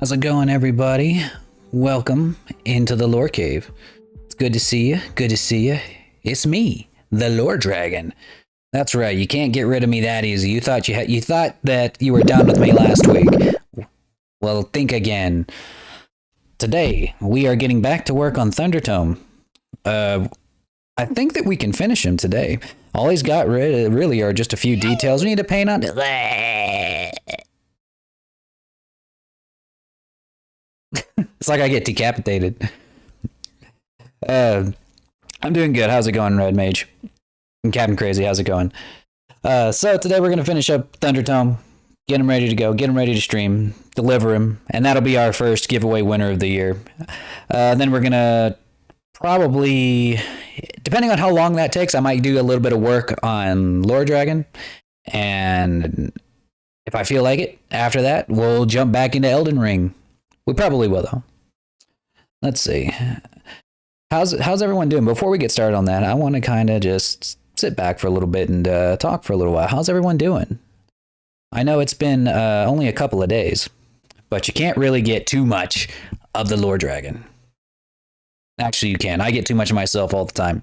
How's it going, everybody? Welcome into the Lore Cave. It's good to see you. Good to see you. It's me, the Lore Dragon. That's right. You can't get rid of me that easy. You thought that you were done with me last week. Well, think again. Today we are getting back to work on Thundertome. I think that we can finish him today. All he's got really are just a few details we need to paint on. It's like I get decapitated. I'm doing good. How's it going, Red Mage? And Captain Crazy, how's it going? So today we're going to finish up Thundertome, get him ready to go, get him ready to stream, deliver him, and that'll be our first giveaway winner of the year. Then we're going to probably, depending on how long that takes, I might do a little bit of work on Lore Dragon, and if I feel like it, after that, we'll jump back into Elden Ring. We probably will, though. Let's see. How's everyone doing? Before we get started on that, I want to kind of just sit back for a little bit and talk for a little while. How's everyone doing? I know it's been only a couple of days, but you can't really get too much of the Lore Dragon. Actually, you can. I get too much of myself all the time.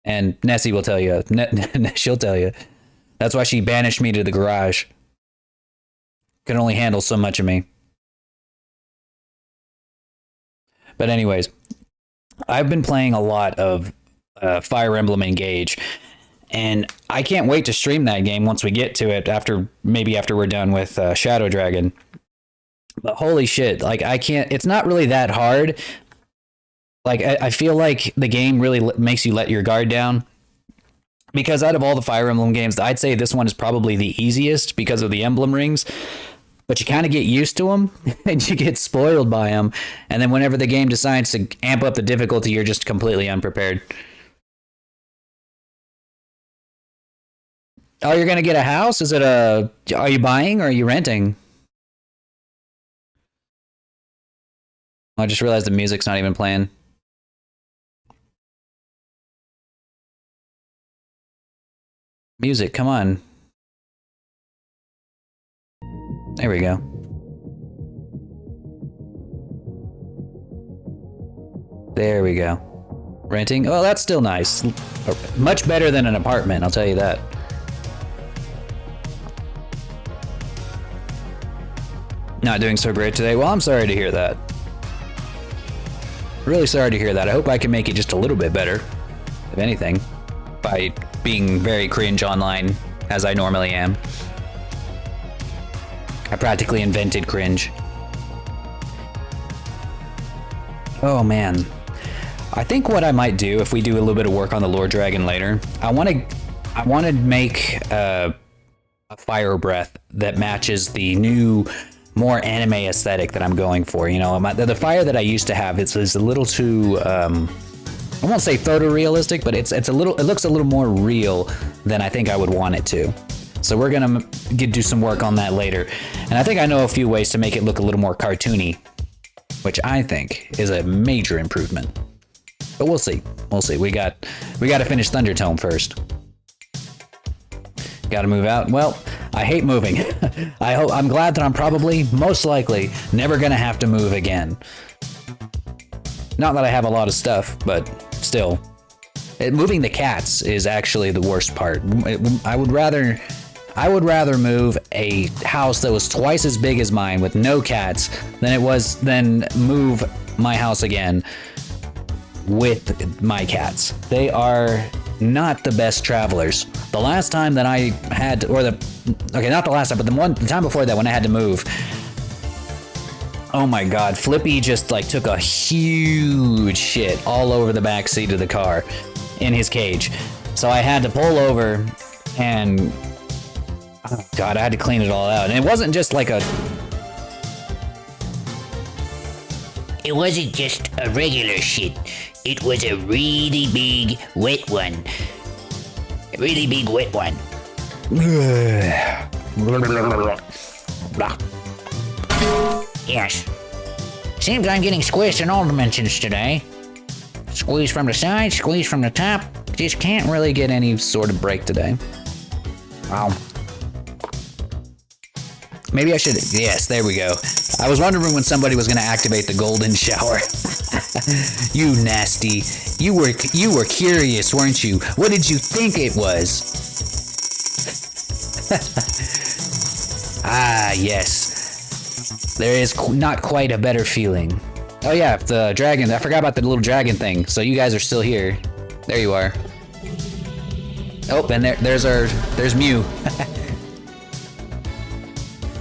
And Nessie will tell you. She'll tell you. That's why she banished me to the garage. Can only handle so much of me. But anyways, I've been playing a lot of Fire Emblem Engage, and I can't wait to stream that game once we get to it, after we're done with Shadow Dragon. But holy shit, like it's not really that hard. Like I feel like the game really makes you let your guard down, because out of all the Fire Emblem games, I'd say this one is probably the easiest because of the emblem rings. But you kind of get used to them, and you get spoiled by them. And then whenever the game decides to amp up the difficulty, you're just completely unprepared. Oh, you're going to get a house? Are you buying or are you renting? I just realized the music's not even playing. Music, come on. There we go. There we go. Renting? Oh, that's still nice. Much better than an apartment, I'll tell you that. Not doing so great today. Well, I'm sorry to hear that. Really sorry to hear that. I hope I can make it just a little bit better, if anything, by being very cringe online, as I normally am. I practically invented cringe. Oh man. I think what I might do, if we do a little bit of work on the Lore Dragon later, I want to make a fire breath that matches the new, more anime aesthetic that I'm going for. You know, the fire that I used to have is a little too, I won't say photorealistic, but it looks a little more real than I think I would want it to. So we're gonna do some work on that later. And I think I know a few ways to make it look a little more cartoony, which I think is a major improvement. But we'll see. We'll see. We got to finish Thundertome first. Got to move out. Well, I hate moving. I'm glad that I'm probably, most likely, never gonna have to move again. Not that I have a lot of stuff, but still. Moving the cats is actually the worst part. I would rather move a house that was twice as big as mine with no cats than move my house again with my cats. They are not the best travelers. The last time that I had to, not the last time, but the time before that when I had to move, oh my god, Flippy just like took a huge shit all over the back seat of the car in his cage. So I had to pull over and oh god, I had to clean it all out. And it wasn't just like It wasn't just a regular shit. It was a really big, wet one. A really big, wet one. Yes. Seems I'm getting squished in all dimensions today. Squeeze from the side, squeeze from the top. Just can't really get any sort of break today. Wow. Maybe I should. Yes, there we go. I was wondering when somebody was going to activate the golden shower. You nasty. You were curious, weren't you? What did you think it was? Ah, yes. There is not quite a better feeling. Oh yeah, the dragon. I forgot about the little dragon thing. So you guys are still here. There you are. Oh, and there's Mew.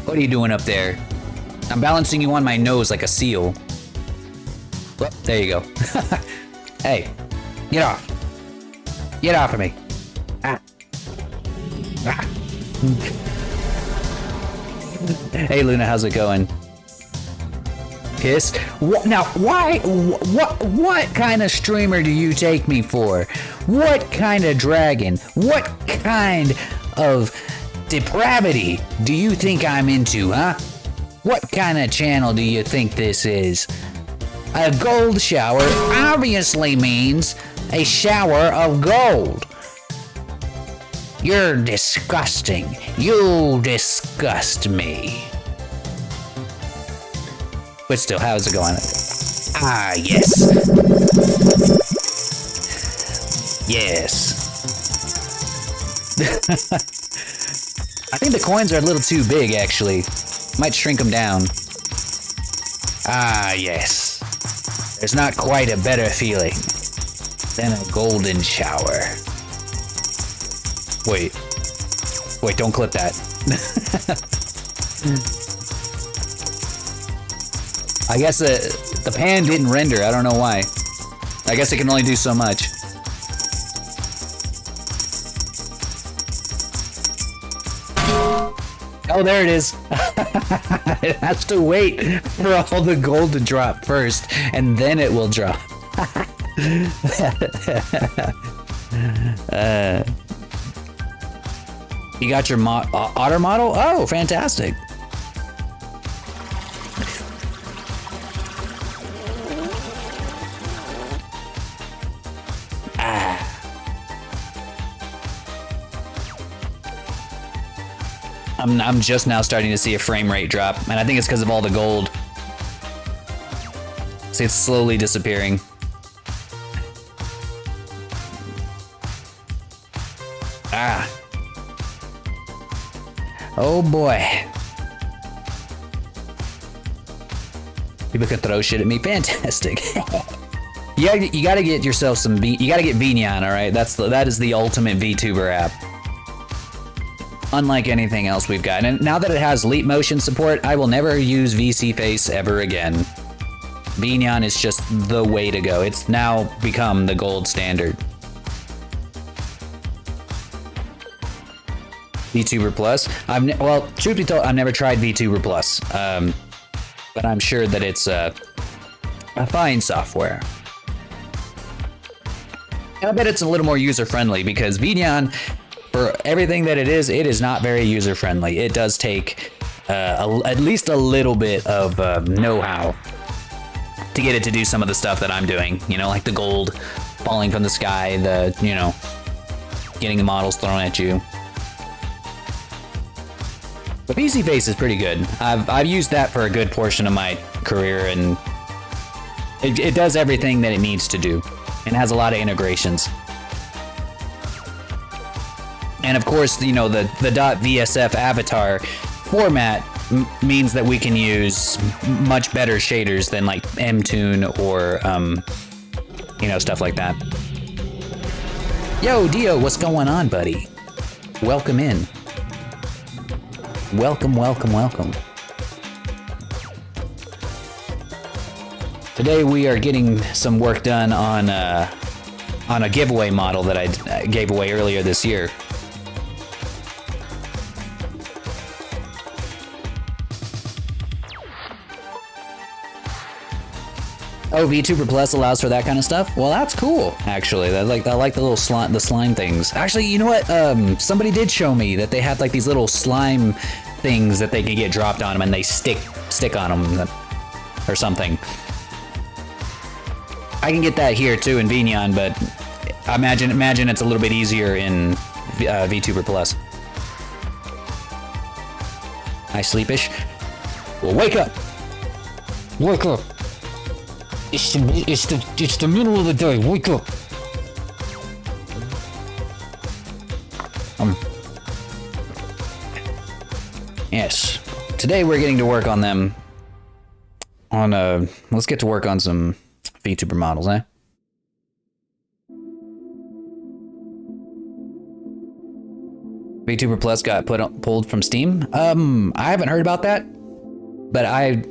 What are you doing up there? I'm balancing you on my nose like a seal. Oh, there you go. Hey, get off. Get off of me. Ah. Ah. Hey Luna, how's it going? Kiss? What? Now, why? What kind of streamer do you take me for? What kind of dragon? What kind of depravity do you think I'm into, huh? What kind of channel do you think this is? A gold shower obviously means a shower of gold. You're disgusting. You disgust me. But still, how's it going? Ah, yes. Yes. I think the coins are a little too big, actually. Might shrink them down. Ah, yes. There's not quite a better feeling than a golden shower. Wait. Wait, don't clip that. I guess the pan didn't render. I don't know why. I guess it can only do so much. Oh, there it is. It has to wait for all the gold to drop first, and then it will drop. You got your otter model? Oh, fantastic. I'm just now starting to see a frame rate drop, and I think it's because of all the gold. See, it's slowly disappearing. Ah. Oh boy. People can throw shit at me. Fantastic. Yeah, you gotta get yourself some you gotta get Vignon, alright? That is the ultimate VTuber app. Unlike anything else we've got. And now that it has leap motion support, I will never use VC Face ever again. Vignon is just the way to go. It's now become the gold standard. VTuber Plus? Well, truth be told, I've never tried VTuber Plus. But I'm sure that it's a fine software. I bet it's a little more user-friendly because Vignon, for everything that it is not very user-friendly. It does take at least a little bit of know-how to get it to do some of the stuff that I'm doing. You know, like the gold falling from the sky, getting the models thrown at you. But VC Face is pretty good. I've used that for a good portion of my career, and it does everything that it needs to do, and has a lot of integrations. And of course, you know, the .vsf avatar format means that we can use much better shaders than like Mtoon or stuff like that. Yo, Dio, what's going on, buddy? Welcome in. Welcome, welcome, welcome. Today we are getting some work done on a giveaway model that I gave away earlier this year. Oh, VTuber Plus allows for that kind of stuff? Well, that's cool, actually. I like the little slime things. Actually, you know what? Somebody did show me that they had like these little slime things that they can get dropped on them, and they stick on them or something. I can get that here too in Vignon, but imagine it's a little bit easier in VTuber Plus. Hi, sleepish. Well, wake up! Wake up! It's the middle of the day. Wake up! Yes. Today we're getting to work on them. Let's get to work on some VTuber models, eh? VTuber Plus got pulled from Steam. I haven't heard about that, but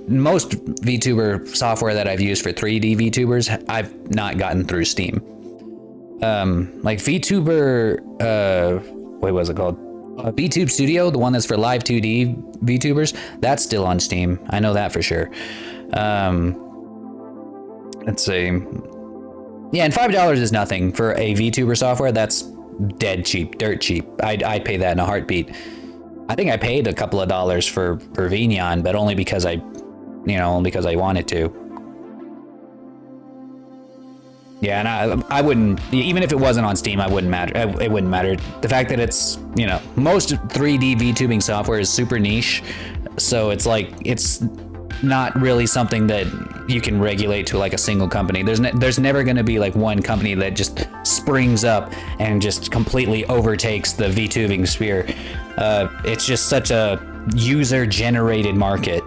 most VTuber software that I've used for 3D VTubers, I've not gotten through Steam. Like VTuber, what was it called? VTube Studio, the one that's for live 2D VTubers, that's still on Steam. I know that for sure. Let's see. Yeah, and $5 is nothing for a VTuber software. That's dead cheap, dirt cheap. I'd pay that in a heartbeat. I think I paid a couple of dollars for Vignon, but only because I wanted to. Yeah, and I wouldn't, even if it wasn't on Steam, it wouldn't matter. The fact that it's, most 3D VTubing software is super niche, so it's like, it's not really something that you can regulate to like a single company. There's never going to be like one company that just springs up and just completely overtakes the VTubing sphere. It's just such a user-generated market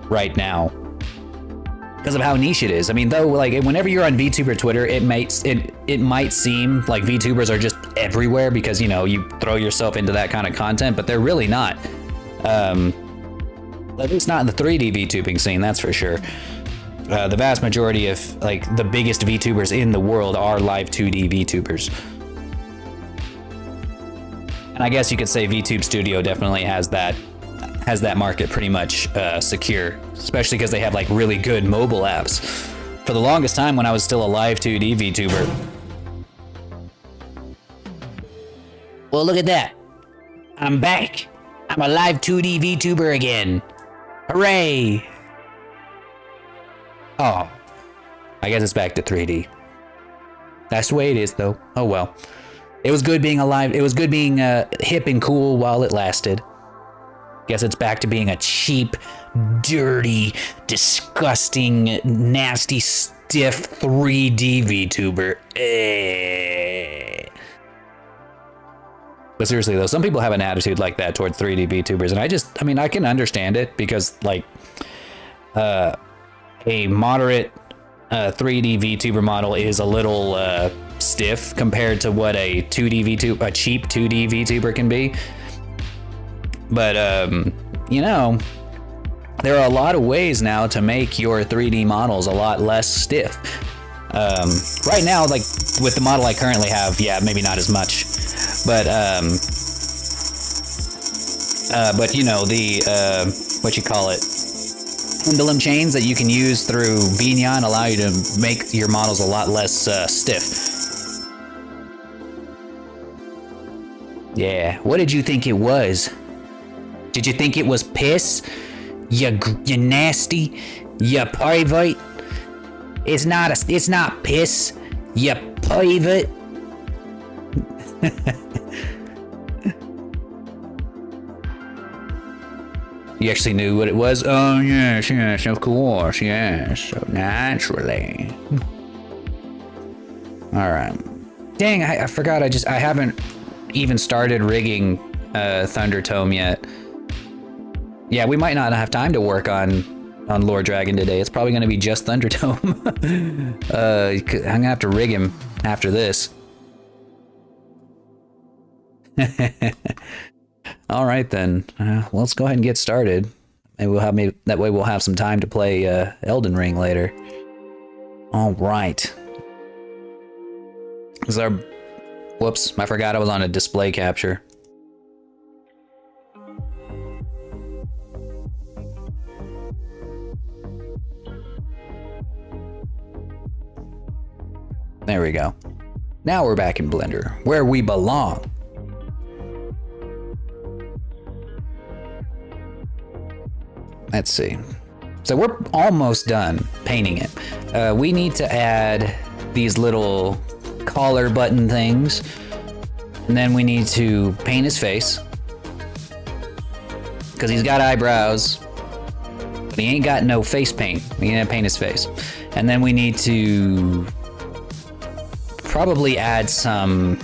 right now because of how niche it is. I mean, though, like whenever you're on VTuber Twitter, it might seem like VTubers are just everywhere because you throw yourself into that kind of content, but they're really not. At least not in the 3D VTubing scene, that's for sure. The vast majority of like the biggest VTubers in the world are live 2D VTubers. And I guess you could say VTube Studio definitely has that market pretty much secure, especially because they have like really good mobile apps. For the longest time when I was still a live 2D VTuber. Well, look at that. I'm back. I'm a live 2D VTuber again. Hooray! Oh, I guess it's back to 3D. That's the way it is, though. Oh well. It was good being alive. It was good being hip and cool while it lasted. Guess it's back to being a cheap, dirty, disgusting, nasty, stiff 3D VTuber. But seriously though, some people have an attitude like that towards 3D VTubers, and I can understand it because like a moderate 3D VTuber model is a little stiff compared to what a cheap 2D VTuber can be. But there are a lot of ways now to make your 3D models a lot less stiff. Right now, like with the model I currently have, yeah, maybe not as much. But the what you call it, pendulum chains that you can use through Vignon allow you to make your models a lot less stiff. Yeah, what did you think it was? Did you think it was piss? You nasty, you pervert. It's not piss, you pervert. You actually knew what it was? Oh, yes, of course, yes, so naturally. All right. Dang, I forgot, I haven't even started rigging Thundertome yet. Yeah, we might not have time to work on Lord Dragon today. It's probably going to be just Thundertome. I'm going to have to rig him after this. All right then. Let's go ahead and get started. Maybe that way we'll have some time to play Elden Ring later. All right. Whoops! I forgot I was on a display capture. There we go. Now we're back in Blender, where we belong. Let's see. So we're almost done painting it. We need to add these little collar button things. And then we need to paint his face. because he's got eyebrows, but he ain't got no face paint. We need to paint his face. And then we need to probably add some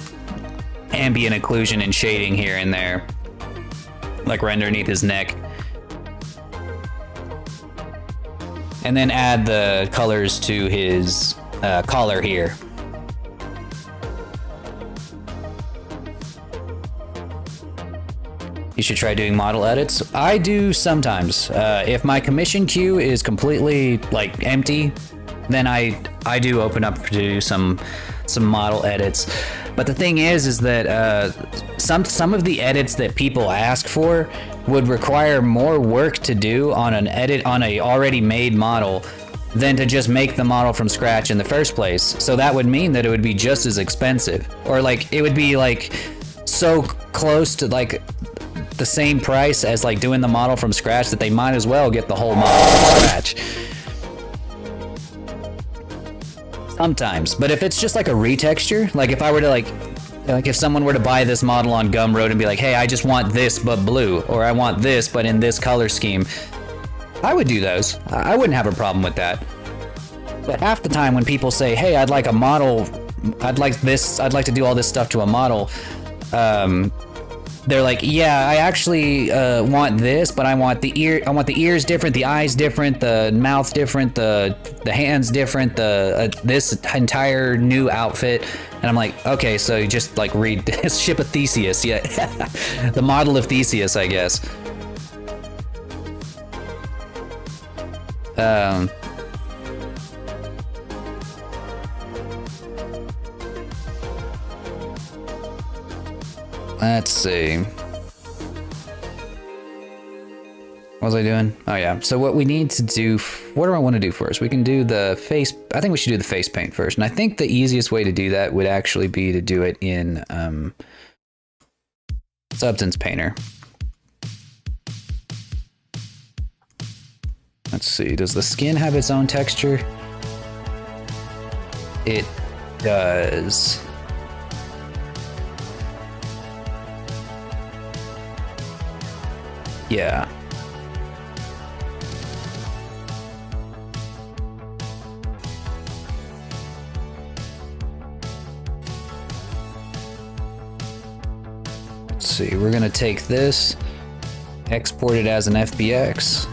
ambient occlusion and shading here and there, like right underneath his neck. And then add the colors to his collar here. You should try doing model edits. I do sometimes. If my commission queue is completely like empty, then I do open up to do some model edits. But the thing is that some of the edits that people ask for would require more work to do on an edit on a already made model than to just make the model from scratch in the first place. So that would mean that it would be just as expensive, or like it would be like so close to like the same price as like doing the model from scratch that they might as well get the whole model from scratch. Sometimes, but if it's just like a retexture, like if I were to like if someone were to buy this model on Gumroad and be like, hey, I just want this but blue, or I want this but in this color scheme, I would do those. I wouldn't have a problem with that. But half the time when people say, hey, I'd like a model, I'd like to do all this stuff to a model, they're like, yeah, I actually want this, but I want the ears different, the eyes different, the mouth different, the hands different, this entire new outfit. And I'm like, okay, so you just like read Ship of Theseus, yeah, the model of Theseus, I guess. Let's see. What was I doing? Oh yeah. So what we need to do, what do I want to do first? We can do the face, I think we should do the face paint first. And I think the easiest way to do that would actually be to do it in Substance Painter. Let's see, does the skin have its own texture? It does. Yeah. Let's see, we're gonna take this, export it as an FBX.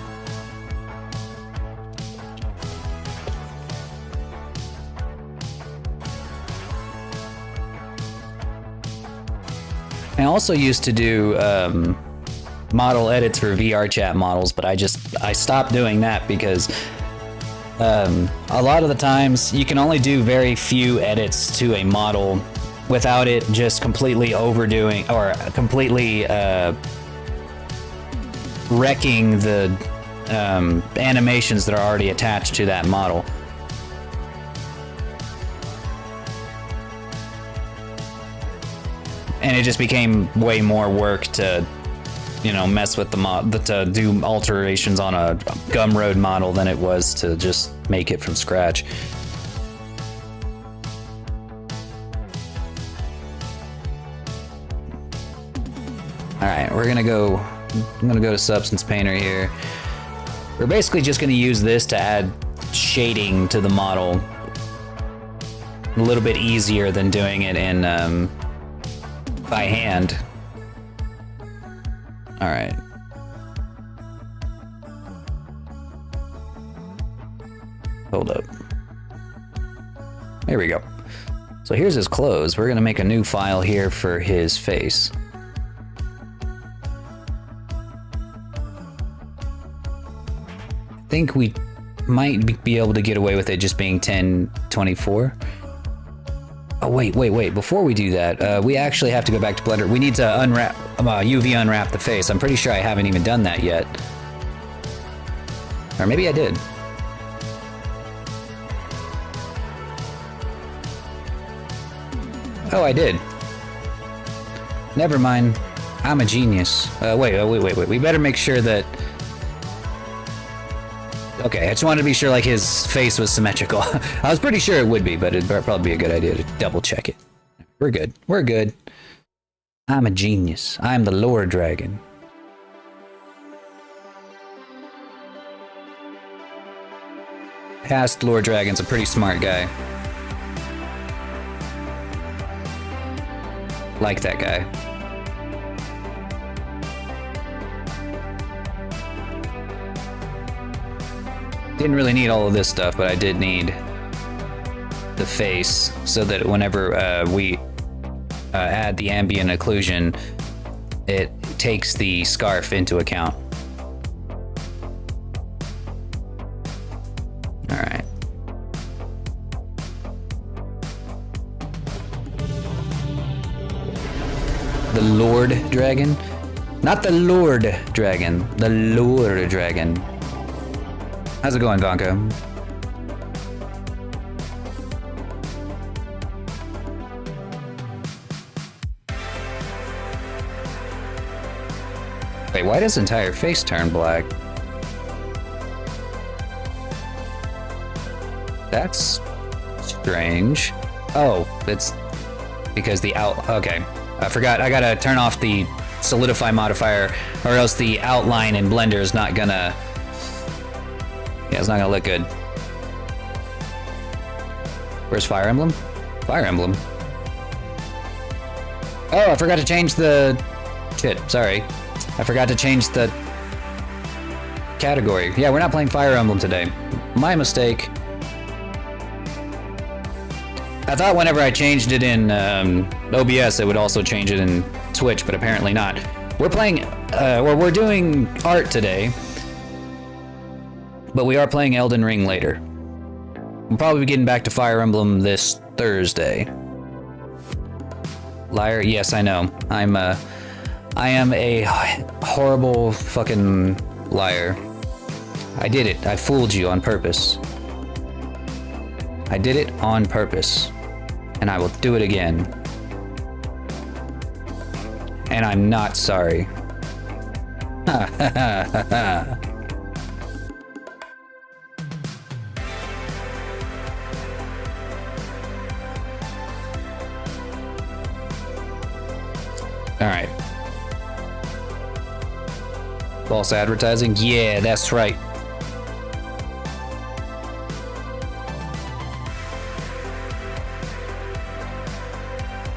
I also used to do model edits for VR chat models, but I stopped doing that because a lot of the times you can only do very few edits to a model without it just completely overdoing or completely wrecking the animations that are already attached to that model. And it just became way more work to, you know, mess with the mod, to do alterations on a Gumroad model than it was to just make it from scratch. All right, I'm gonna go to Substance Painter here. We're basically just gonna use this to add shading to the model. A little bit easier than doing it in by hand. All right. Hold up. There we go. So here's his clothes. We're gonna make a new file here for his face. I think we might be able to get away with it just being 1024. Oh, wait. Before we do that, we actually have to go back to Blender. We need to unwrap, UV unwrap the face. I'm pretty sure I haven't even done that yet. Or maybe I did. Oh, I did. Never mind. I'm a genius. Wait. We better make sure that... Okay, I just wanted to be sure like his face was symmetrical. I was pretty sure it would be, but it'd probably be a good idea to double check it. We're good. We're good. I'm a genius. I'm the lore dragon. past Lord Dragon's a pretty smart guy. Like that guy. Didn't really need all of this stuff, but I did need the face so that whenever we add the ambient occlusion, it takes the scarf into account. Alright. The Lord Dragon? Not the Lord Dragon, the Lord Dragon. How's it going, Vanka? Wait, why does his entire face turn black? That's strange. Oh, it's because the okay. I forgot, I gotta turn off the solidify modifier or else the outline in Blender is not gonna... Yeah, it's not gonna look good. Where's Fire Emblem? Fire Emblem. Oh, I forgot to change the... Shit, sorry. I forgot to change the category. Yeah, we're not playing Fire Emblem today. My mistake. I thought whenever I changed it in OBS, it would also change it in Twitch, but apparently not. We're playing, we're doing art today, but we are playing Elden Ring later. We'll probably be getting back to Fire Emblem this Thursday. Liar? Yes, I know. I am a horrible fucking liar. I did it. I fooled you on purpose. I did it on purpose. And I will do it again. And I'm not sorry. Ha ha ha ha ha. Alright. False advertising? Yeah, that's right.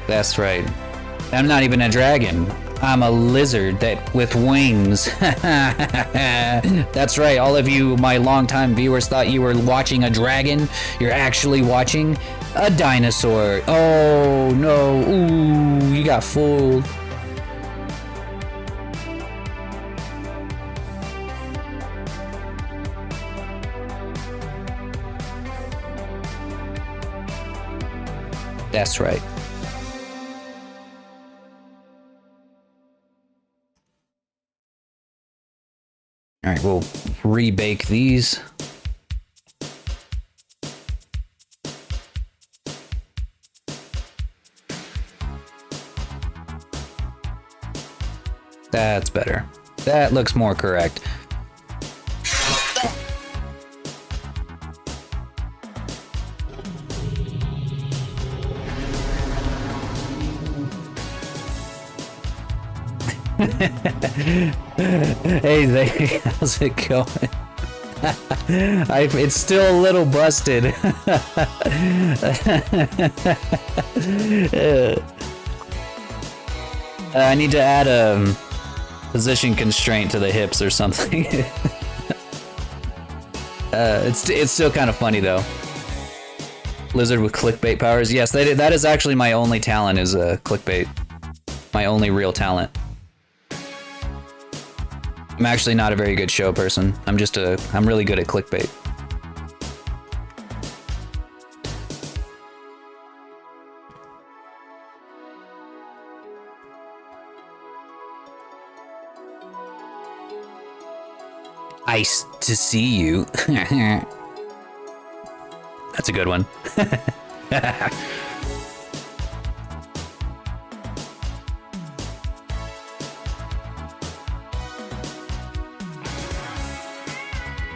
That's right. I'm not even a dragon. I'm a lizard that with wings. That's right. All of you, my longtime viewers, thought you were watching a dragon. You're actually watching a dinosaur. Oh no. Ooh, you got fooled. That's right. All right, we'll rebake these. That's better. That looks more correct. Hey, how's it going? It's still a little busted. I need to add a position constraint to the hips or something. It's still kind of funny though. Lizard with clickbait powers. Yes, that is actually my only talent, is clickbait. My only real talent. I'm actually not a very good show person. I'm really good at clickbait. Nice to see you. That's a good one.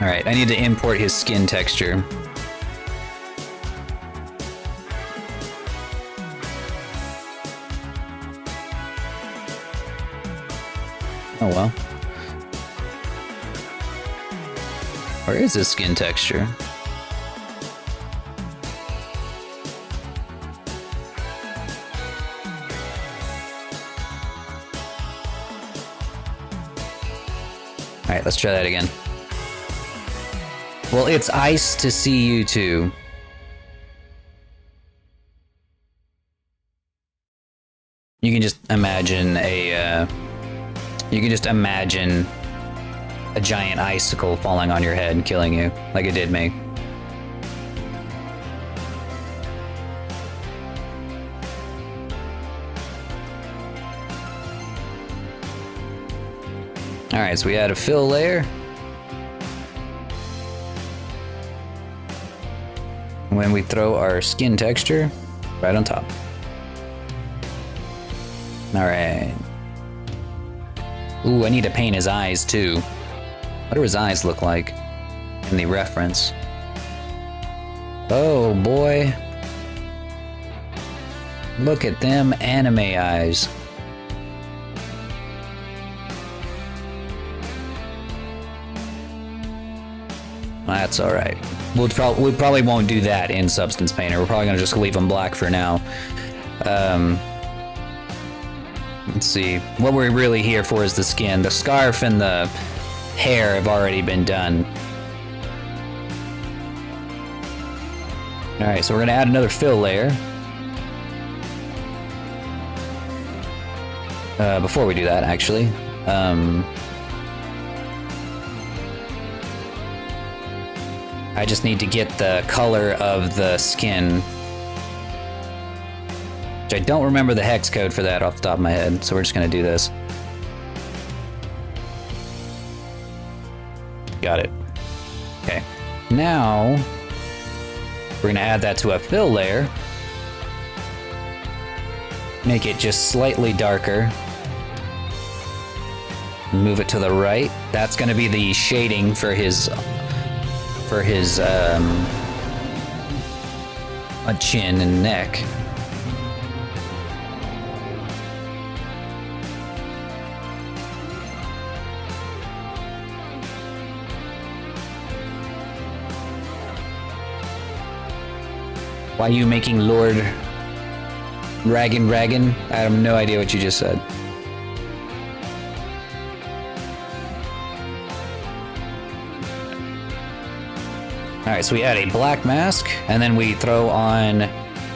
Alright, I need to import his skin texture. Oh well. Where is his skin texture? Alright, let's try that again. Well, it's ice to see you too. You can just imagine a giant icicle falling on your head and killing you, like it did me. Alright, so we add a fill layer. When we throw our skin texture right on top. Alright. Ooh, I need to paint his eyes too. What do his eyes look like in the reference? Oh boy. Look at them anime eyes. That's alright. We probably won't do that in Substance Painter. We're probably gonna just leave them black for now. Let's see. What we're really here for is the skin. The scarf and the hair have already been done. Alright, so we're gonna add another fill layer. Before we do that, actually. I just need to get the color of the skin. Which I don't remember the hex code for that off the top of my head, so we're just gonna do this. Got it. Okay. Now, we're gonna add that to a fill layer. Make it just slightly darker. Move it to the right. That's gonna be the shading for his chin and neck. Why are you making Lord Raggin? I have no idea what you just said. Alright, so we add a black mask, and then we throw on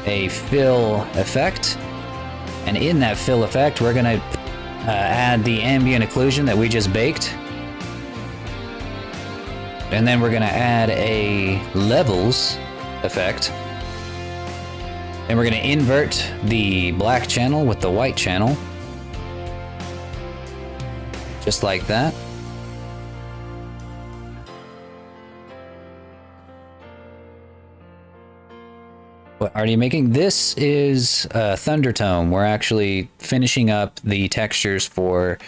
a fill effect. And in that fill effect, we're gonna add the ambient occlusion that we just baked. And then we're gonna add a levels effect. And we're gonna invert the black channel with the white channel. Just like that. What are you making? This is Thundertome. We're actually finishing up the textures for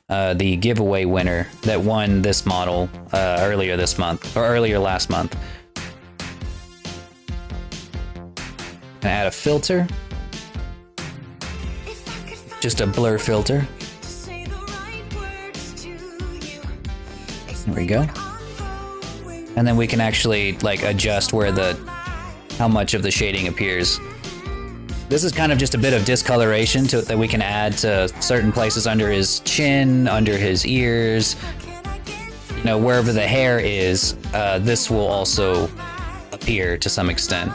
the giveaway winner that won this model earlier this month, or earlier last month. Gonna add a filter. Just a blur filter. There we go. And then we can actually like adjust where how much of the shading appears. This is kind of just a bit of discoloration that we can add to certain places under his chin, under his ears, you know, wherever the hair is. This will also appear to some extent.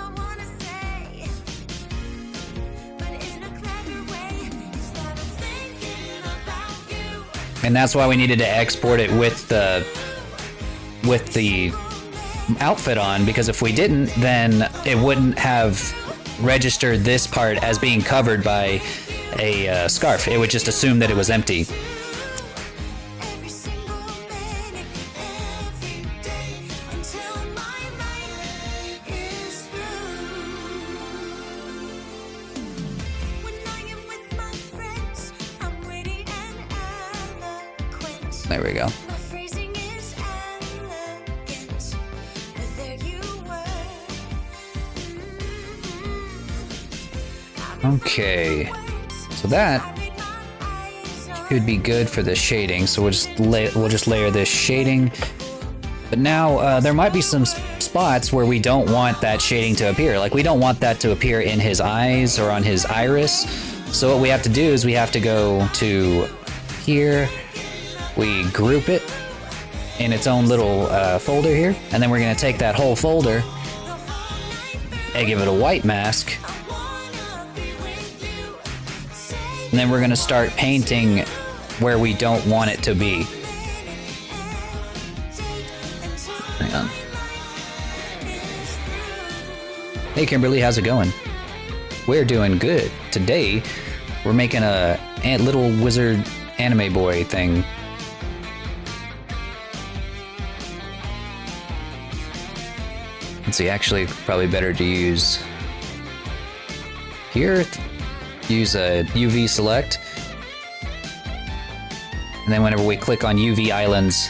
And that's why we needed to export it with the outfit on, because if we didn't, then it wouldn't have registered this part as being covered by a scarf. It would just assume that it was empty. There we go. Okay, so that could be good for the shading. So we'll just layer this shading. But now there might be some spots where we don't want that shading to appear. Like we don't want that to appear in his eyes or on his iris. So what we have to do is we have to go to here. We group it, in its own little folder here, and then we're gonna take that whole folder and give it a white mask, and then we're gonna start painting where we don't want it to be. Hang on. Hey Kimberly, how's it going? We're doing good. Today, we're making a little wizard anime boy thing. Let's see, actually, probably better to use here. Use a UV select. And then whenever we click on UV islands,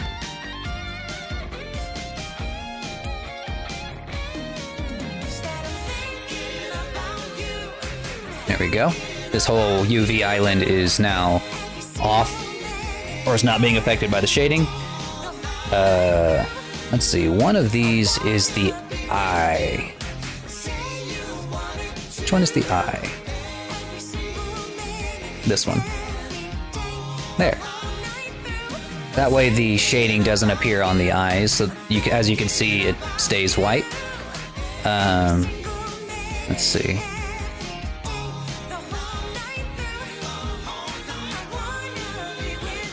there we go. This whole UV island is now off, or is not being affected by the shading. Let's see, one of these is the eye. Which one is the eye? This one. There. That way the shading doesn't appear on the eyes, so as you can see, it stays white. Let's see.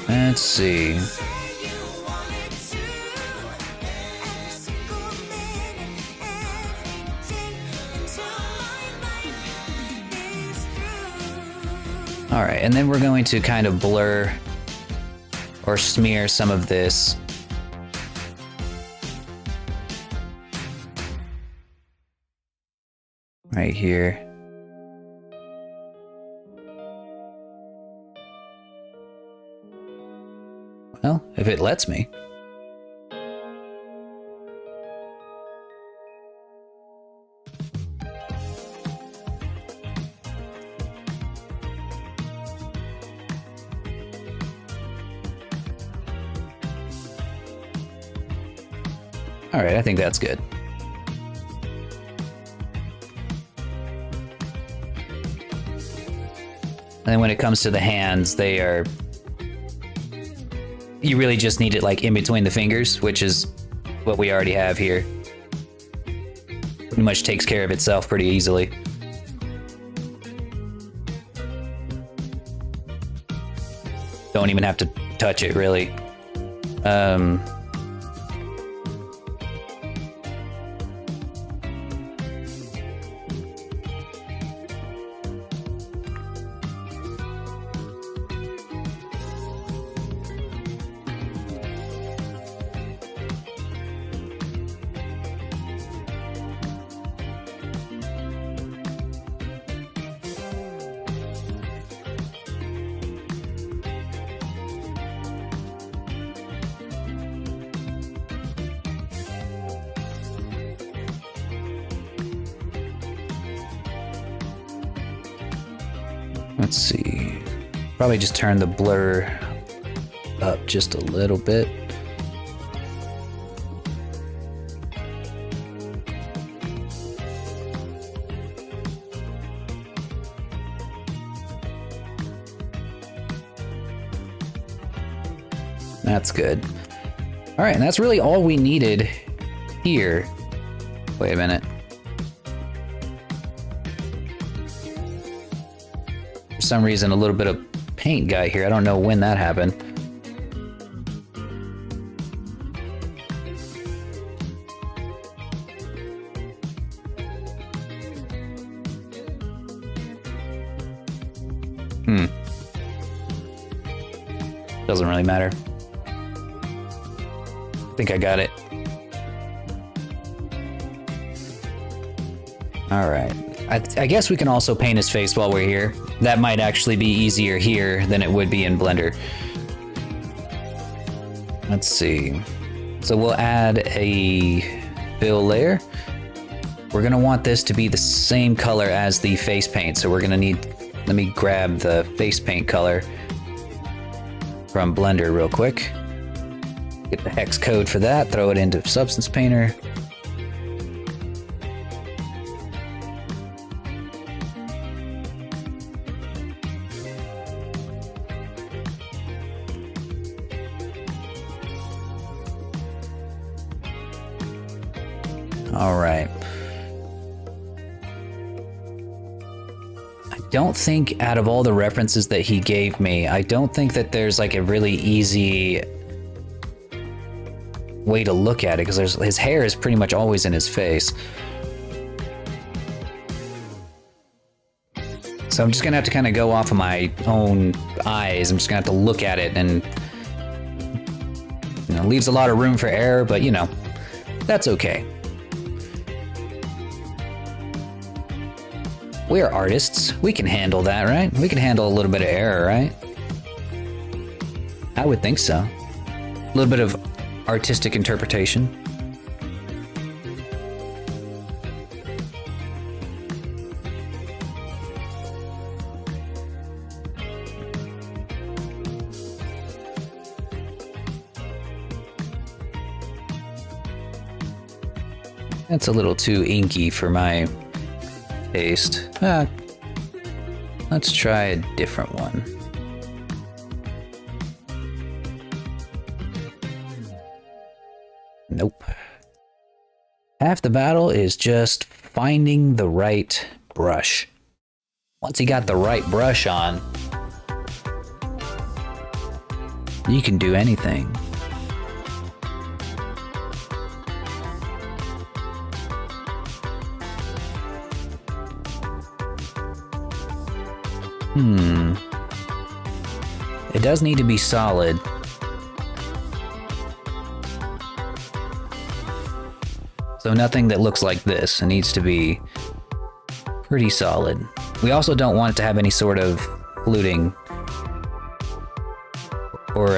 Let's see. All right, and then we're going to kind of blur or smear some of this. Right here. Well, if it lets me. All right, I think that's good. And then when it comes to the hands, they are... You really just need it like in between the fingers, which is what we already have here. Pretty much takes care of itself pretty easily. Don't even have to touch it, really. Let's see. Probably just turn the blur up just a little bit. That's good. All right, and that's really all we needed here. Wait a minute. For some reason, a little bit of paint got here. I don't know when that happened. Doesn't really matter. I think I got it. All right. I guess we can also paint his face while we're here. That might actually be easier here than it would be in Blender. Let's see. So we'll add a fill layer. We're gonna want this to be the same color as the face paint. So we're gonna need, let me grab the face paint color from Blender real quick. Get the hex code for that, throw it into Substance Painter. Alright. I don't think out of all the references that he gave me, I don't think that there's like a really easy way to look at it, because his hair is pretty much always in his face. So I'm just gonna have to kind of go off of my own eyes. I'm just gonna have to look at it, and you know, leaves a lot of room for error, but you know, that's okay. We're artists. We can handle that, right? We can handle a little bit of error, right? I would think so. A little bit of artistic interpretation. That's a little too inky for my taste. Let's try a different one. Nope. Half the battle is just finding the right brush. Once you got the right brush on, you can do anything. It does need to be solid. So nothing that looks like this. It needs to be pretty solid. We also don't want it to have any sort of fluting or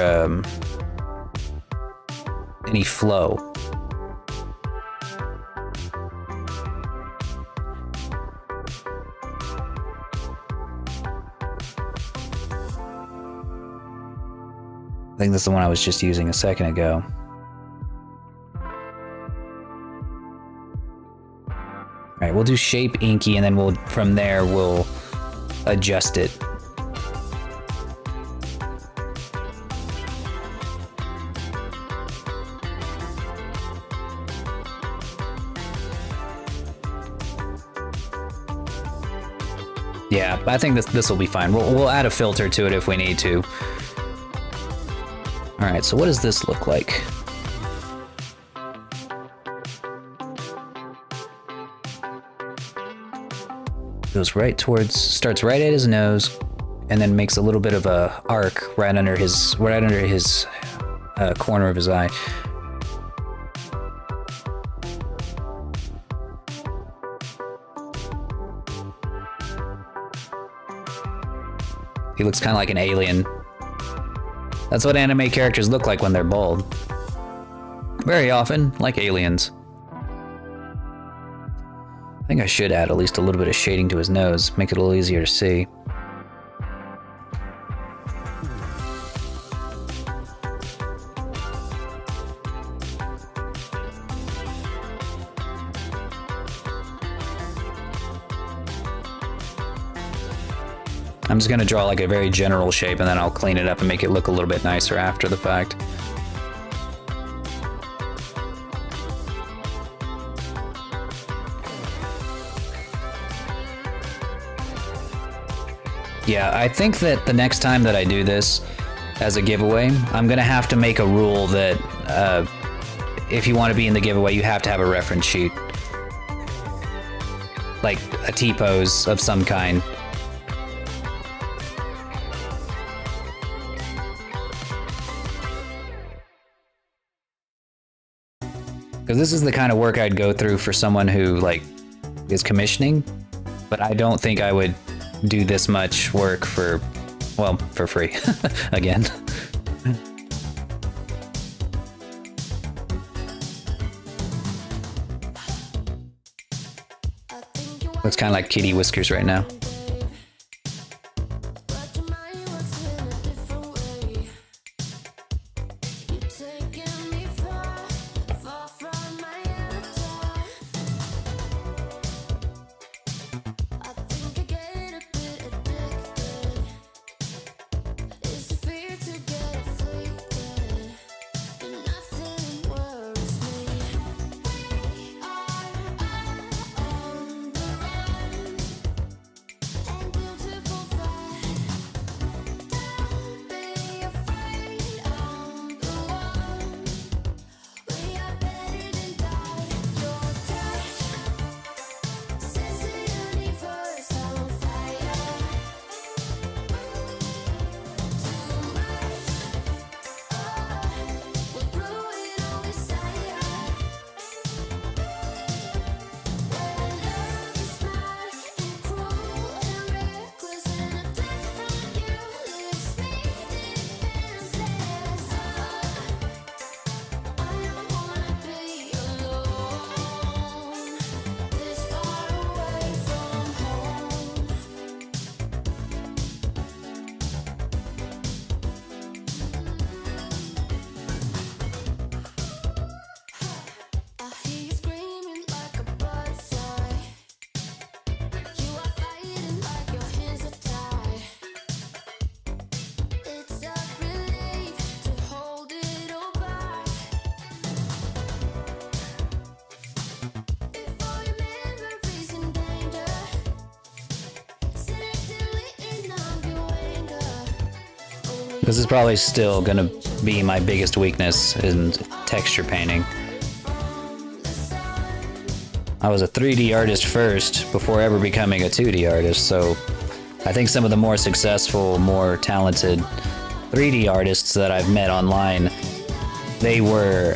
any flow. I think that's the one I was just using a second ago. Alright, we'll do shape inky, and then from there we'll adjust it. Yeah, I think this will be fine. We'll add a filter to it if we need to. Alright, so what does this look like? Goes right towards, starts right at his nose, and then makes a little bit of a arc right under his corner of his eye. He looks kind of like an alien. That's what anime characters look like when they're bald. Very often, like aliens. I think I should add at least a little bit of shading to his nose, make it a little easier to see. I'm just gonna draw like a very general shape, and then I'll clean it up and make it look a little bit nicer after the fact. Yeah, I think that the next time that I do this as a giveaway, I'm gonna have to make a rule that if you want to be in the giveaway, you have to have a reference sheet. Like a T-pose of some kind. Because this is the kind of work I'd go through for someone who, like, is commissioning, but I don't think I would do this much work for, well, for free, again. Looks kind of like kitty whiskers right now. This is probably still gonna be my biggest weakness in texture painting. I was a 3D artist first before ever becoming a 2D artist, so I think some of the more successful, more talented 3D artists that I've met online, they were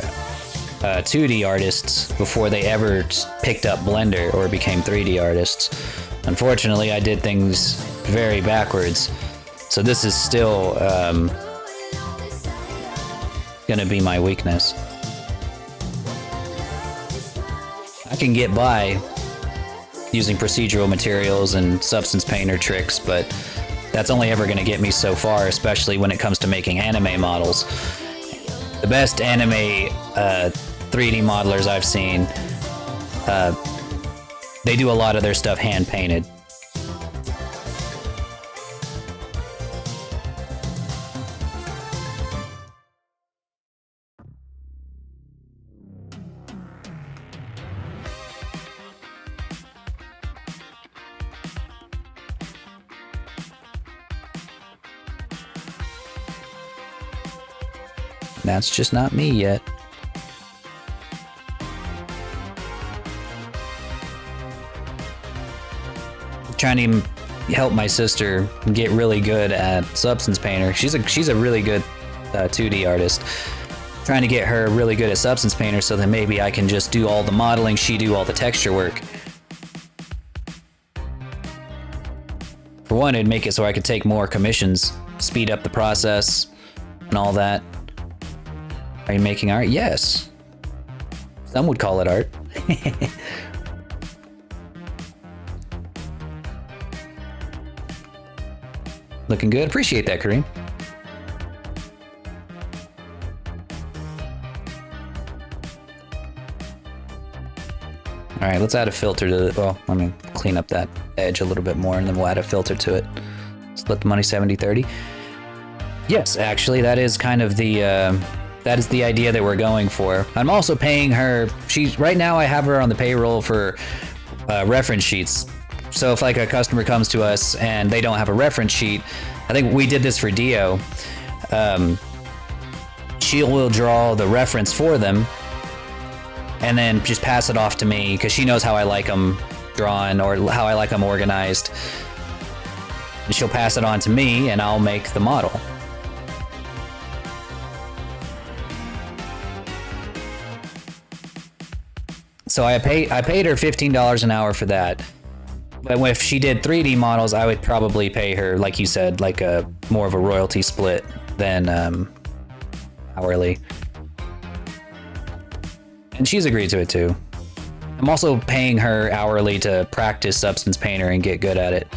2D artists before they ever picked up Blender or became 3D artists. Unfortunately, I did things very backwards, so this is still gonna be my weakness. I can get by using procedural materials and substance painter tricks, but that's only ever gonna get me so far, especially when it comes to making anime models. The best anime 3D modelers I've seen, they do a lot of their stuff hand painted. That's just not me yet. Trying to help my sister get really good at substance painter. She's a really good 2D artist. Trying to get her really good at substance painter so that maybe I can just do all the modeling, she do all the texture work. For one, it'd make it so I could take more commissions, speed up the process, and all that. Are you making art? Yes. Some would call it art. Looking good. Appreciate that, Kareem. All right, let's add a filter to the, well, let me clean up that edge a little bit more and then we'll add a filter to it. Split the money 70-30. Yes, actually, that is kind of the, that is the idea that we're going for. I'm also paying her, right now I have her on the payroll for reference sheets. So if like a customer comes to us and they don't have a reference sheet, I think we did this for Dio. She will draw the reference for them and then just pass it off to me because she knows how I like them drawn or how I like them organized. And she'll pass it on to me and I'll make the model. So I paid her $15 an hour for that. But if she did 3D models, I would probably pay her, like you said, like a more of a royalty split than hourly. And she's agreed to it too. I'm also paying her hourly to practice Substance Painter and get good at it.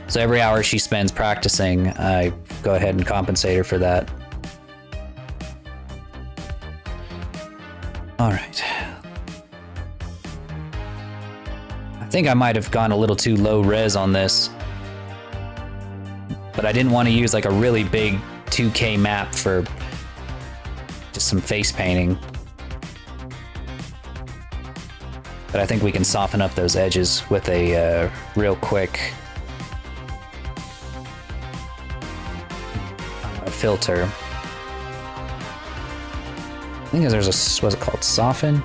So every hour she spends practicing, I go ahead and compensate her for that. All right. I think I might have gone a little too low res on this, but I didn't want to use like a really big 2K map for just some face painting. But I think we can soften up those edges with a real quick filter. I think there's a, what's it called? Soften?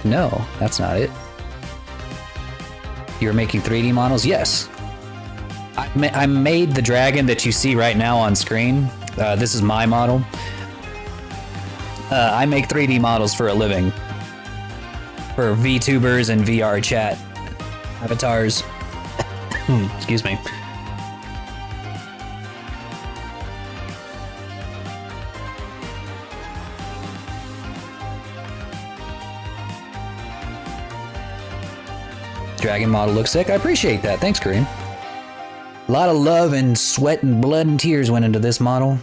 No, that's not it. You're making 3D models? Yes. I made the dragon that you see right now on screen. This is my model. I make 3D models for a living. For VTubers and VR chat avatars. Excuse me. Dragon model looks sick. I appreciate that. Thanks, Kareem. A lot of love and sweat and blood and tears went into this model.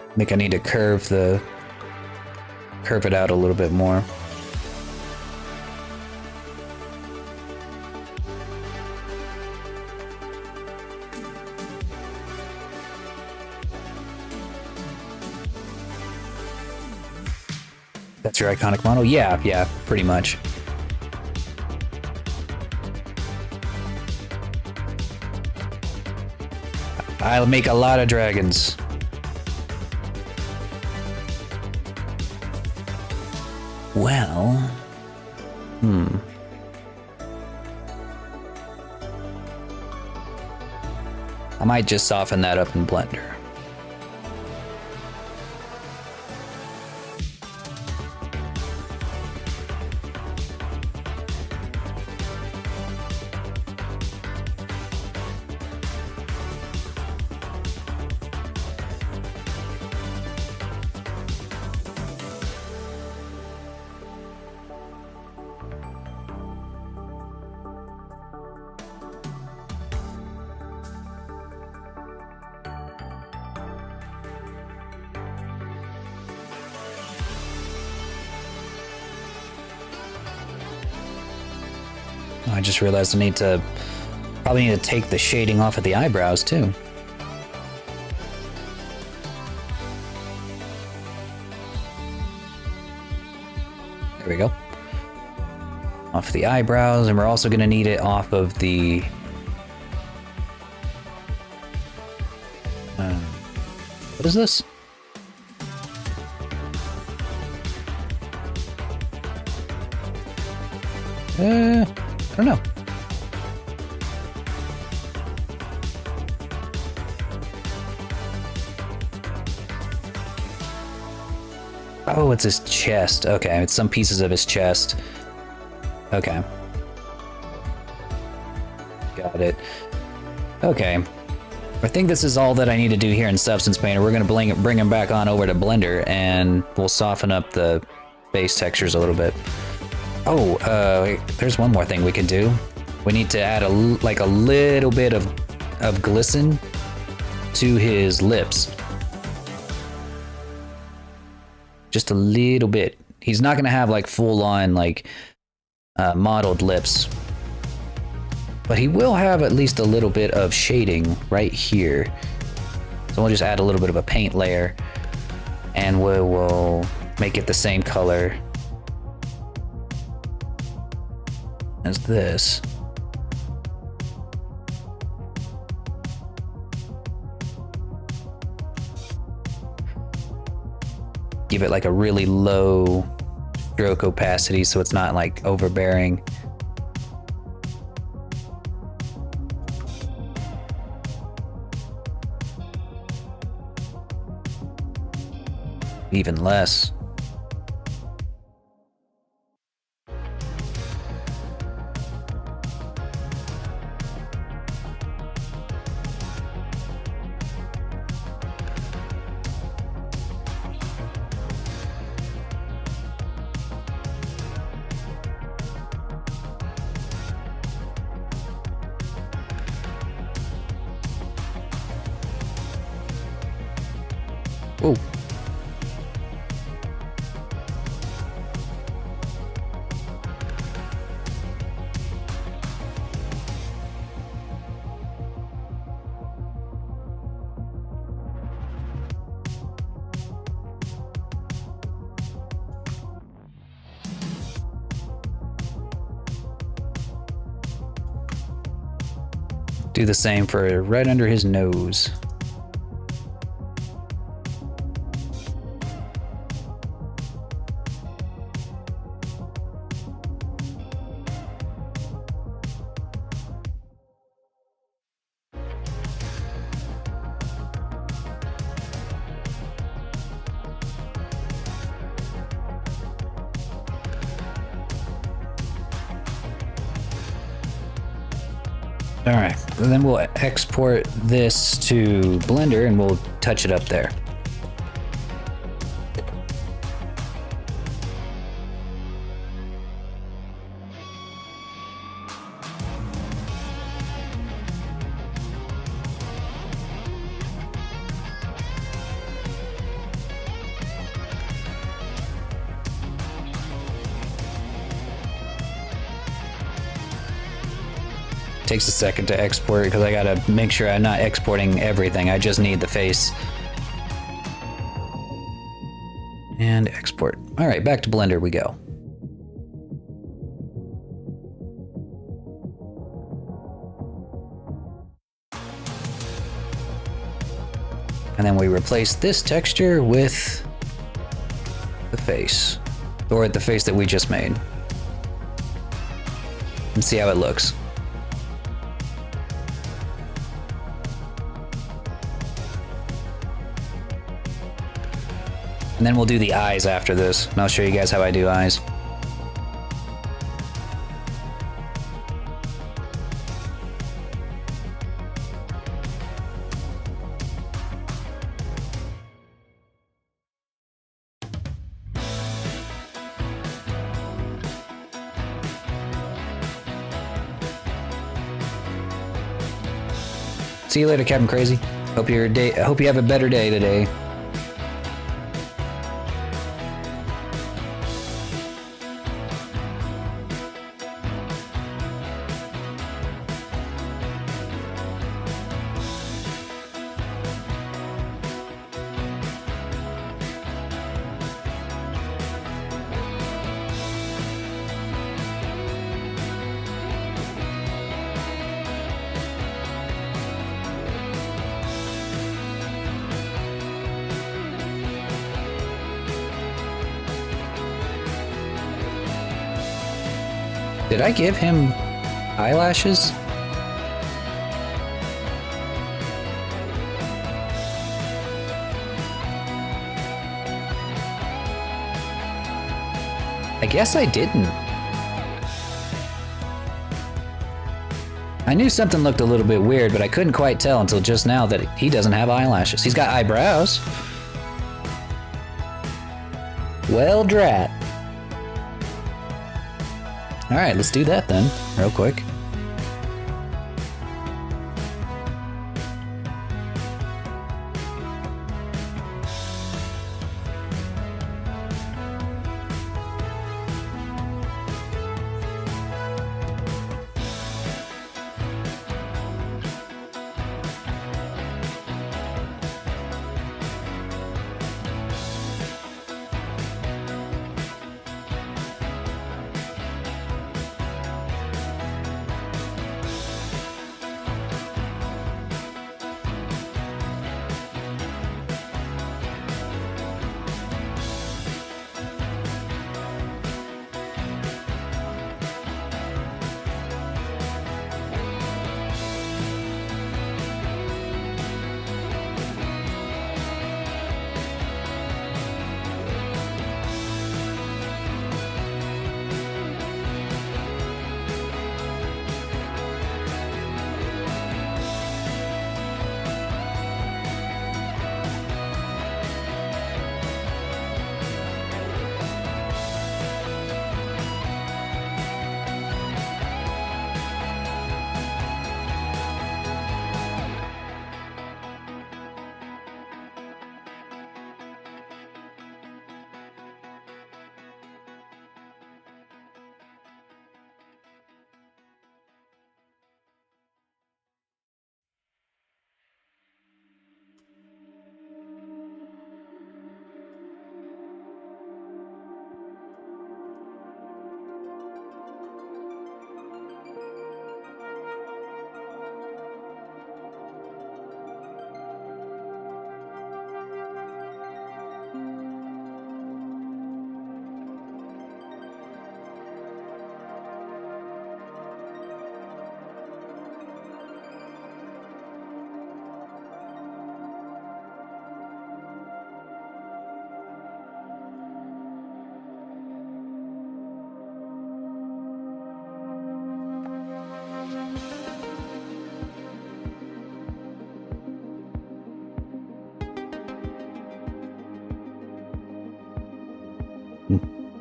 I think I need to curve it out a little bit more. That's your iconic model? Yeah, yeah, pretty much. I'll make a lot of dragons. Well... I might just soften that up in Blender. I just realized I probably need to take the shading off of the eyebrows too. There we go. Off the eyebrows, and we're also going to need it off of the... what is this? I don't know. Oh, it's his chest. Okay, it's some pieces of his chest. Okay. Got it. Okay. I think this is all that I need to do here in Substance Painter. We're going to bring him back on over to Blender, and we'll soften up the base textures a little bit. Oh, there's one more thing we could do. We need to add a little bit of glisten to his lips. Just a little bit. He's not gonna have like full on modeled lips, but he will have at least a little bit of shading right here. So we'll just add a little bit of a paint layer, and we will make it the same color as this. Give it like a really low stroke opacity so it's not like overbearing. Even less. Oh. Do the same for right under his nose. All right, and then we'll export this to Blender and we'll touch it up there. Takes a second to export because I gotta make sure I'm not exporting everything. I just need the face. And export. All right, back to Blender we go. And then we replace this texture with the face, or the face that we just made. And see how it looks. And then we'll do the eyes after this, and I'll show you guys how I do eyes. See you later, Captain Crazy. Hope you have a better day today. Did I give him eyelashes? I guess I didn't. I knew something looked a little bit weird, but I couldn't quite tell until just now that he doesn't have eyelashes. He's got eyebrows. Well, drat. Alright, let's do that then, real quick.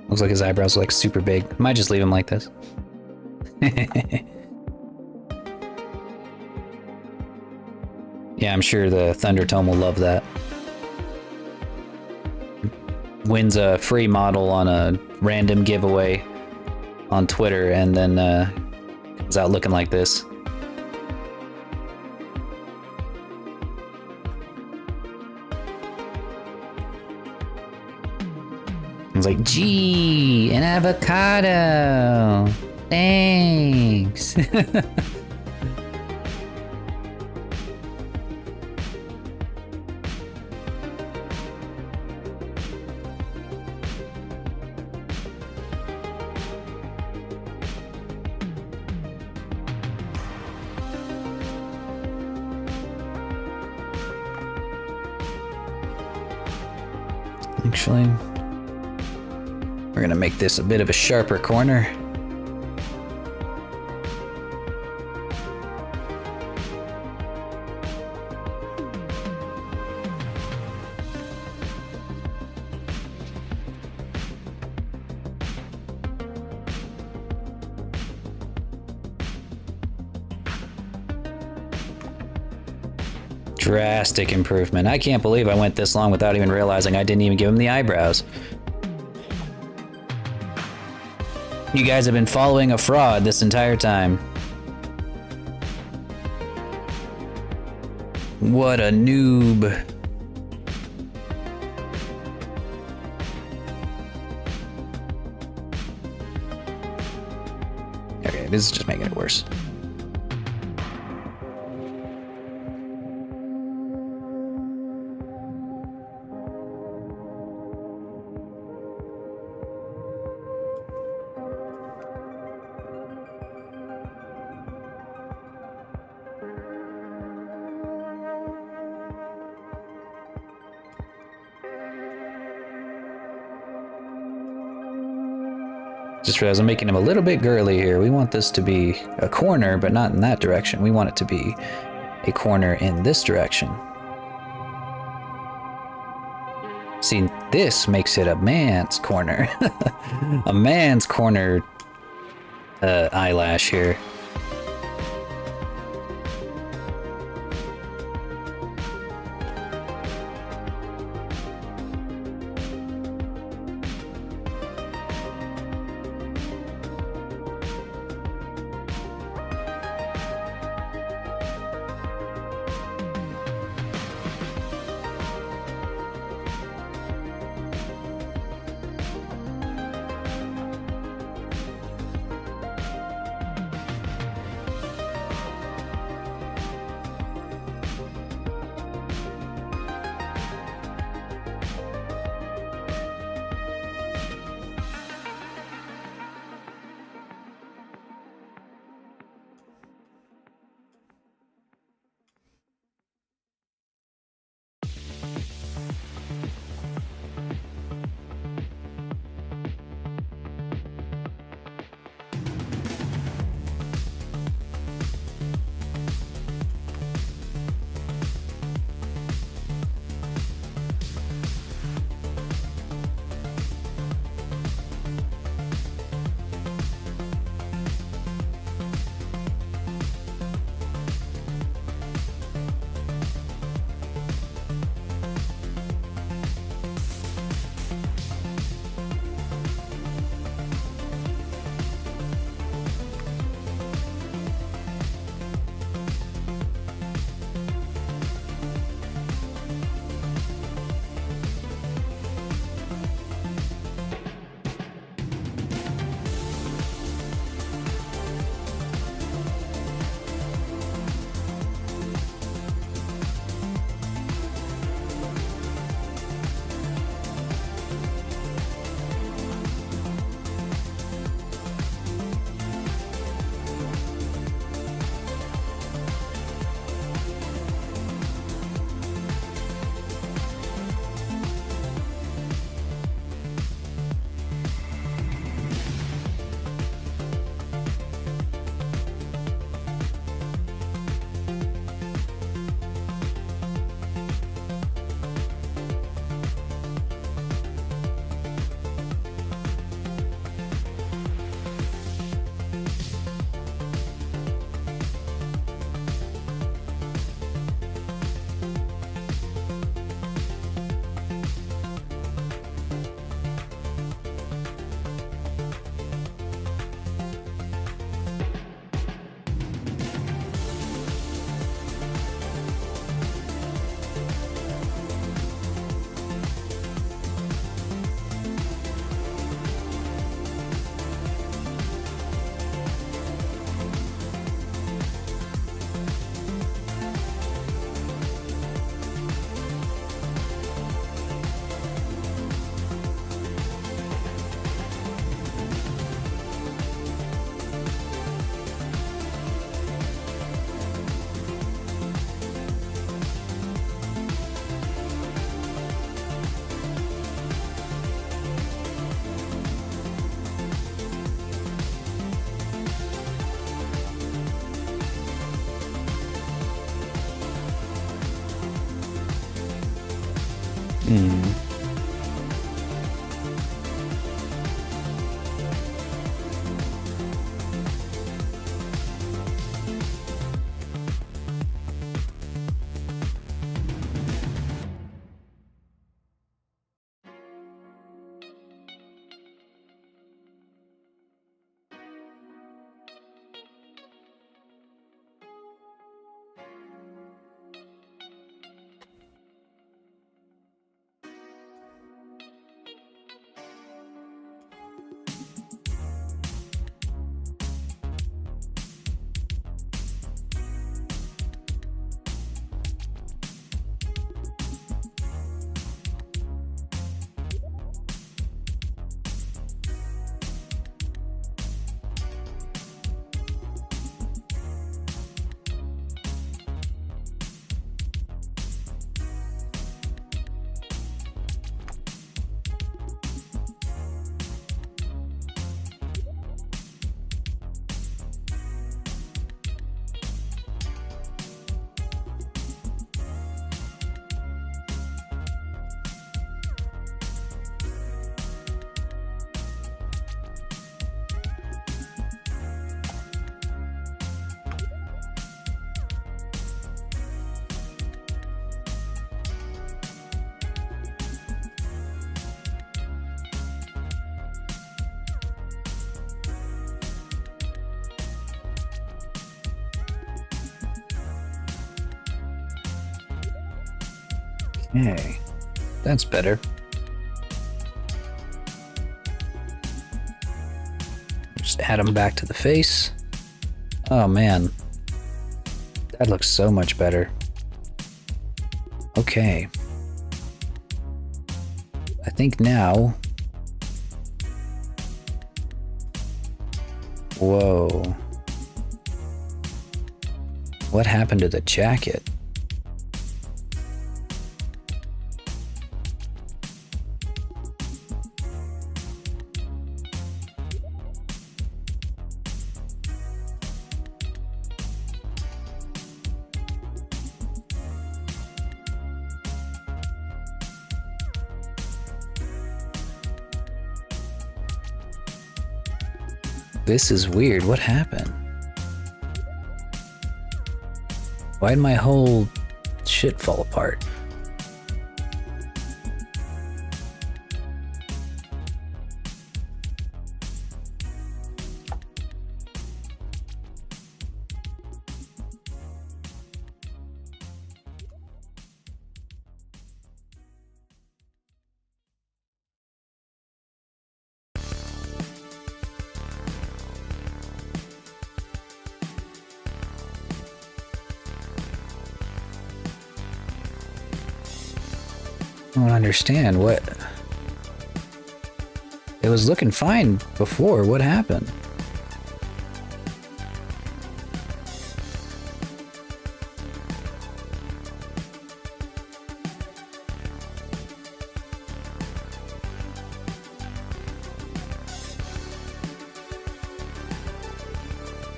Looks like his eyebrows are like super big. Might just leave him like this. Yeah, I'm sure the Thundertome will love that. Wins a free model on a random giveaway on Twitter and then comes out looking like this. I was like, gee, an avocado. Thanks. Actually, we're gonna make this a bit of a sharper corner. Drastic improvement. I can't believe I went this long without even realizing I didn't even give him the eyebrows. You guys have been following a fraud this entire time. What a noob. Okay, this is just making it worse. Just realized I'm making him a little bit girly here. We want this to be a corner, but not in that direction. We want it to be a corner in this direction. See, this makes it a man's corner. A man's corner eyelash here. Hmm. Okay, that's better. Just add them back to the face. Oh man, that looks so much better. Okay. I think now... Whoa. What happened to the jacket? This is weird. What happened? Why'd my whole shit fall apart? I don't understand what... It was looking fine before. What happened?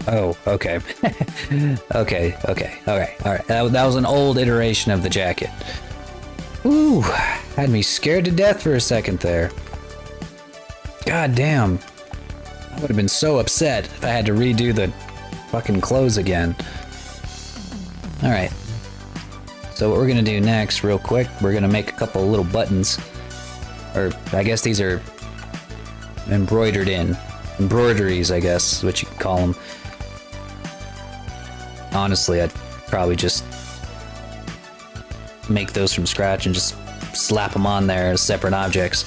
Oh, okay. Okay. Alright. That was an old iteration of the jacket. Ooh, had me scared to death for a second there. God damn. I would have been so upset if I had to redo the fucking clothes again. Alright. So what we're gonna do next, real quick, we're gonna make a couple little buttons. Or, I guess these are embroidered in. Embroideries, I guess, is what you could call them. Honestly, I'd probably just make those from scratch and just slap them on there as separate objects.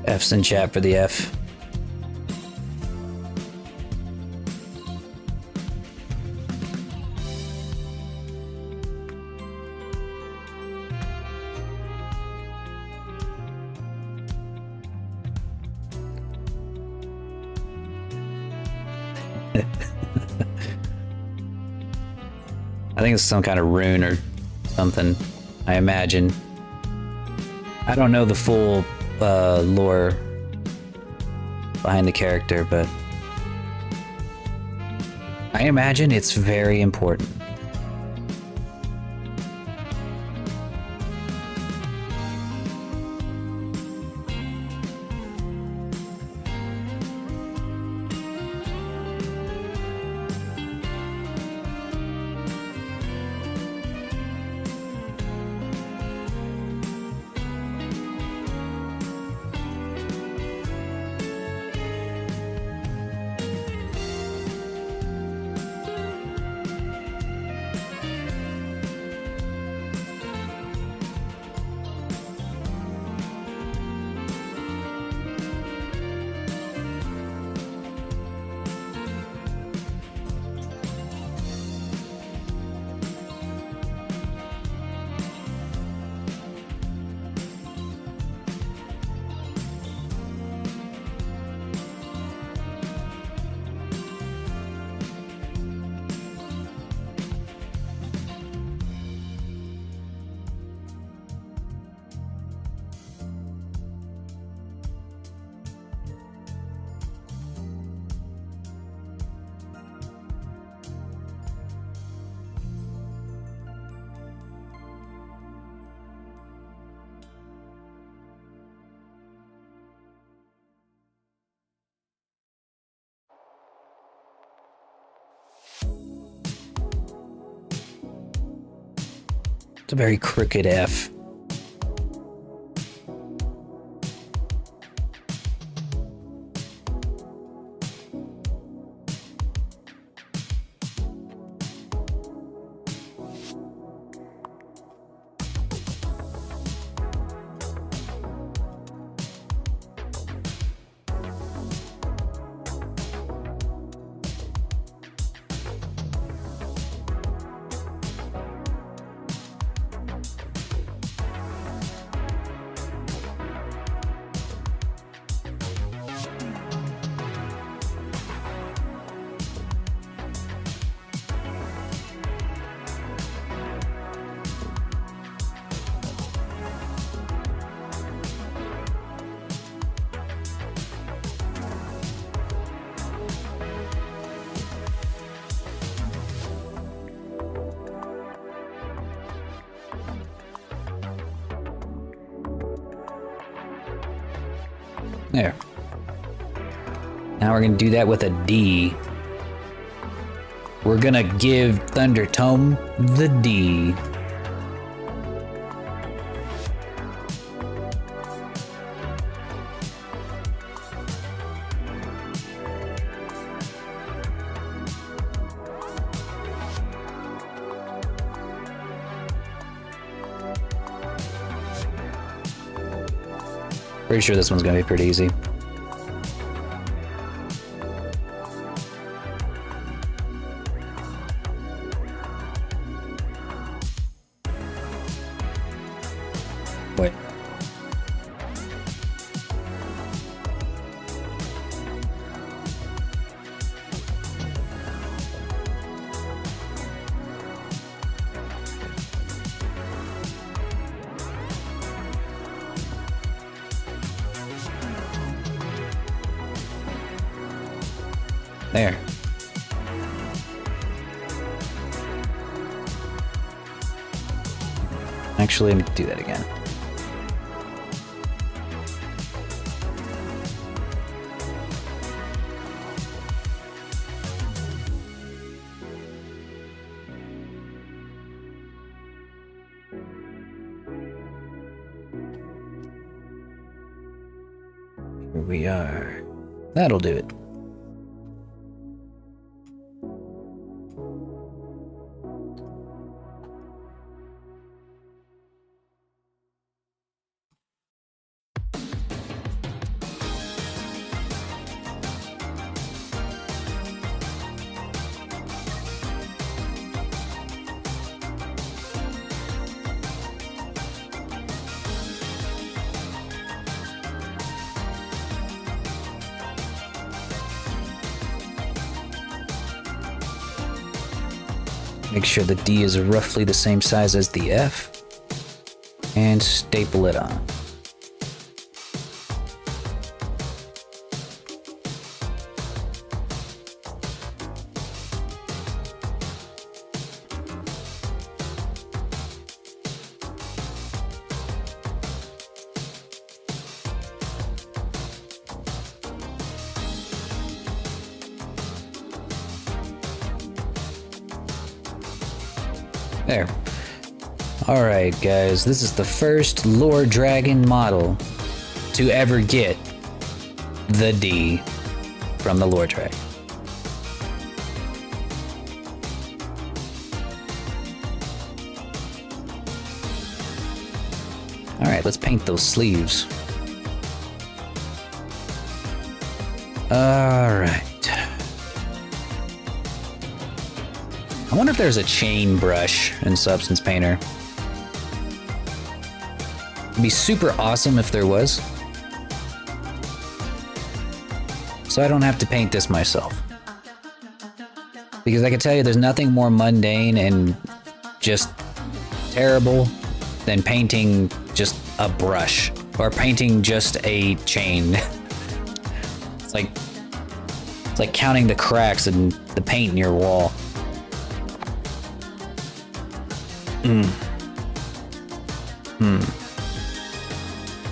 F's in chat for the F. I think it's some kind of rune or something, I imagine. I don't know the full lore behind the character, but I imagine it's very important. It's a very crooked F. There. Now we're gonna do that with a D. We're gonna give Thundertome the D. Pretty sure this one's gonna be pretty easy. Wait. There. Actually, let me do that again. Here we are. That'll do it. Make sure the D is roughly the same size as the F. And staple it on. There. Alright guys, this is the first Lore Dragon model to ever get the D from the Lore Dragon. Alright, let's paint those sleeves. Alright. I wonder if there's a chain brush in Substance Painter. It'd be super awesome if there was. So I don't have to paint this myself. Because I can tell you there's nothing more mundane and just terrible than painting just a brush or painting just a chain. It's like counting the cracks in the paint in your wall.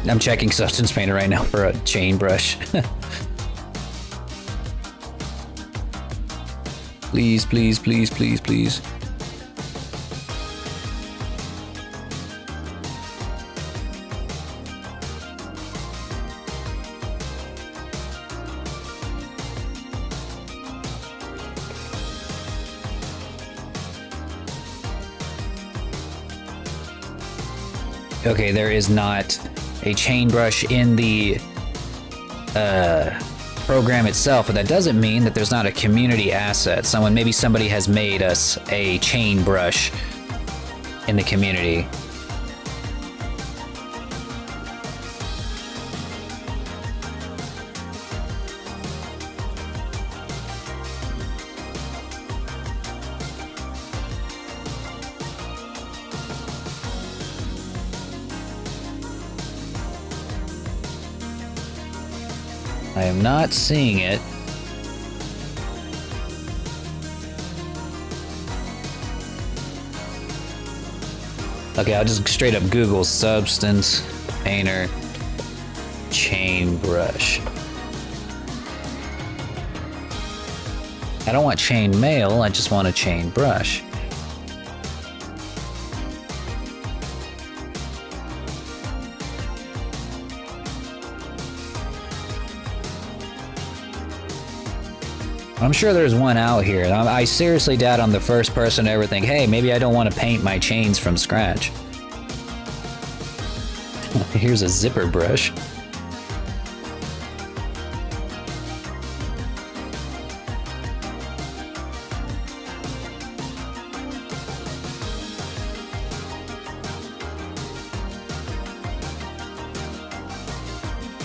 I'm checking Substance Painter right now for a chain brush. Please, please, please, please, please. Okay, there is not a chain brush in the program itself, but that doesn't mean that there's not a community asset. Maybe somebody has made us a chain brush in the community. I am not seeing it. Okay, I'll just straight up Google Substance Painter chain brush. I don't want chain mail, I just want a chain brush. I'm sure there's one out here. I seriously doubt I'm the first person to ever think, hey, maybe I don't want to paint my chains from scratch. Here's a zipper brush.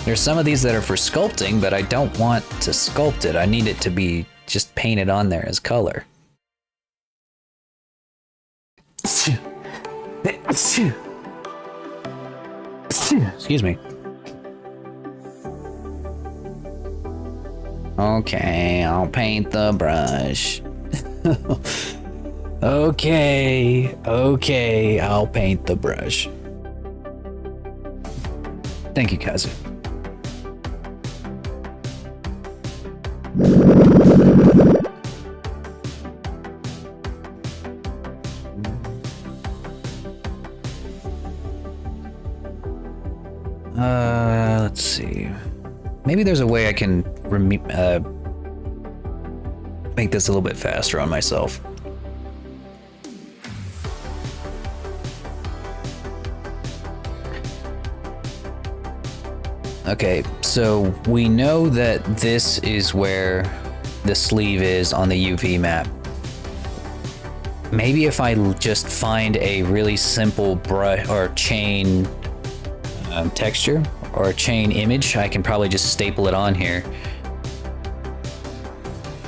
There's some of these that are for sculpting, but I don't want to sculpt it. I need it to be just painted on there as color. Excuse me. Okay, I'll paint the brush. Okay, I'll paint the brush. Thank you, Kazu. Let's see. Maybe there's a way I can make this a little bit faster on myself. Okay, so we know that this is where the sleeve is on the UV map. Maybe if I just find a really simple brush or chain texture or a chain image, I can probably just staple it on here.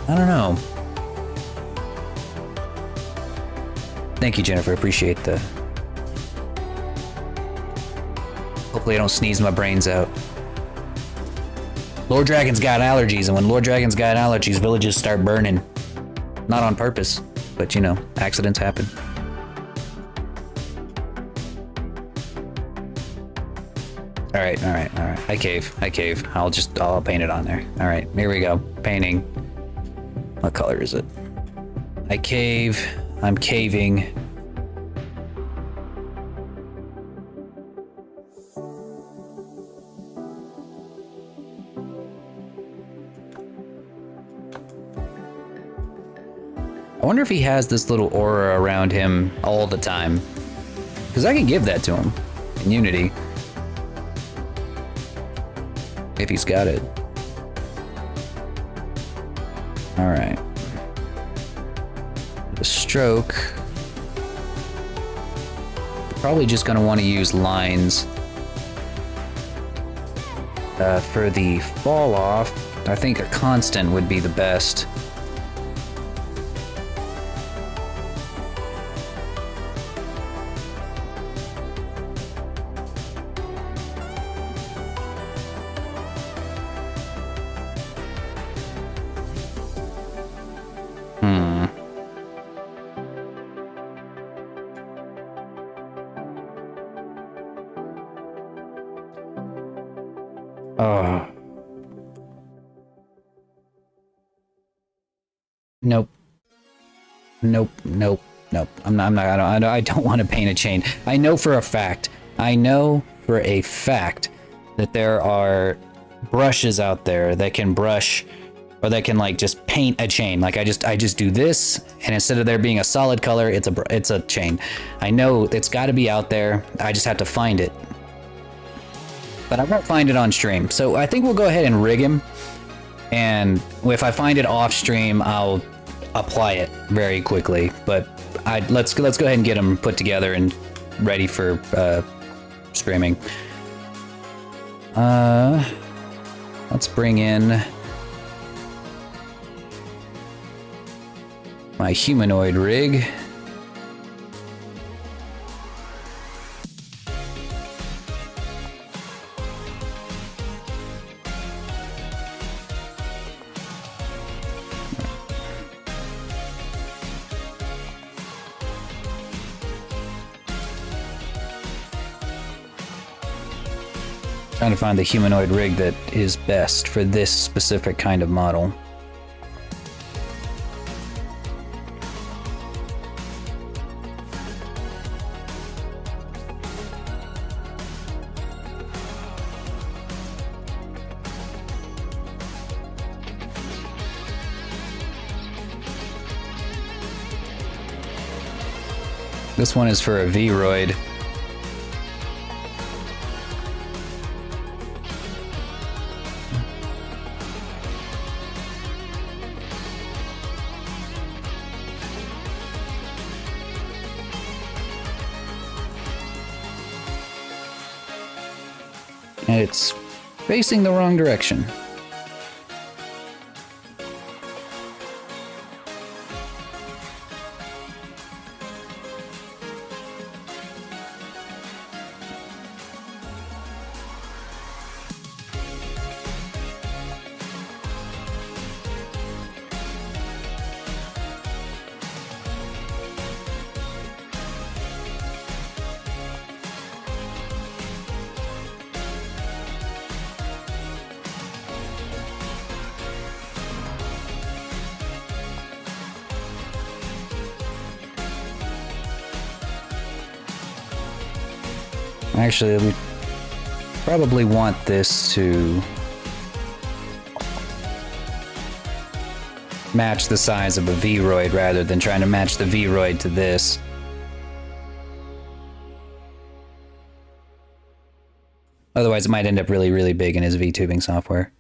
I don't know. Thank you, Jennifer. Appreciate the... Hopefully I don't sneeze my brains out. Lord Dragon's got allergies, and when Lord Dragon's got allergies, villages start burning. Not on purpose, but you know, accidents happen. Alright. I cave. I'll paint it on there. Alright, here we go. Painting. What color is it? I cave. I'm caving. I wonder if he has this little aura around him all the time. Because I can give that to him in Unity. If he's got it. Alright. The stroke. Probably just going to want to use lines. For the fall off, I think a constant would be the best. Nope. I don't want to paint a chain. I know for a fact that there are brushes out there that can brush, or that can like just paint a chain. Like I just do this, and instead of there being a solid color, it's a chain. I know it's got to be out there. I just have to find it. But I won't find it on stream. So I think we'll go ahead and rig him. And if I find it off stream, I'll apply it very quickly. But let's go ahead and get him put together and ready for streaming. Let's bring in my humanoid rig. Trying to find the humanoid rig that is best for this specific kind of model. This one is for a V-Roid. And it's facing the wrong direction. Actually, we probably want this to match the size of a V-Roid rather than trying to match the V-Roid to this. Otherwise, it might end up really, really big in his V-tubing software.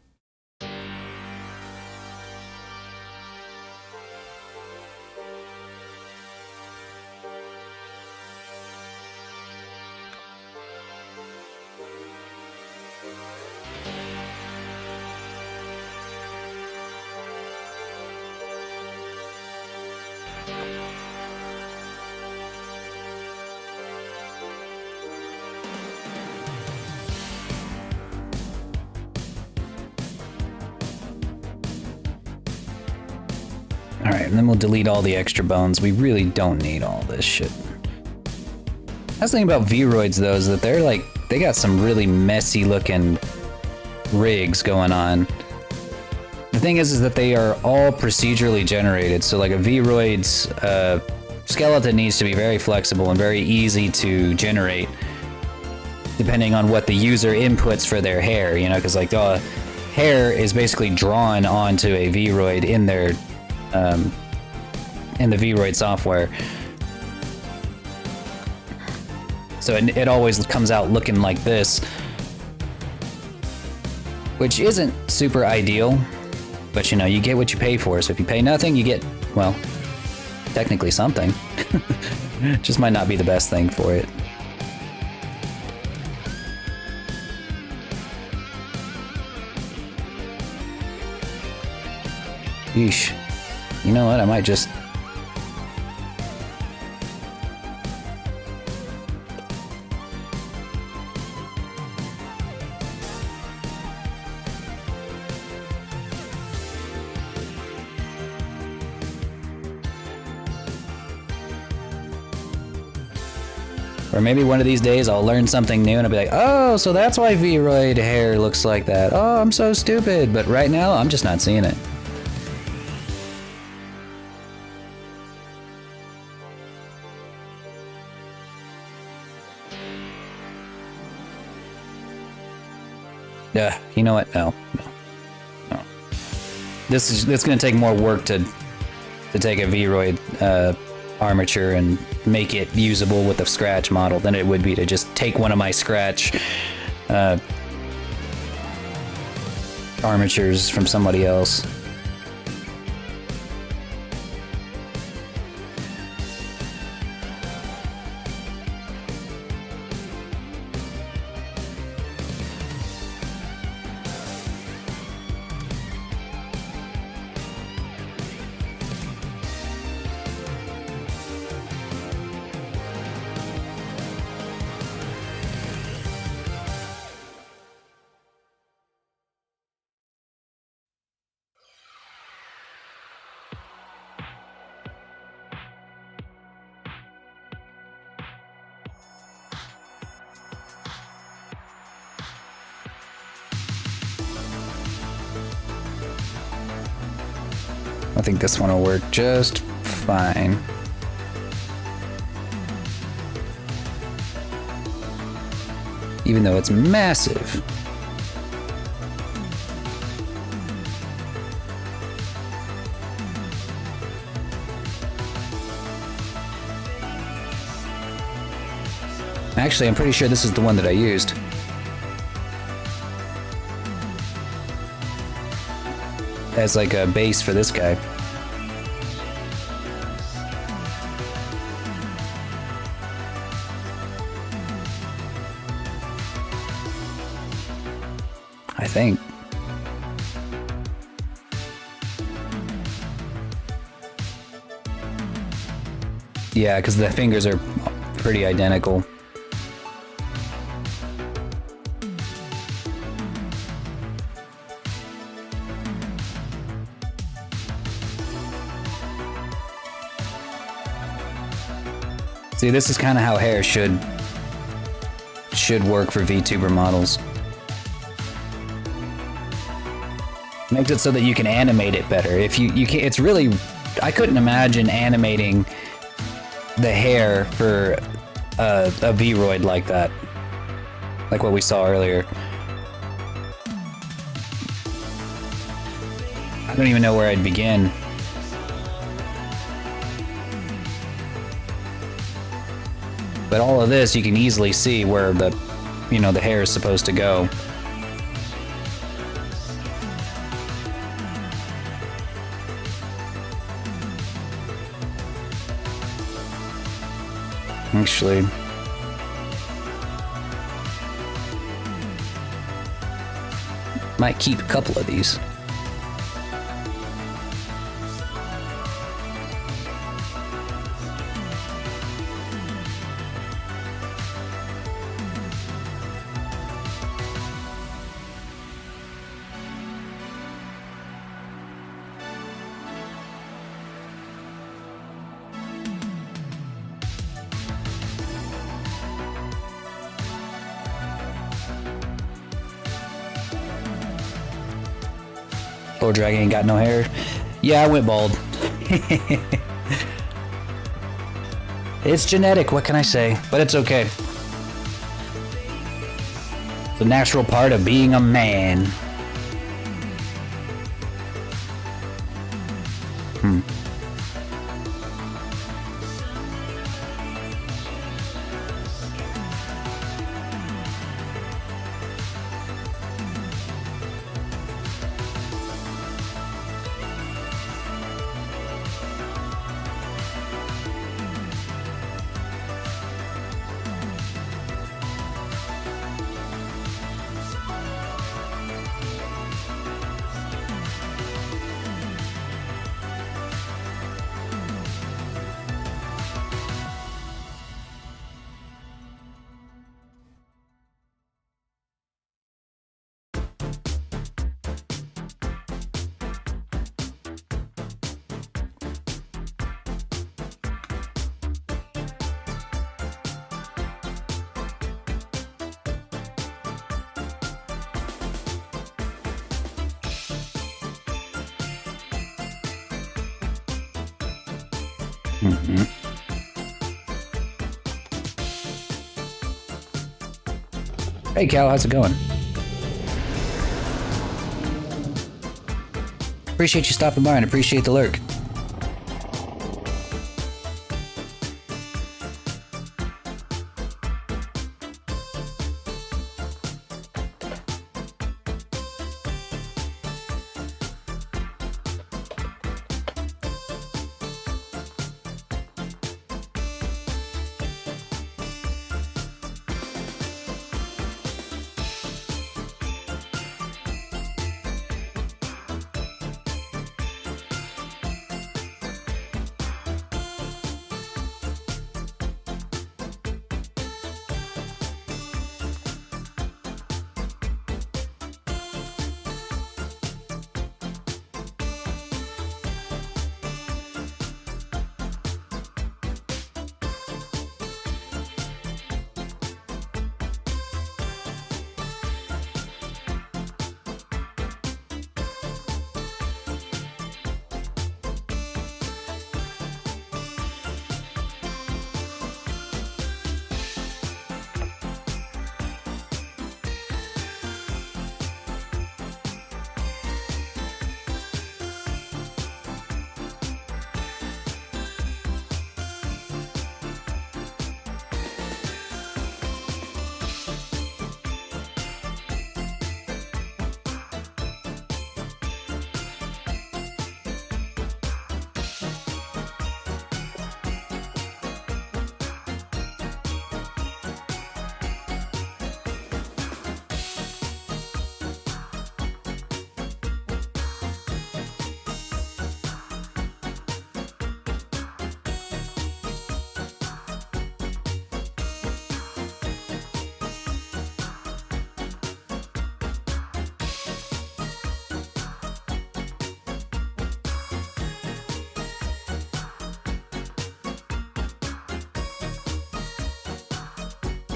Alright, and then we'll delete all the extra bones. We really don't need all this shit. That's the thing about Vroids, though, is that they're like, they got some really messy looking rigs going on. The thing is that they are all procedurally generated, so like a Vroid's skeleton needs to be very flexible and very easy to generate, depending on what the user inputs for their hair, you know, because like the hair is basically drawn onto a Vroid in their in the Vroid software. So it always comes out looking like this, which isn't super ideal, but you know, you get what you pay for. So if you pay nothing, you get, well, technically something. Just might not be the best thing for it. Yeesh. You know what? I might just... Or maybe one of these days I'll learn something new and I'll be like, oh, so that's why Vroid hair looks like that. Oh, I'm so stupid. But right now, I'm just not seeing it. You know what? No. This is gonna take more work to take a Vroid armature and make it usable with a scratch model than it would be to just take one of my scratch armatures from somebody else. I think this one will work just fine. Even though it's massive. Actually, I'm pretty sure this is the one that I used. As like a base for this guy. I think. Yeah, because the fingers are pretty identical. See, this is kind of how hair should work for VTuber models. Makes it so that you can animate it better. If you can't, it's really, I couldn't imagine animating the hair for a Vroid like that, like what we saw earlier. I don't even know where I'd begin. But all of this, you can easily see where the, you know, the hair is supposed to go. Actually, might keep a couple of these. Poor dragon ain't got no hair. Yeah, I went bald. It's genetic, what can I say? But it's okay. It's a natural part of being a man. Hey Cal, how's it going? Appreciate you stopping by and appreciate the lurk.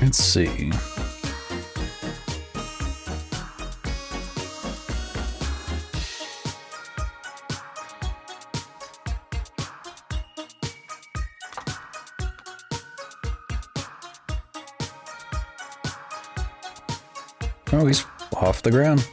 Let's see. Oh, he's off the ground.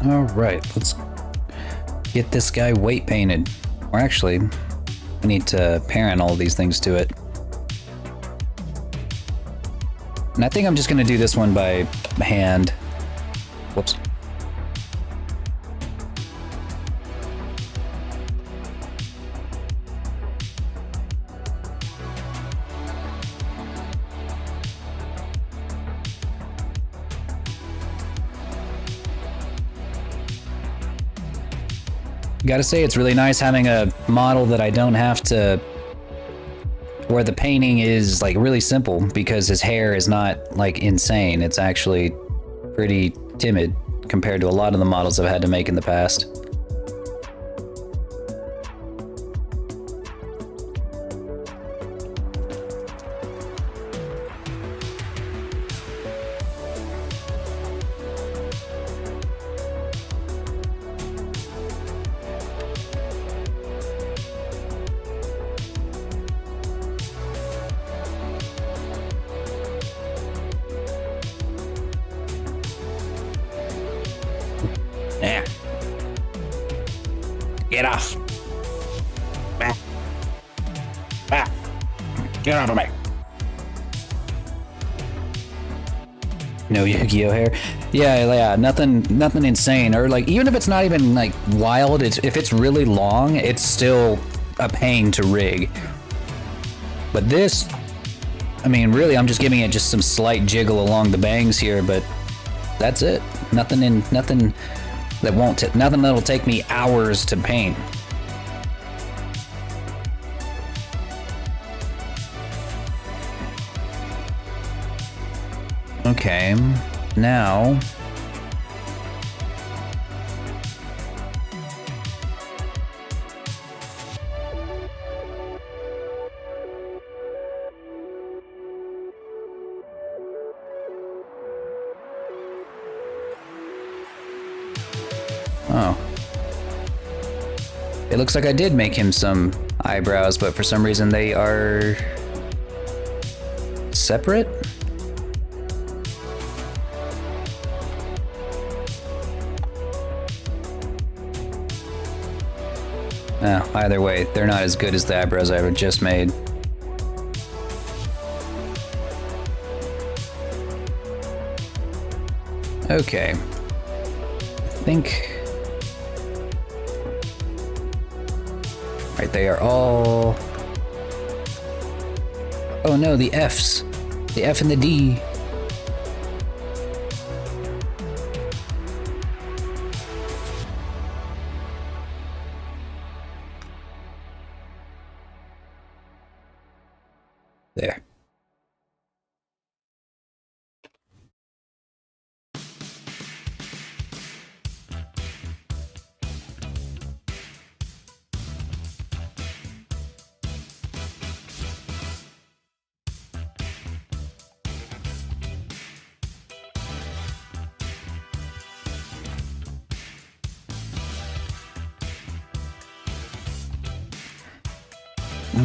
Alright, let's get this guy weight painted. Or actually, I need to parent all these things to it. And I think I'm just gonna do this one by hand. Whoops. Gotta say, it's really nice having a model that I don't have to, where the painting is like really simple, because his hair is not like insane. It's actually pretty timid compared to a lot of the models I've had to make in the past. Yeah. Get off. Ah. Ah. Get off of me. No Yu-Gi-Oh hair. Yeah, nothing insane. Or like, even if it's not even like wild, if it's really long, it's still a pain to rig. But this, I mean, really, I'm just giving it just some slight jiggle along the bangs here, but that's it. Nothing that'll take me hours to paint. Okay, now oh. It looks like I did make him some eyebrows, but for some reason they are separate? Oh, either way, they're not as good as the eyebrows I just made. Okay. I think... Right, they are all... Oh no, the Fs. The F and the D. There.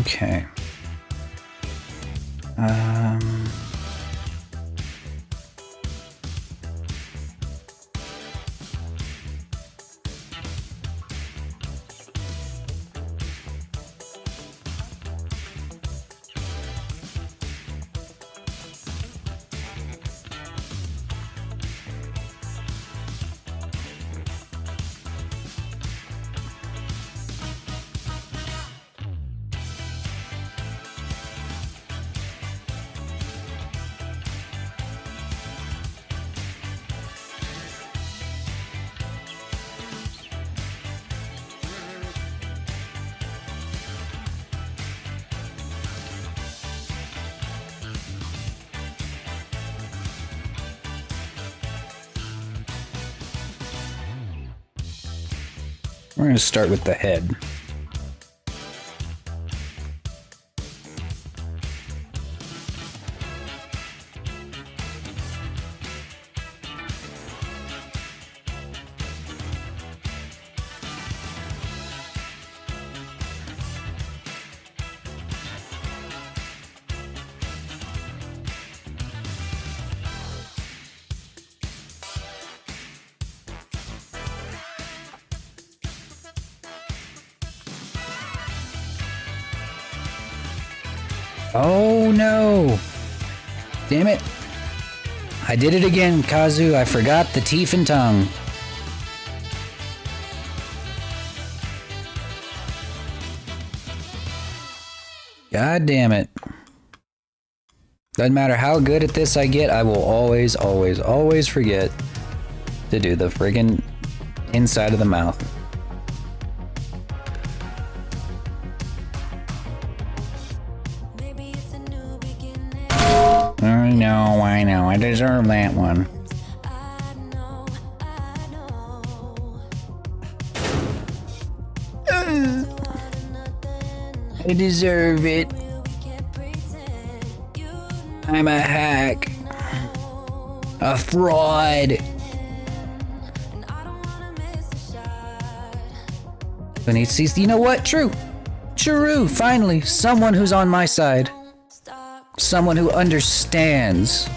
Okay. We're going to start with the head. Oh no! Damn it. I did it again, Kazu. I forgot the teeth and tongue. God damn it. Doesn't matter how good at this I get, I will always, always, always forget to do the friggin' inside of the mouth. I know. I deserve that one. I deserve it. I'm a hack. A fraud. You know what? True. Finally, someone who's on my side. Someone who understands.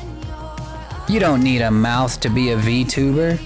You don't need a mouth to be a VTuber.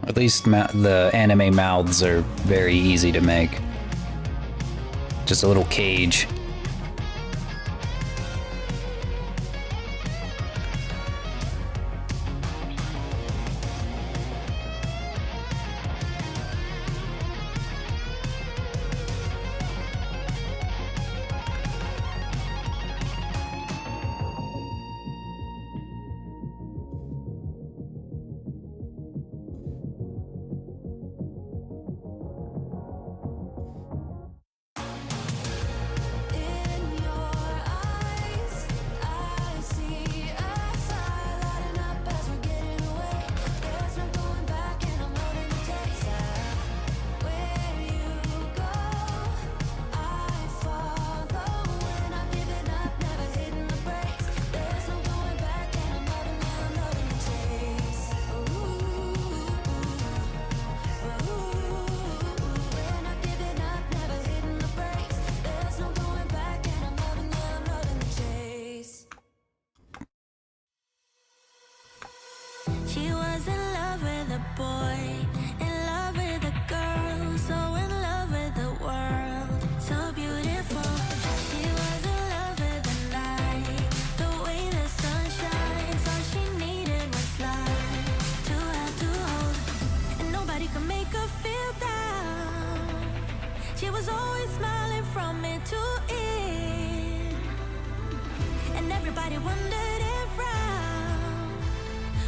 At least the anime mouths are very easy to make. Just a little cage. She was in love with a boy, in love with a girl, so in love with the world, so beautiful. She was in love with the night, the way the sun shines. All she needed was light to have to hold, and nobody could make her feel down. She was always smiling from ear to ear, and everybody wondered if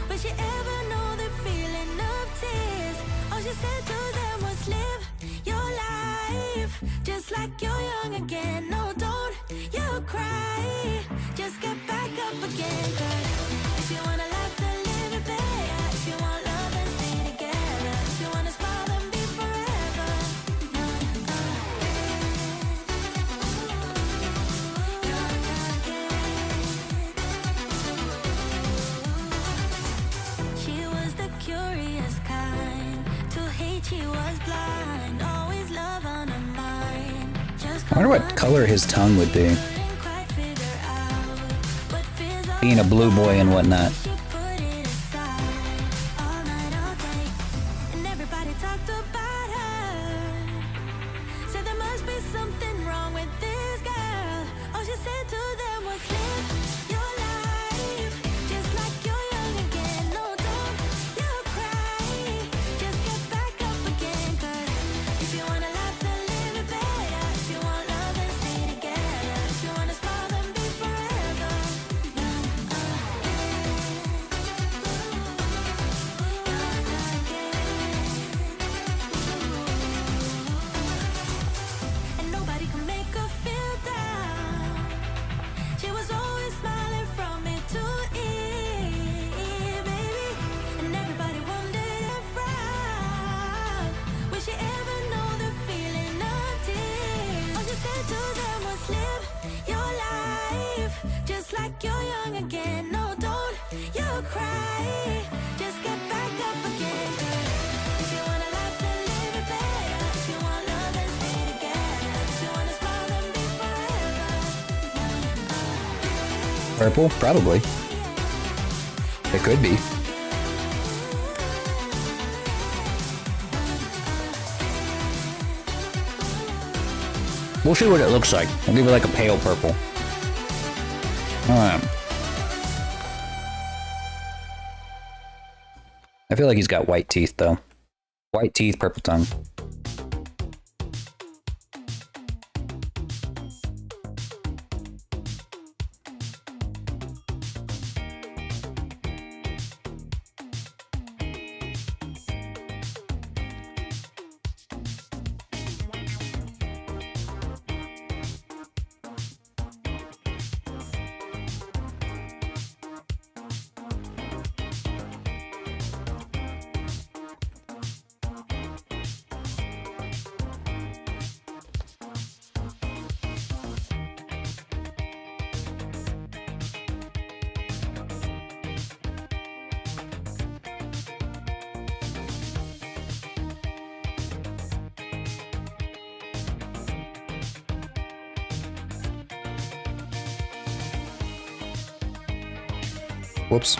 would she ever know the feeling of tears? All she said to them was live your life just like you're young again. No, don't you cry, just get back up again. 'Cause if you want a life to live it better, if you want love then stay together, if you want to smile then be forever. She was the curious kind. To hate she was blind. Always love on her mind. Just I wonder what color his tongue would be. couldn't quite figure out what fears Being a blue boy and whatnot. she put it aside. cry. Just get back up again. 'Cause if you want a life, then live it better. If you want love, then stay together. If you want to smile, then be forever. Purple? Probably. It could be. We'll see what it looks like. We'll give it like a pale purple. Alright. I feel like he's got white teeth, though. White teeth, purple tongue. Whoops.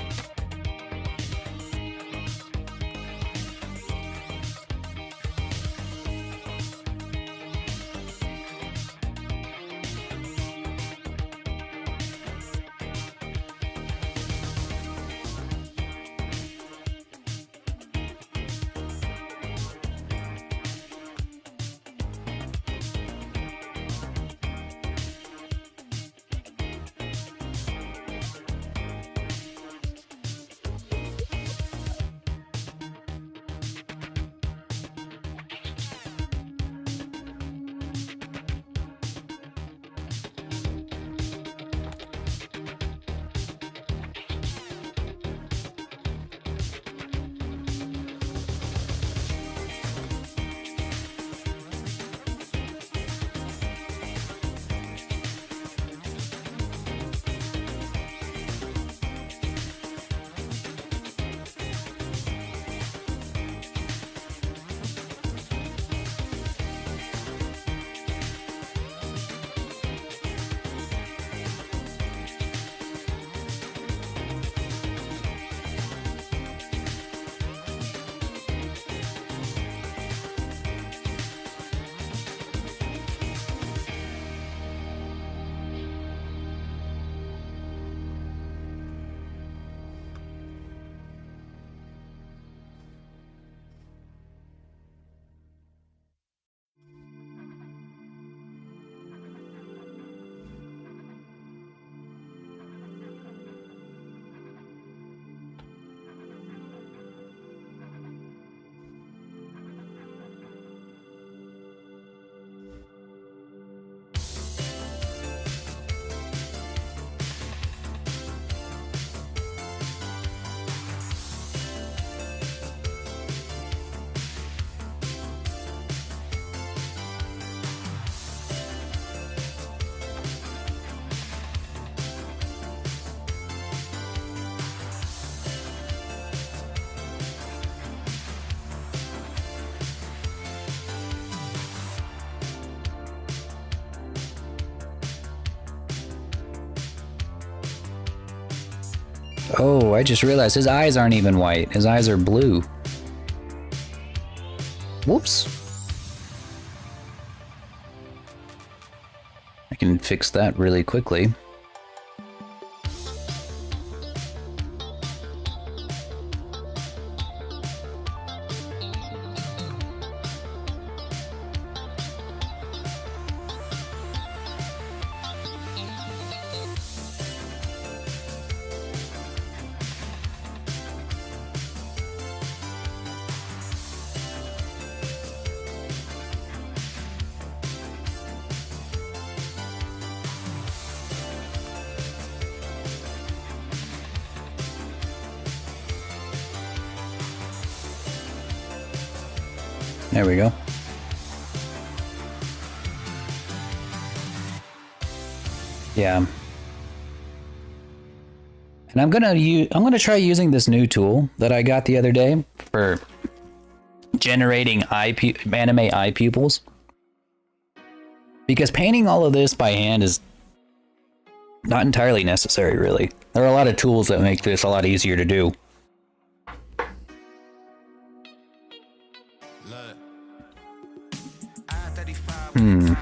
Oh, I just realized his eyes aren't even white. His eyes are blue. Whoops. I can fix that really quickly. There we go. Yeah. And I'm gonna try using this new tool that I got the other day for generating anime eye pupils. Because painting all of this by hand is not entirely necessary, really. There are a lot of tools that make this a lot easier to do. Hmm.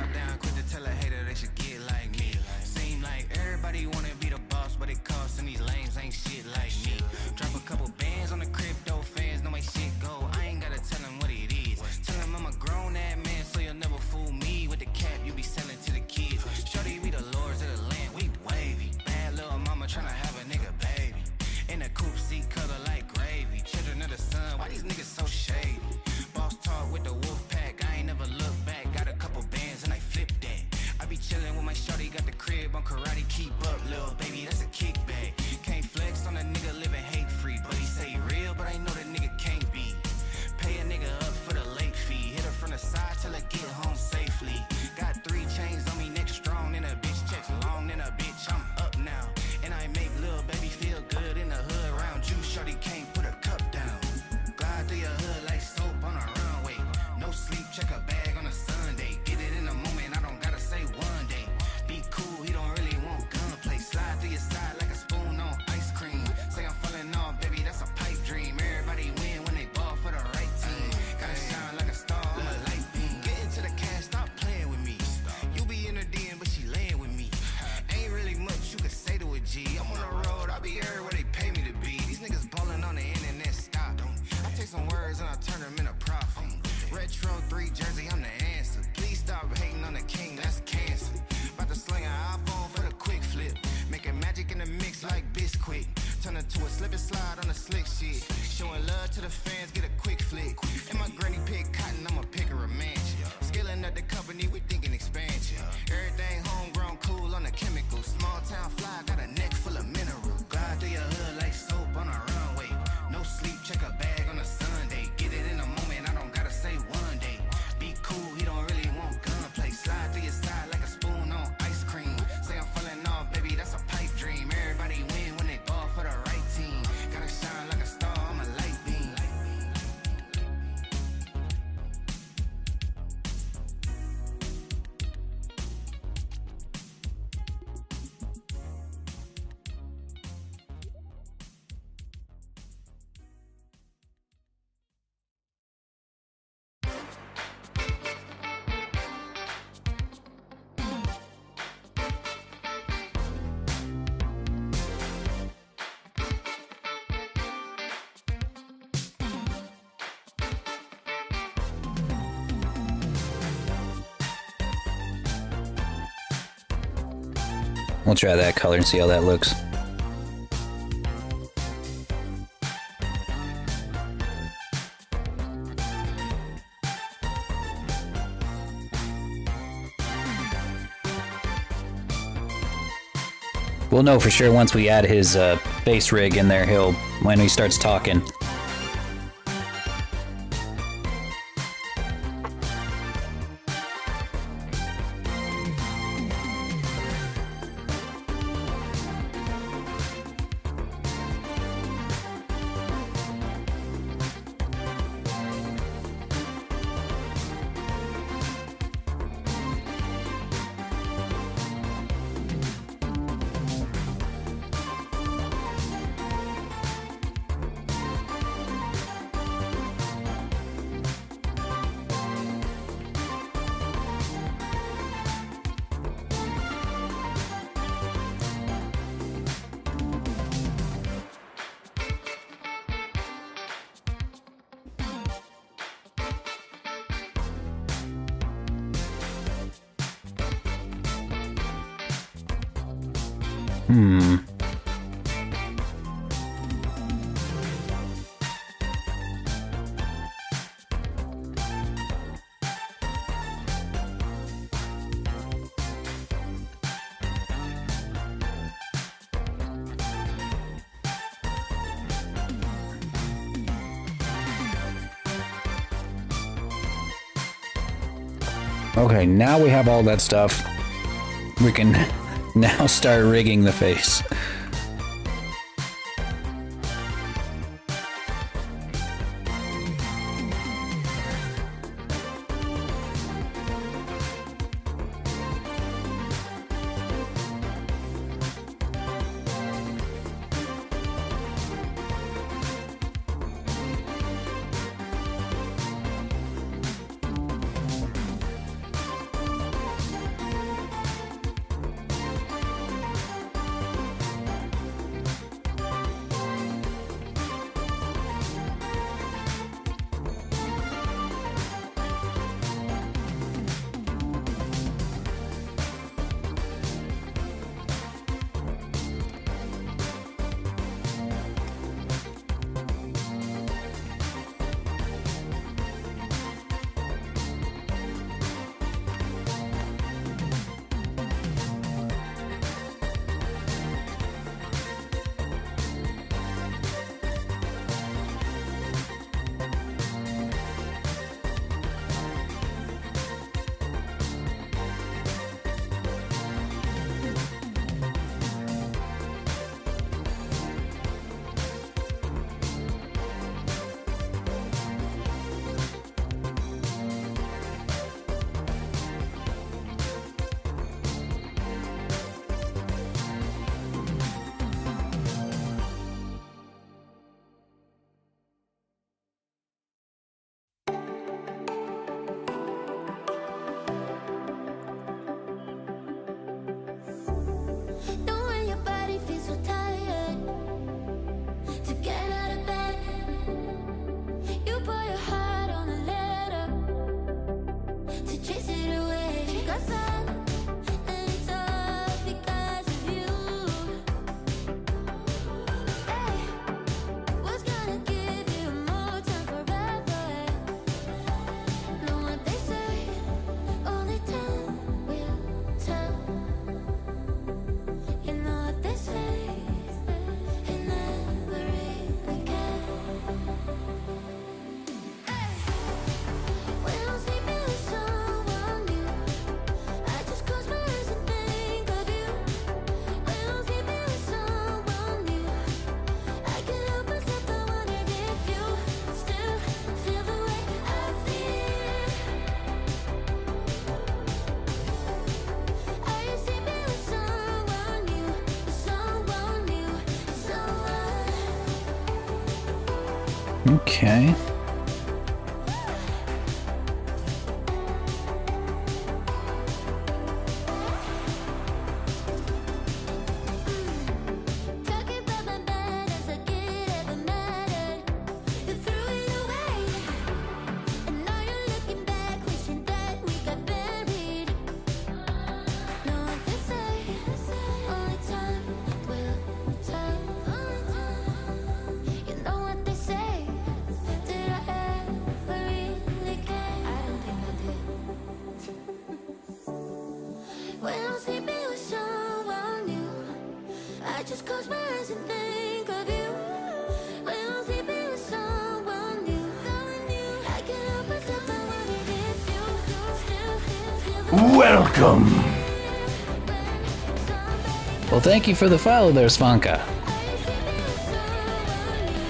We'll try that color and see how that looks. We'll know for sure once we add his face rig in there. When he starts talking. Hmm. Okay, now we have all that stuff. We can now start rigging the face. Okay. Talking about my bad as I get ever madder. You threw it away, and now you're looking back, wishing that we got buried. Know what they say, only time will tell. You know what they say, did I ever really care? I don't think I did. When I'm sleeping with someone new, I just close my eyes and think of you. When I'm sleeping with someone new, I can't help myself, I wanna hit you. Still Welcome. Well, thank you for the follow there, Svanka.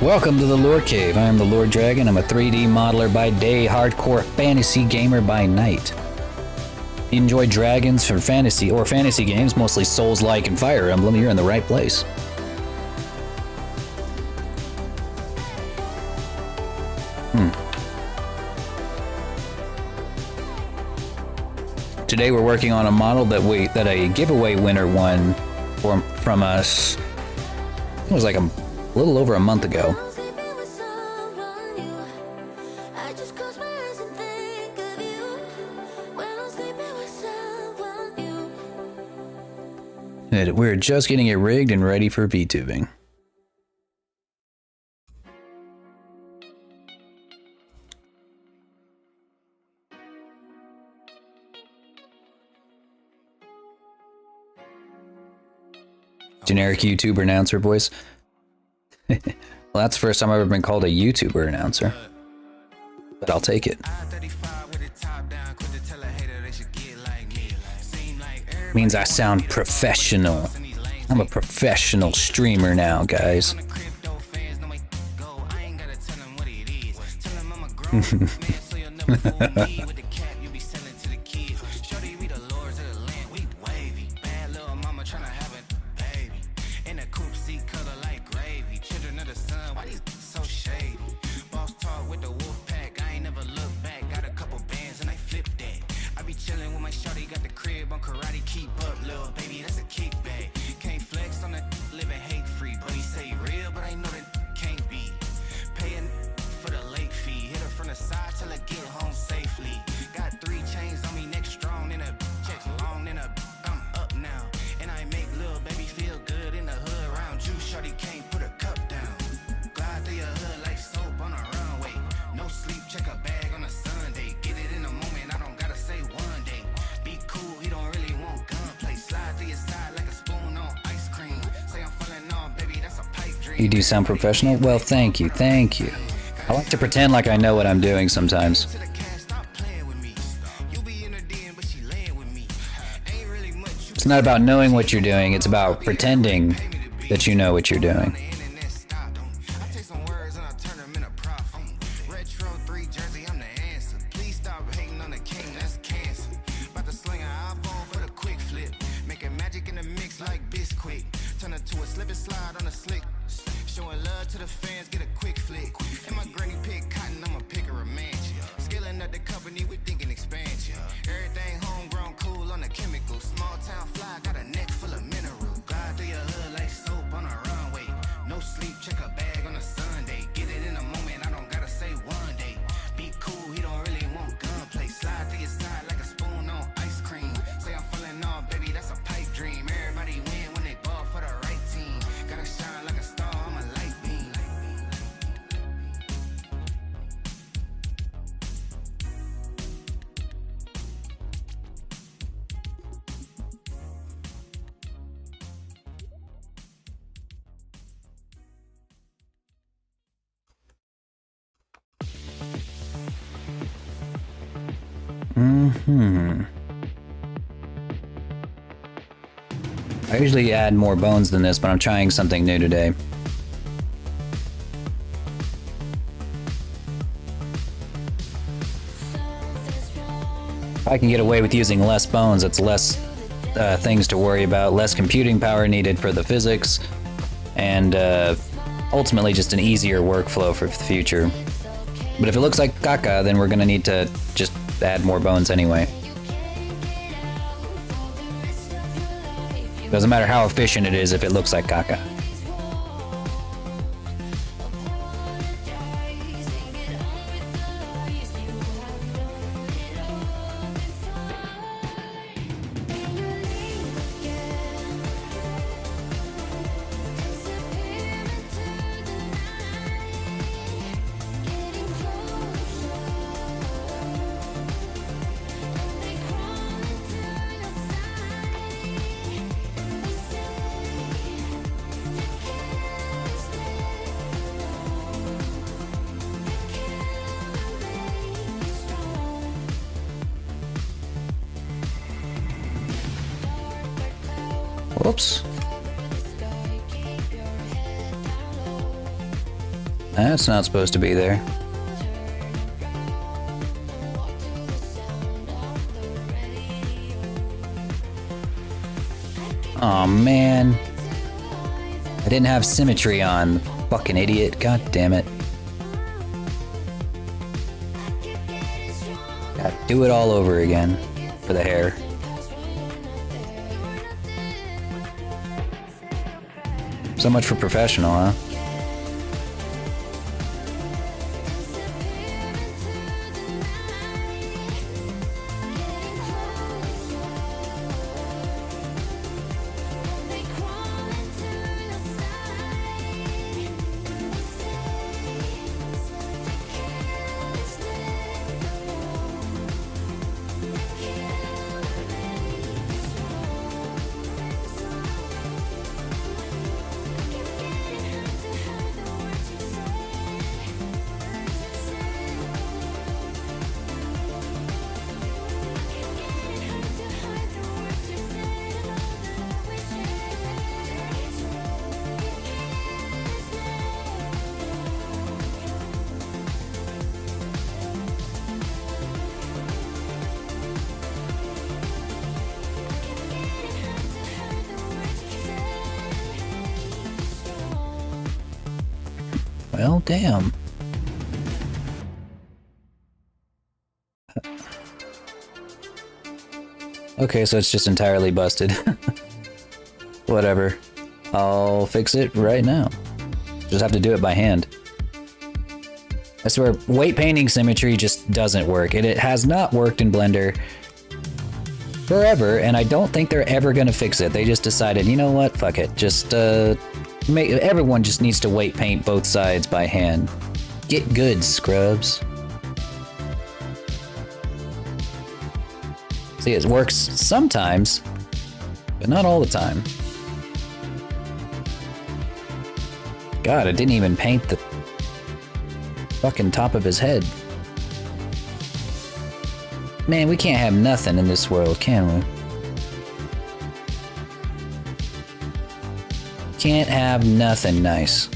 Welcome to the Lore Cave. I am the Lord Dragon. I'm a 3D modeler by day, hardcore fantasy gamer by night. If you enjoy dragons for fantasy or fantasy games, mostly Souls-like and Fire Emblem, you're in the right place. Today we're working on a model that a giveaway winner won from us. It was like a little over a month ago. I'm sleeping with someone new, I just close my eyes and think of you. When I'm sleeping with someone new. And we're just getting it rigged and ready for VTubing. Generic YouTuber announcer voice. Well, that's the first time I've ever been called a YouTuber announcer. But I'll take it. Means I sound professional. I'm a professional streamer now, guys. You do sound professional? Well, thank you, thank you. I like to pretend like I know what I'm doing sometimes. It's not about knowing what you're doing, it's about pretending that you know what you're doing. I usually add more bones than this, but I'm trying something new today. If I can get away with using less bones, it's less things to worry about, less computing power needed for the physics, and ultimately just an easier workflow for the future. But if it looks like caca, then we're gonna need to just add more bones anyway. Doesn't matter how efficient it is if it looks like caca. Whoops. That's not supposed to be there. Aw, man. I didn't have symmetry on. Fucking idiot. God damn it. Gotta do it all over again for the hair. So much for professional, huh? Well, damn. Okay, so it's just entirely busted. Whatever. I'll fix it right now. Just have to do it by hand. I swear, weight painting symmetry just doesn't work. It has not worked in Blender forever, and I don't think they're ever gonna fix it. They just decided, you know what, fuck it. Just, everyone just needs to weight paint both sides by hand. Get good, scrubs. See, it works sometimes, but not all the time. God, I didn't even paint the fucking top of his head. Man, we can't have nothing in this world, can we? Can't have nothing nice.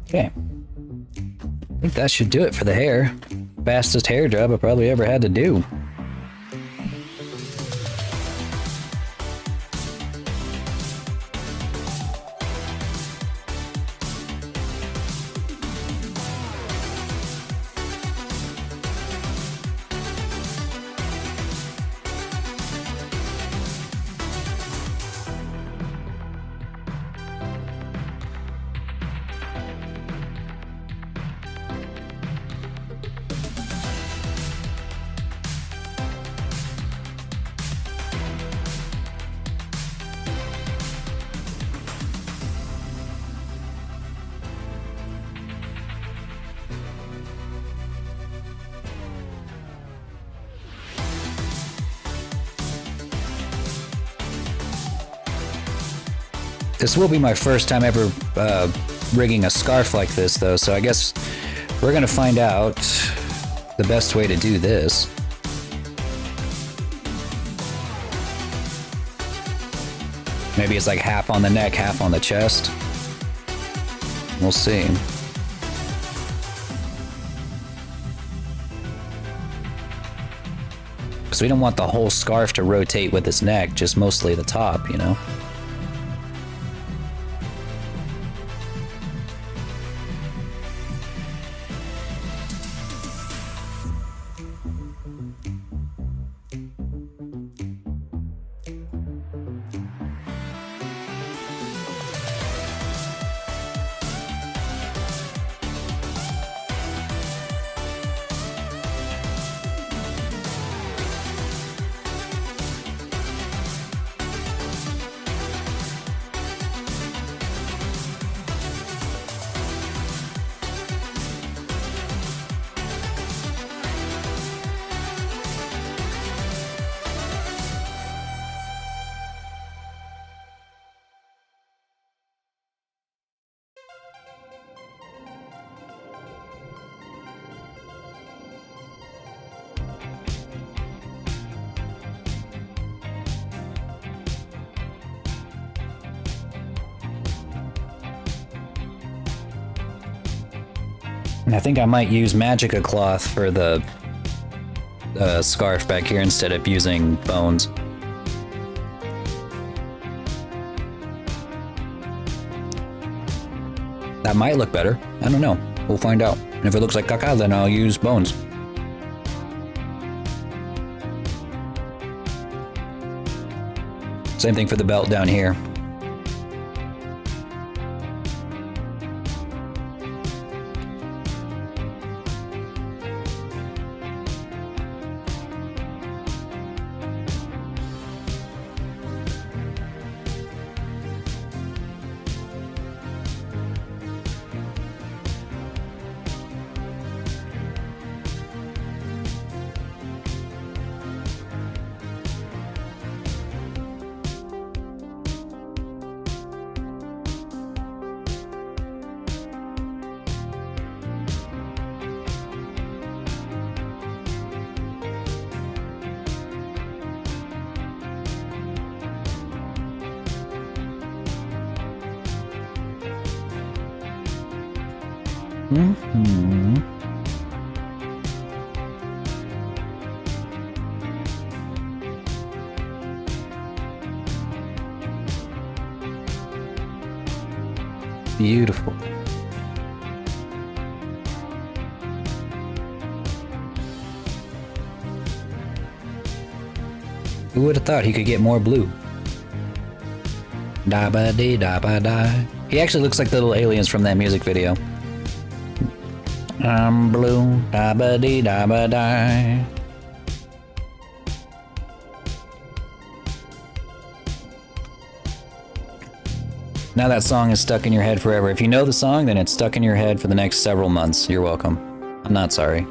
Okay. I think that should do it for the hair. Fastest hair job I probably ever had to do. This will be my first time ever rigging a scarf like this, though, so I guess we're gonna find out the best way to do this. Maybe it's like half on the neck, half on the chest. We'll see. Because we don't want the whole scarf to rotate with its neck, just mostly the top, you know? And I think I might use Magica cloth for the scarf back here instead of using bones. That might look better. I don't know. We'll find out. And if it looks like caca, then I'll use bones. Same thing for the belt down here. Mm-hmm. Beautiful. Who would have thought he could get more blue? Da ba dee da ba da. He actually looks like the little aliens from that music video. I'm blue, da ba dee da ba da. Now that song is stuck in your head forever. If you know the song, then it's stuck in your head for the next several months. You're welcome. I'm not sorry.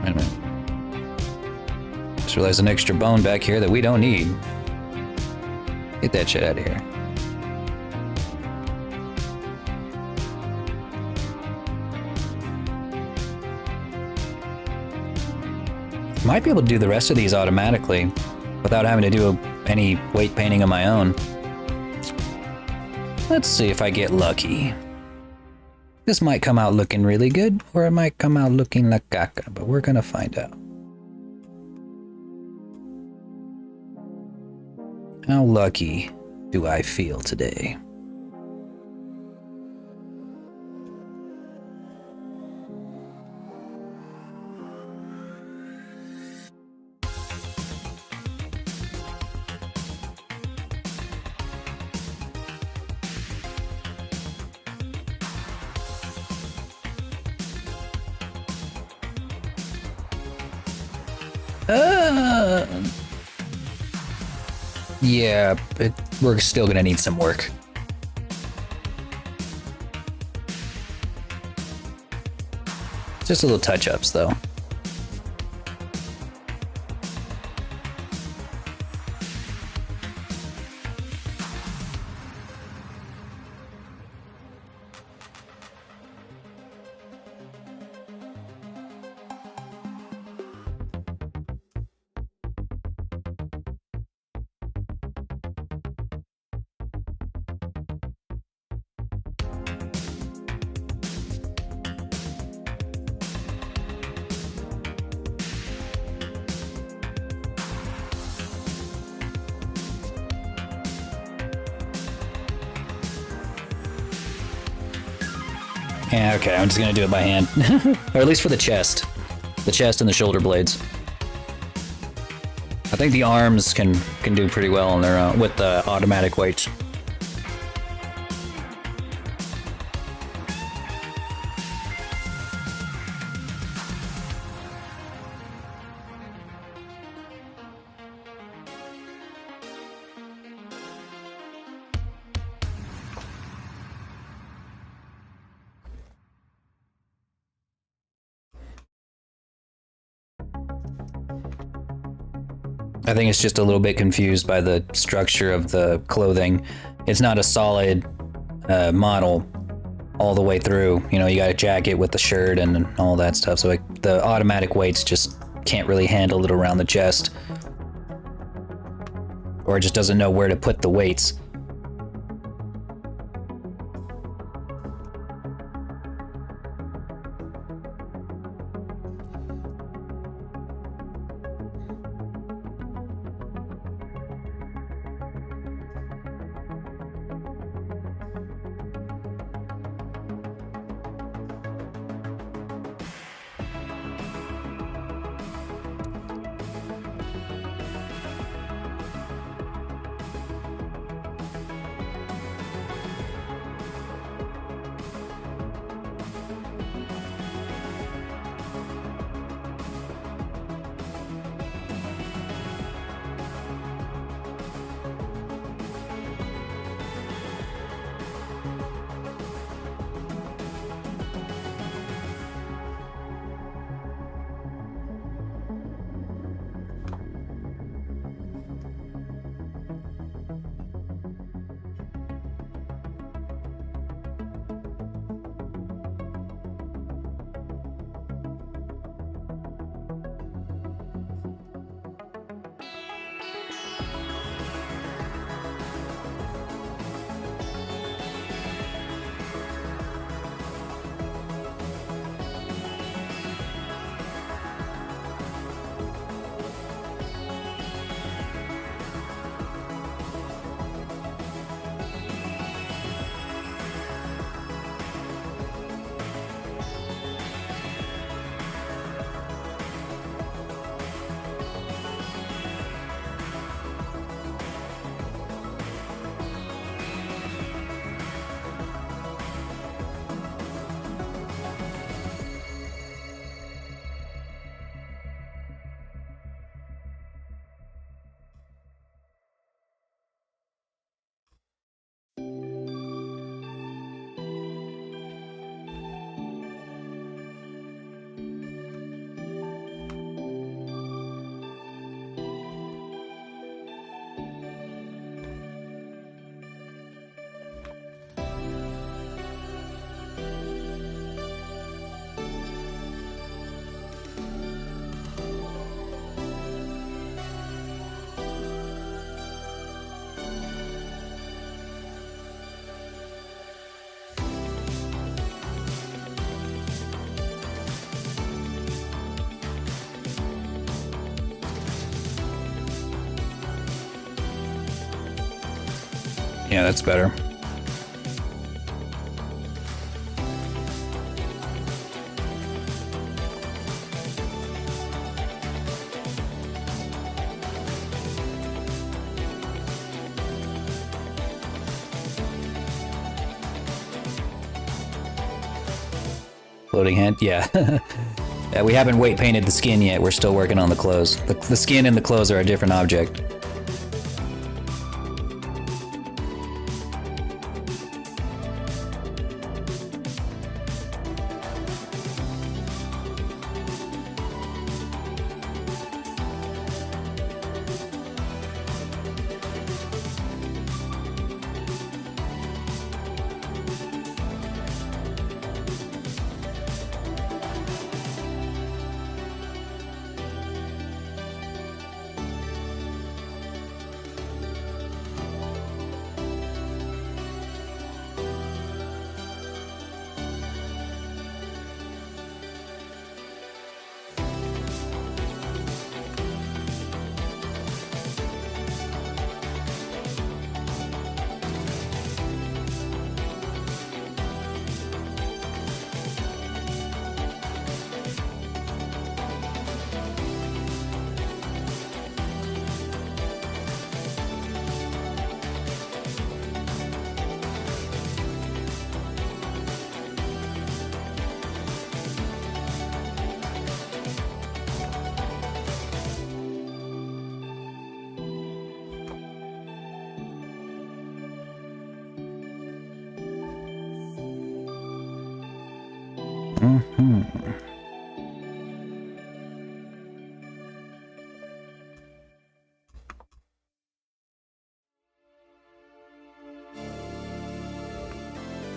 Wait a minute. Just realized an extra bone back here that we don't need. Get that shit out of here. Might be able to do the rest of these automatically without having to do any weight painting of my own. Let's see if I get lucky. This might come out looking really good, or it might come out looking like caca, but we're gonna find out. How lucky do I feel today? Yeah, we're still gonna need some work. Just a little touch-ups, though. Yeah, okay, I'm just gonna do it by hand. Or at least for the chest. The chest and the shoulder blades. I think the arms can do pretty well on their own with the automatic weights. I think it's just a little bit confused by the structure of the clothing. It's not a solid model all the way through. You know, you got a jacket with the shirt and all that stuff. So like the automatic weights just can't really handle it around the chest. Or it just doesn't know where to put the weights. Yeah, that's better. Floating hand, yeah. Yeah, we haven't weight painted the skin yet. We're still working on the clothes. The skin and the clothes are a different object.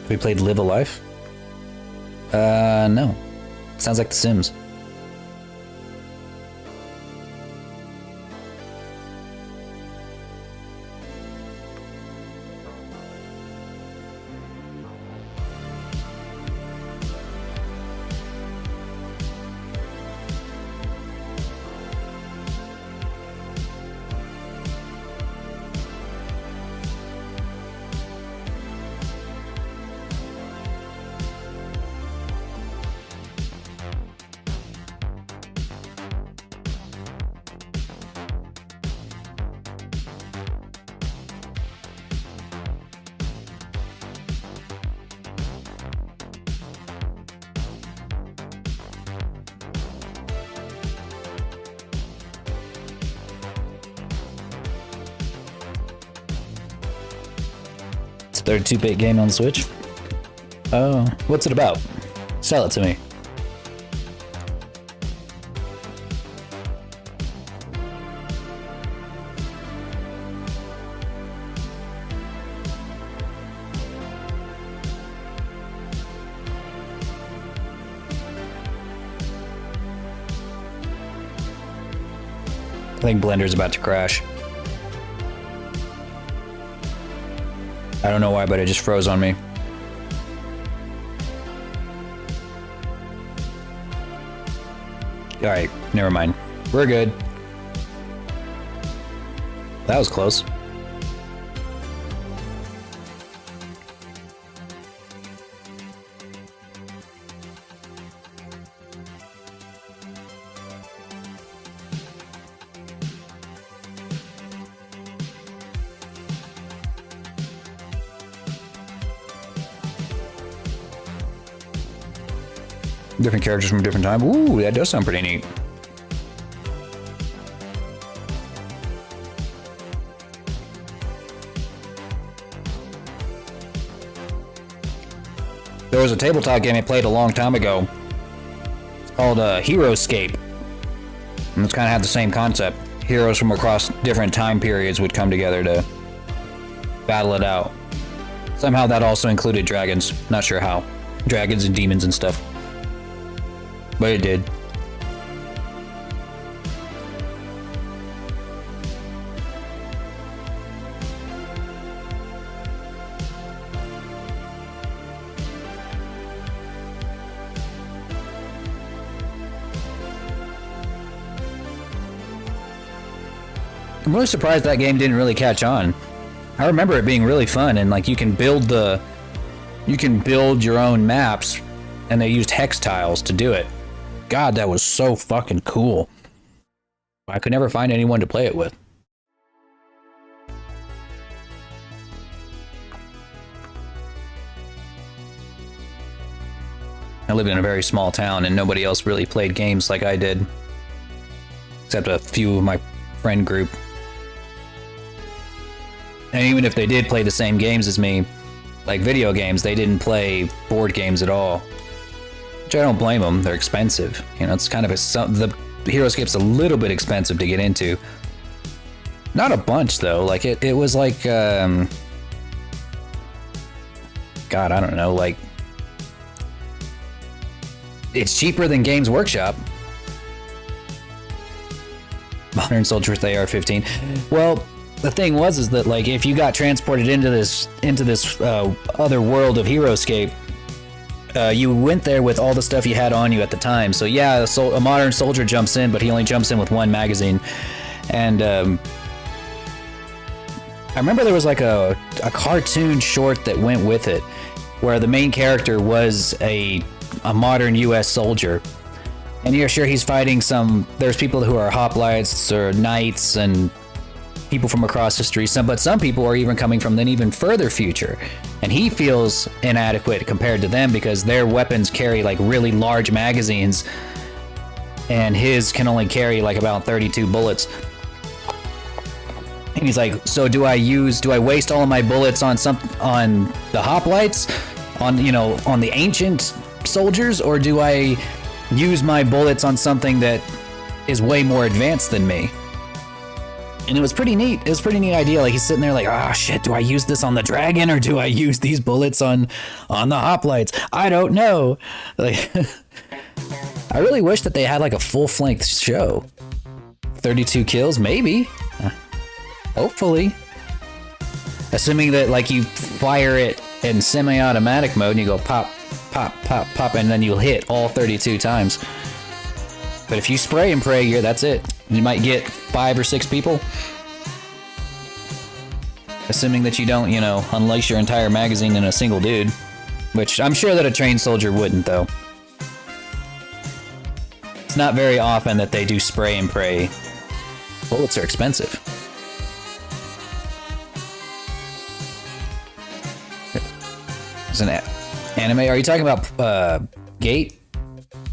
We played Live a Life? No. Sounds like The Sims. It's a 32-bit game on the Switch. Oh, what's it about? Sell it to me. I think Blender's about to crash. I don't know why, but it just froze on me. Alright, never mind. We're good. That was close. Different characters from a different time. Ooh, that does sound pretty neat. There was a tabletop game I played a long time ago called Heroescape. And it's kind of had the same concept. Heroes from across different time periods would come together to battle it out. Somehow that also included dragons. Not sure how. Dragons and demons and stuff. But it did. I'm really surprised that game didn't really catch on. I remember it being really fun, and like you can build your own maps, and they used hex tiles to do it. God, that was so fucking cool. I could never find anyone to play it with. I lived in a very small town, and nobody else really played games like I did, except a few of my friend group. And even if they did play the same games as me, like video games, they didn't play board games at all. Which I don't blame them. They're expensive. You know, it's kind of the HeroScape's a little bit expensive to get into. Not a bunch though. Like it was like God, I don't know. Like it's cheaper than Games Workshop. Modern Soldier with AR-15. Well, the thing is that like if you got transported into this other world of HeroScape, you went there with all the stuff you had on you at the time. So yeah, a modern soldier jumps in, but he only jumps in with one magazine. And I remember there was like a cartoon short that went with it, where the main character was a modern U.S. soldier. And you're sure he's fighting there's people who are hoplites or knights and people from across history, but some people are even coming from an even further future. And he feels inadequate compared to them because their weapons carry like really large magazines and his can only carry like about 32 bullets. And he's like, so do I waste all of my bullets on the hoplites, on the ancient soldiers, or do I use my bullets on something that is way more advanced than me? And it was pretty neat. It was a pretty neat idea. Like he's sitting there like, oh shit, do I use this on the dragon or do I use these bullets on the hoplites? I don't know. Like I really wish that they had like a full-length show. 32 kills, maybe. Hopefully. Assuming that like you fire it in semi-automatic mode and you go pop, pop, pop, pop, and then you'll hit all 32 times. But if you spray and pray, that's it. You might get 5 or 6 people. Assuming that you don't, unleash your entire magazine in a single dude. Which I'm sure that a trained soldier wouldn't, though. It's not very often that they do spray and pray. Bullets are expensive. It's an anime. Are you talking about Gate?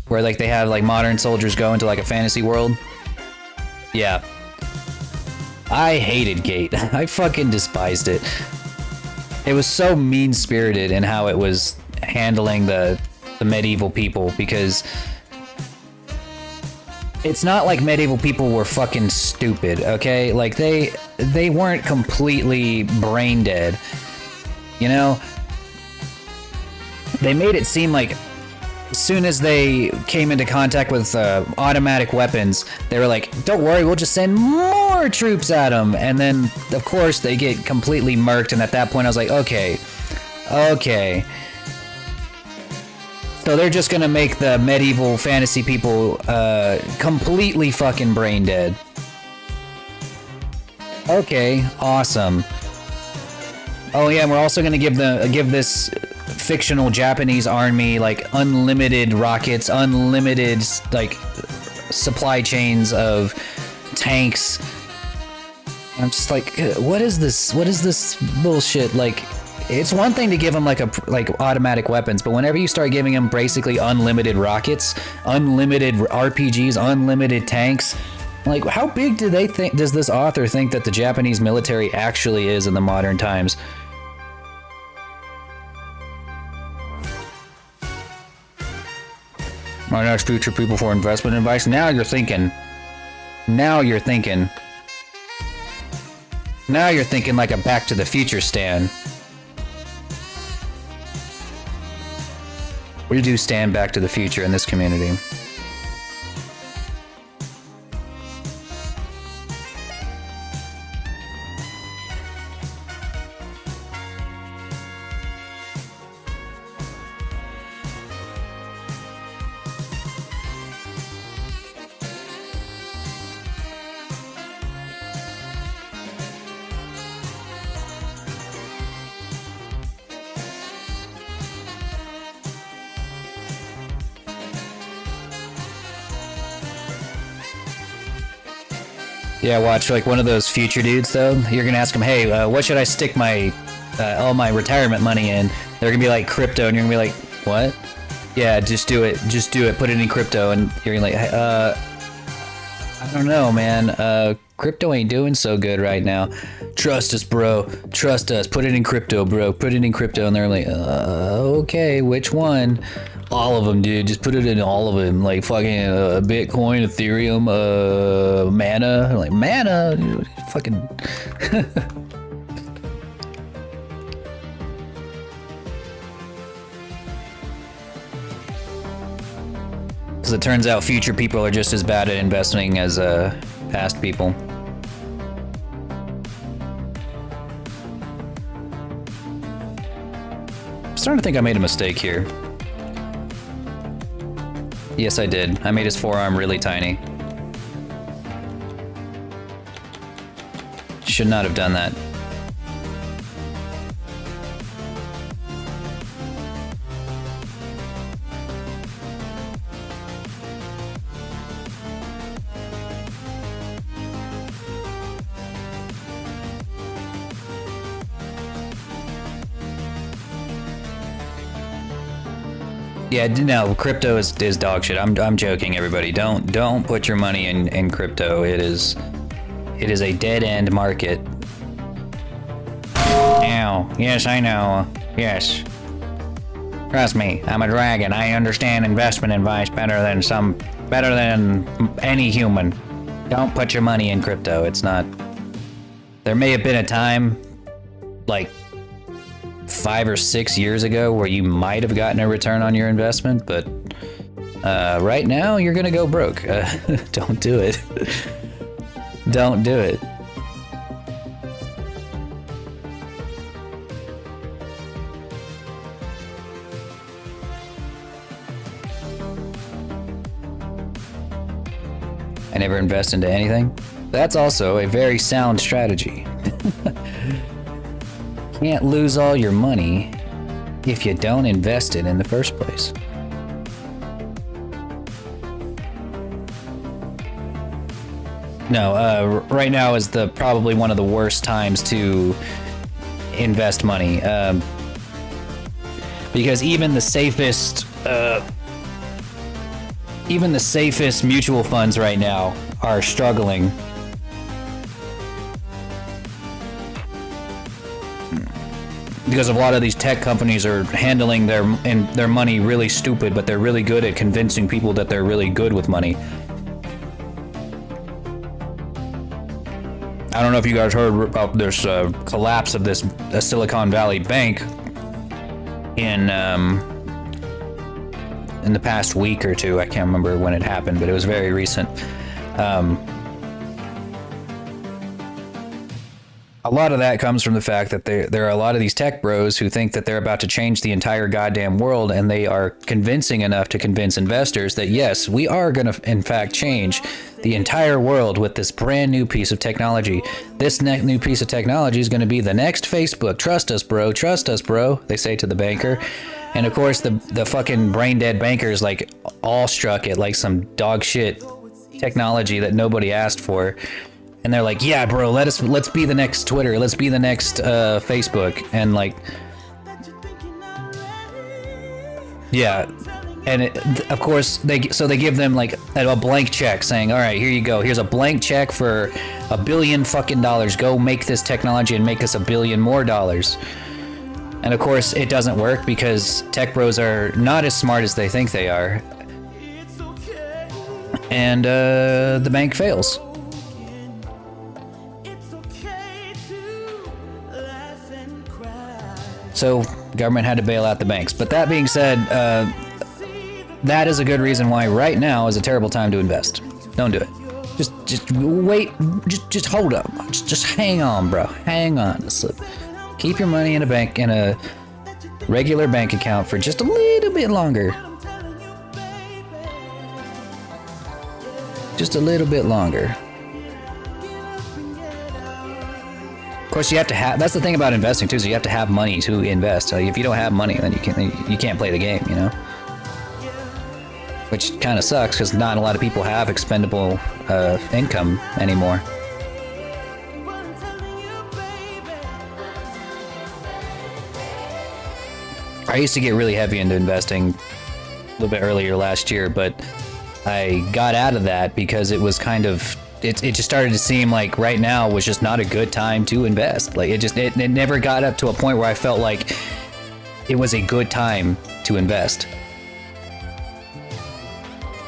Where like they have like modern soldiers go into like a fantasy world? Yeah. I hated Gate. I fucking despised it. It was so mean-spirited in how it was handling the medieval people, because it's not like medieval people were fucking stupid, okay? Like they weren't completely brain dead. They made it seem like as soon as they came into contact with automatic weapons, they were like, don't worry, we'll just send more troops at them. And then, of course, they get completely murked. And at that point, I was like, okay. So they're just going to make the medieval fantasy people completely fucking brain dead. Okay, awesome. Oh yeah, and we're also going to give this fictional Japanese army like unlimited rockets, unlimited like supply chains of tanks. I'm just like, what is this bullshit? Like, it's one thing to give them like automatic weapons, but whenever you start giving them basically unlimited rockets, unlimited RPGs, unlimited tanks, like how big does this author think that the Japanese military actually is in the modern times? My next future people for investment advice. Now you're thinking like a Back to the Future stan. We do stand Back to the Future in this community. Yeah, watch like one of those future dudes though. You're gonna ask them, hey, what should I stick my all my retirement money in? They're gonna be like crypto, and you're gonna be like, what? Yeah, just do it. Just do it. Put it in crypto, and you're gonna like, I don't know, man. Crypto ain't doing so good right now. Trust us, bro. Trust us. Put it in crypto, bro. Put it in crypto, and they're like, okay, which one? All of them, dude. Just put it in all of them. Like fucking Bitcoin, Ethereum, Mana. I'm like, Mana? Fucking. Because it turns out future people are just as bad at investing as past people. I'm starting to think I made a mistake here. Yes, I did. I made his forearm really tiny. Should not have done that. Yeah, no, crypto is dog shit. I'm joking, everybody. Don't put your money in crypto. It is a dead end market. Ow. Yes, I know. Yes. Trust me, I'm a dragon. I understand investment advice better than any human. Don't put your money in crypto. It's not. There may have been a time, like 5 or 6 years ago, where you might have gotten a return on your investment, but right now you're gonna go broke. Don't do it. Don't do it. I never invest into anything. That's also a very sound strategy. Can't lose all your money if you don't invest it in the first place. No, right now is probably one of the worst times to invest money, because even the safest mutual funds right now are struggling. Because a lot of these tech companies are handling their money really stupid, but they're really good at convincing people that they're really good with money. I don't know if you guys heard about this collapse of this Silicon Valley bank in the past week or two. I can't remember when it happened, but it was very recent. A lot of that comes from the fact that there are a lot of these tech bros who think that they're about to change the entire goddamn world, and they are convincing enough to convince investors that yes, we are going to in fact change the entire world with this brand new piece of technology. This new piece of technology is going to be the next Facebook. Trust us, bro. Trust us, bro. They say to the banker. And of course, the fucking brain dead banker is like awestruck at like some dog shit technology that nobody asked for. And they're like, yeah, bro, let's be the next Twitter. Let's be the next Facebook. And like, yeah. And of course, they give them like a blank check saying, all right, here you go. Here's a blank check for $1 billion fucking dollars. Go make this technology and make us $1 billion more dollars. And of course, it doesn't work because tech bros are not as smart as they think they are. And the bank fails. So government had to bail out the banks. But that being said, that is a good reason why right now is a terrible time to invest. Don't do it. Just wait. Just hold up. Just hang on, bro. Hang on. Just keep your money in a regular bank account for just a little bit longer. Just a little bit longer. Of course, you have to have. That's the thing about investing too. Is you have to have money to invest. So if you don't have money, then you can't play the game. You know, which kind of sucks because not a lot of people have expendable income anymore. I used to get really heavy into investing a little bit earlier last year, but I got out of that because it was kind of it just started to seem like right now was just not a good time to invest. Like it never got up to a point where I felt like it was a good time to invest.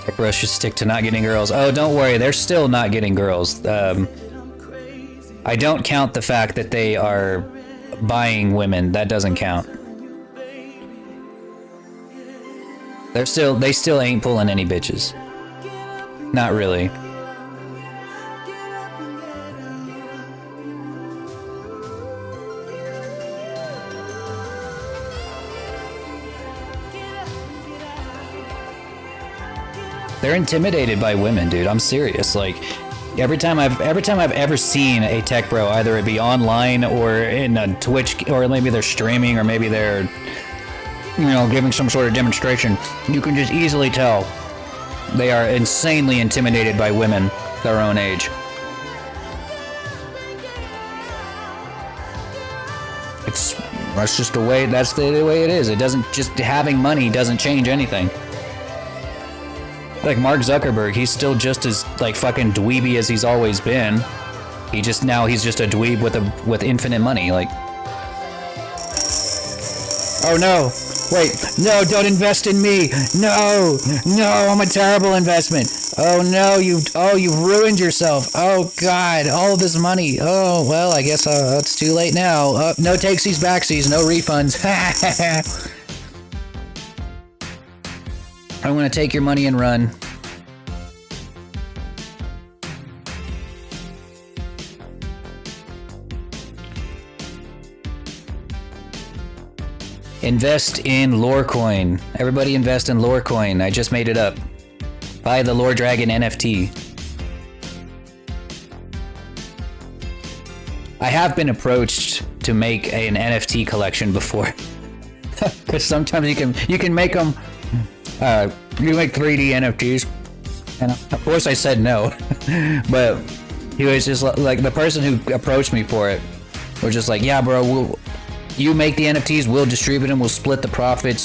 Tech bros should stick to not getting girls. Oh, don't worry, they're still not getting girls. I don't count the fact that they are buying women. That doesn't count. They still ain't pulling any bitches. Not really. They're intimidated by women, dude. I'm serious. Like every time I've ever seen a tech bro, either it be online or in a Twitch, or maybe they're streaming, or maybe they're, you know, giving some sort of demonstration, you can just easily tell they are insanely intimidated by women their own age. That's just the way. That's the way it is. It doesn't just having money doesn't change anything. Like Mark Zuckerberg, he's still just as like fucking dweeby as he's always been. He's just a dweeb with infinite money. Like, oh no, wait, no, don't invest in me. No, I'm a terrible investment. Oh no, you've ruined yourself. Oh God, all of this money. Oh well, I guess it's too late now. No takesies, backsies, no refunds. I'm gonna take your money and run. Invest in Lorecoin. Everybody invest in Lorecoin. I just made it up. Buy the Lore Dragon NFT. I have been approached to make an NFT collection before. Because sometimes you can make them. You make 3D NFTs, and of course I said no. But he was just like, the person who approached me for it was just like, yeah, bro, you make the NFTs, we'll distribute them, we'll split the profits.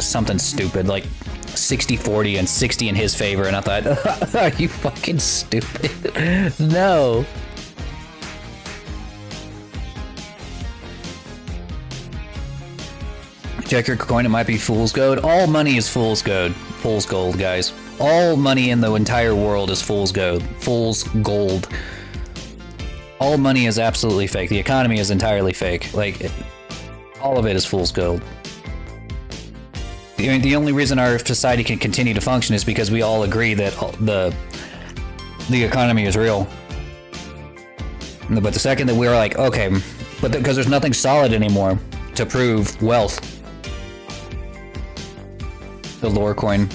Something stupid like 60-40 and 60 in his favor, and I thought, are you fucking stupid? No. Check your coin, it might be fool's gold. All money is fool's gold. Fool's gold, guys. All money in the entire world is fool's gold. Fool's gold. All money is absolutely fake. The economy is entirely fake. Like, all of it is fool's gold. The only reason our society can continue to function is because we all agree that the economy is real. But the second that we're like, okay, but because there's nothing solid anymore to prove wealth. The lore coin.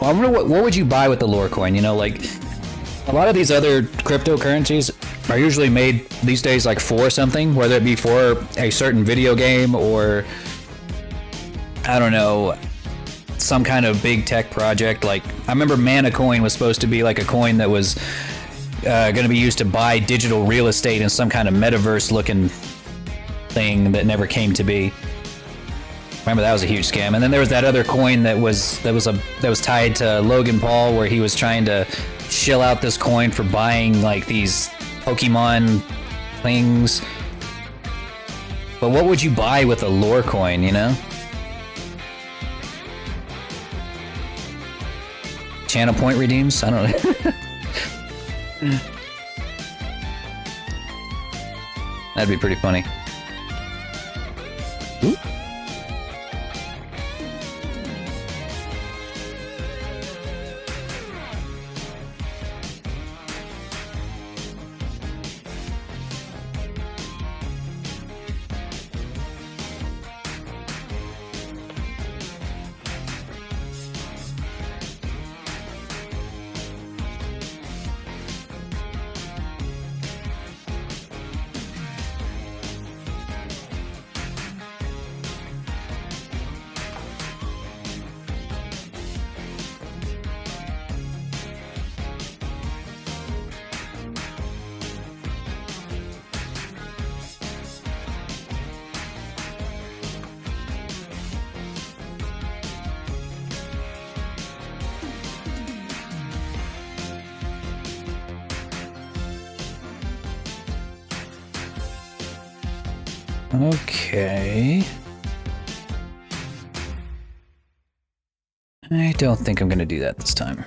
Well, I wonder what would you buy with the lore coin? You know, like a lot of these other cryptocurrencies are usually made these days like for something, whether it be for a certain video game or I don't know, some kind of big tech project. Like I remember Mana Coin was supposed to be like a coin that was going to be used to buy digital real estate in some kind of metaverse looking thing that never came to be. Remember that was a huge scam. And then there was that other coin that was tied to Logan Paul, where he was trying to shill out this coin for buying like these Pokemon things. But what would you buy with a lore coin, you know? Channel point redeems? I don't know. That'd be pretty funny. Ooh. Okay. I don't think I'm gonna do that this time.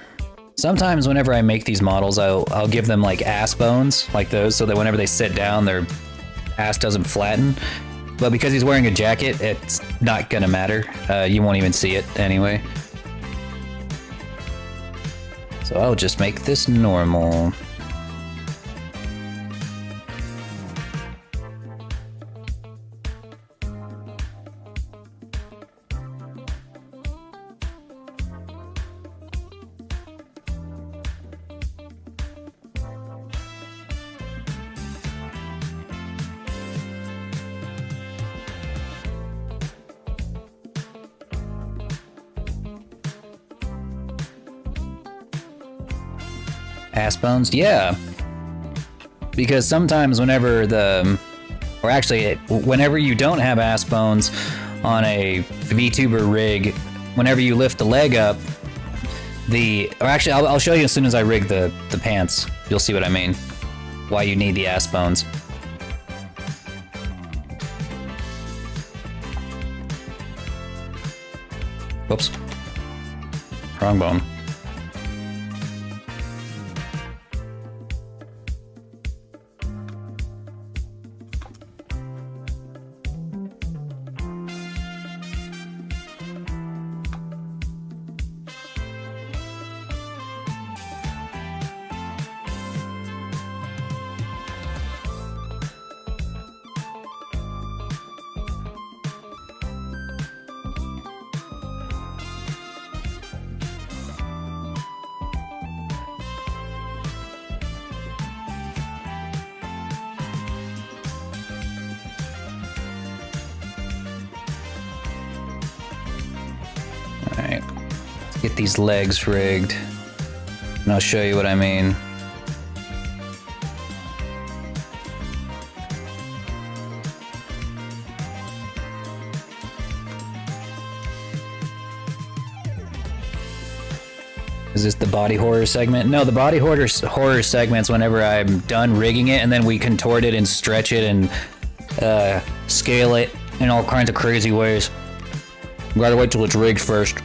Sometimes whenever I make these models, I'll give them like ass bones, like those, so that whenever they sit down, their ass doesn't flatten. But because he's wearing a jacket, it's not gonna matter. You won't even see it anyway. So I'll just make this normal. Ass bones? Yeah. Because sometimes whenever whenever you don't have ass bones on a VTuber rig, whenever you lift the leg up, I'll show you as soon as I rig the pants. You'll see what I mean. Why you need the ass bones. Whoops. Wrong bone. Alright, let's get these legs rigged, and I'll show you what I mean. Is this the body horror segment? No, the body horror segment's whenever I'm done rigging it, and then we contort it and stretch it and scale it in all kinds of crazy ways. We gotta wait till it's rigged first.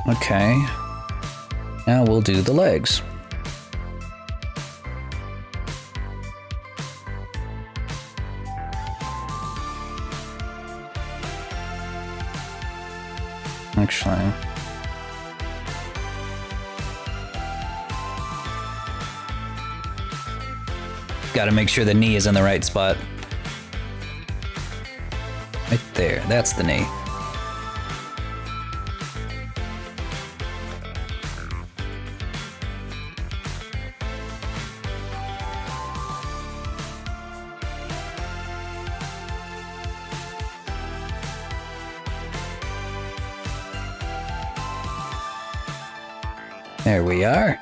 Okay. Now we'll do the legs. Actually, gotta make sure the knee is in the right spot. Right there, that's the knee. There we are.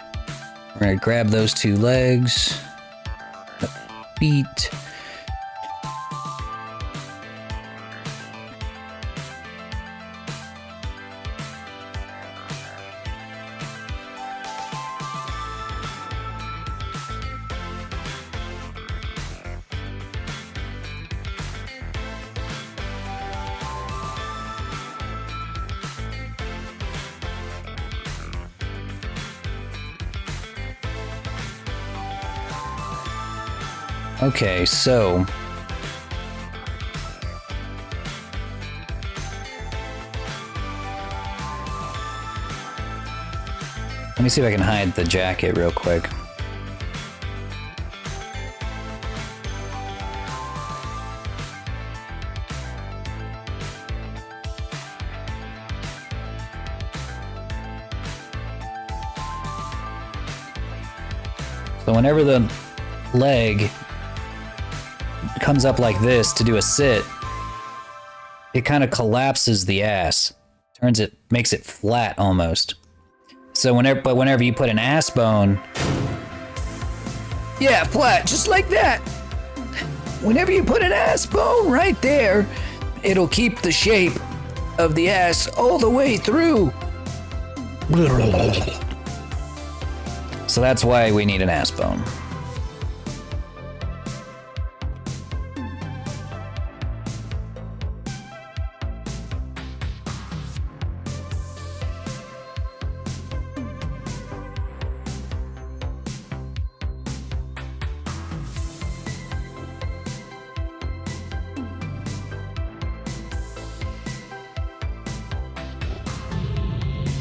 We're gonna grab those 2 legs. Feet. Okay, so let me see if I can hide the jacket real quick. So whenever the leg comes up like this to do a sit, it kind of collapses the ass, makes it flat almost. So whenever you put an ass bone, yeah, flat, just like that. Whenever you put an ass bone right there, it'll keep the shape of the ass all the way through. So that's why we need an ass bone.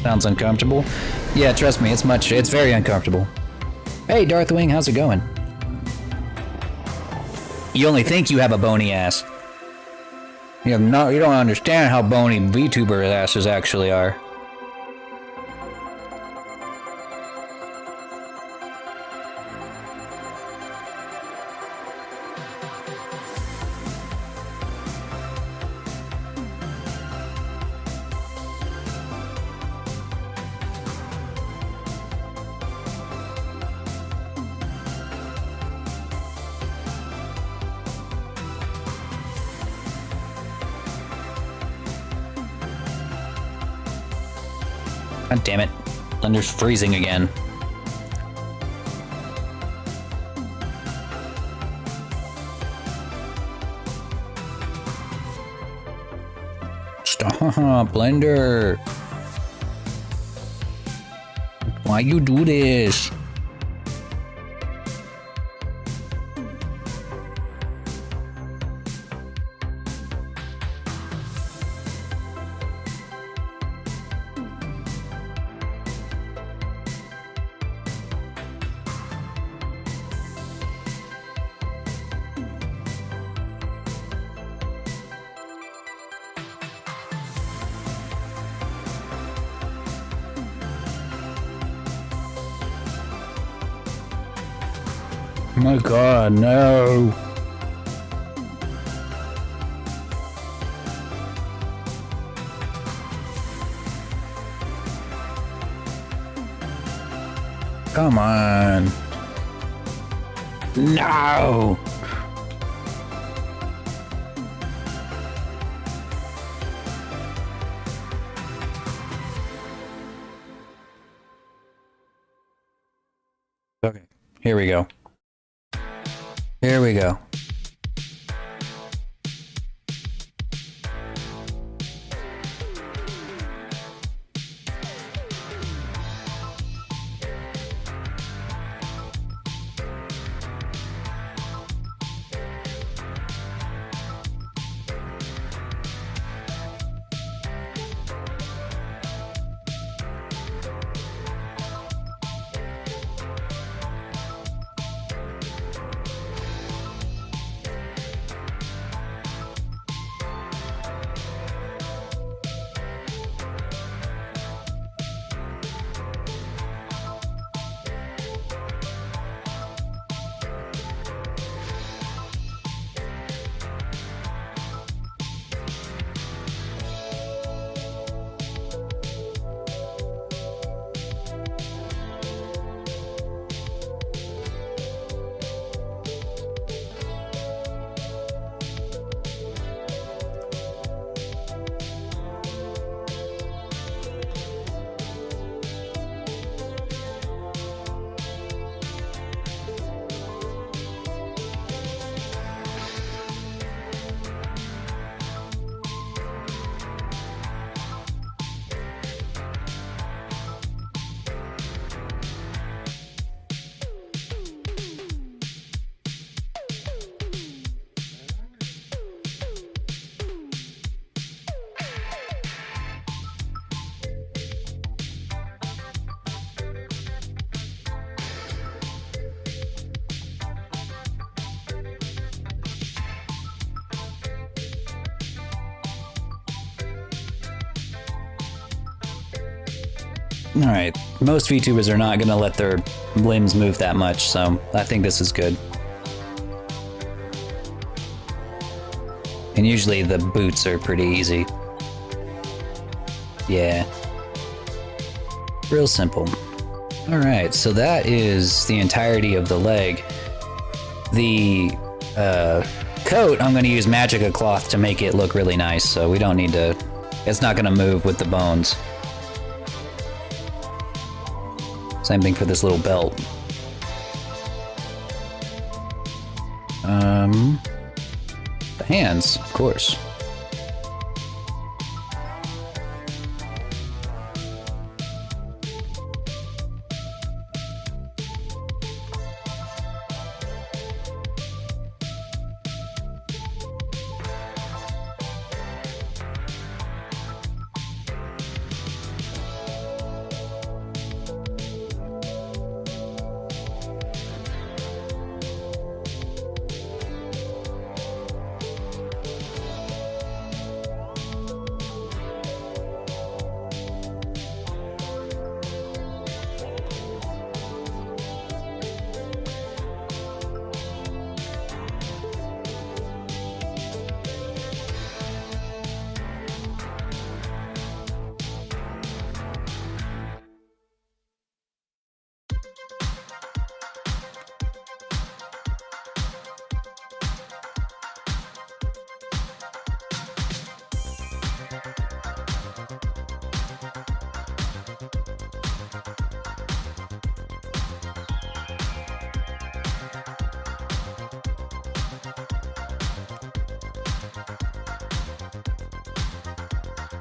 Sounds uncomfortable. Yeah, trust me, it's very uncomfortable. Hey, Darthwing, how's it going? You only think you have a bony ass. You don't understand how bony VTuber asses actually are. God damn it. Thunder's freezing again. Stop, Blender. Why you do this? Oh my god, no. Come on. No. Okay, here we go. Here we go. Alright, most VTubers are not gonna let their limbs move that much, so I think this is good. And usually the boots are pretty easy. Yeah. Real simple. Alright, so that is the entirety of the leg. The coat, I'm going to use Magica cloth to make it look really nice, so we don't need to... It's not going to move with the bones. Same thing for this little belt. The hands, of course.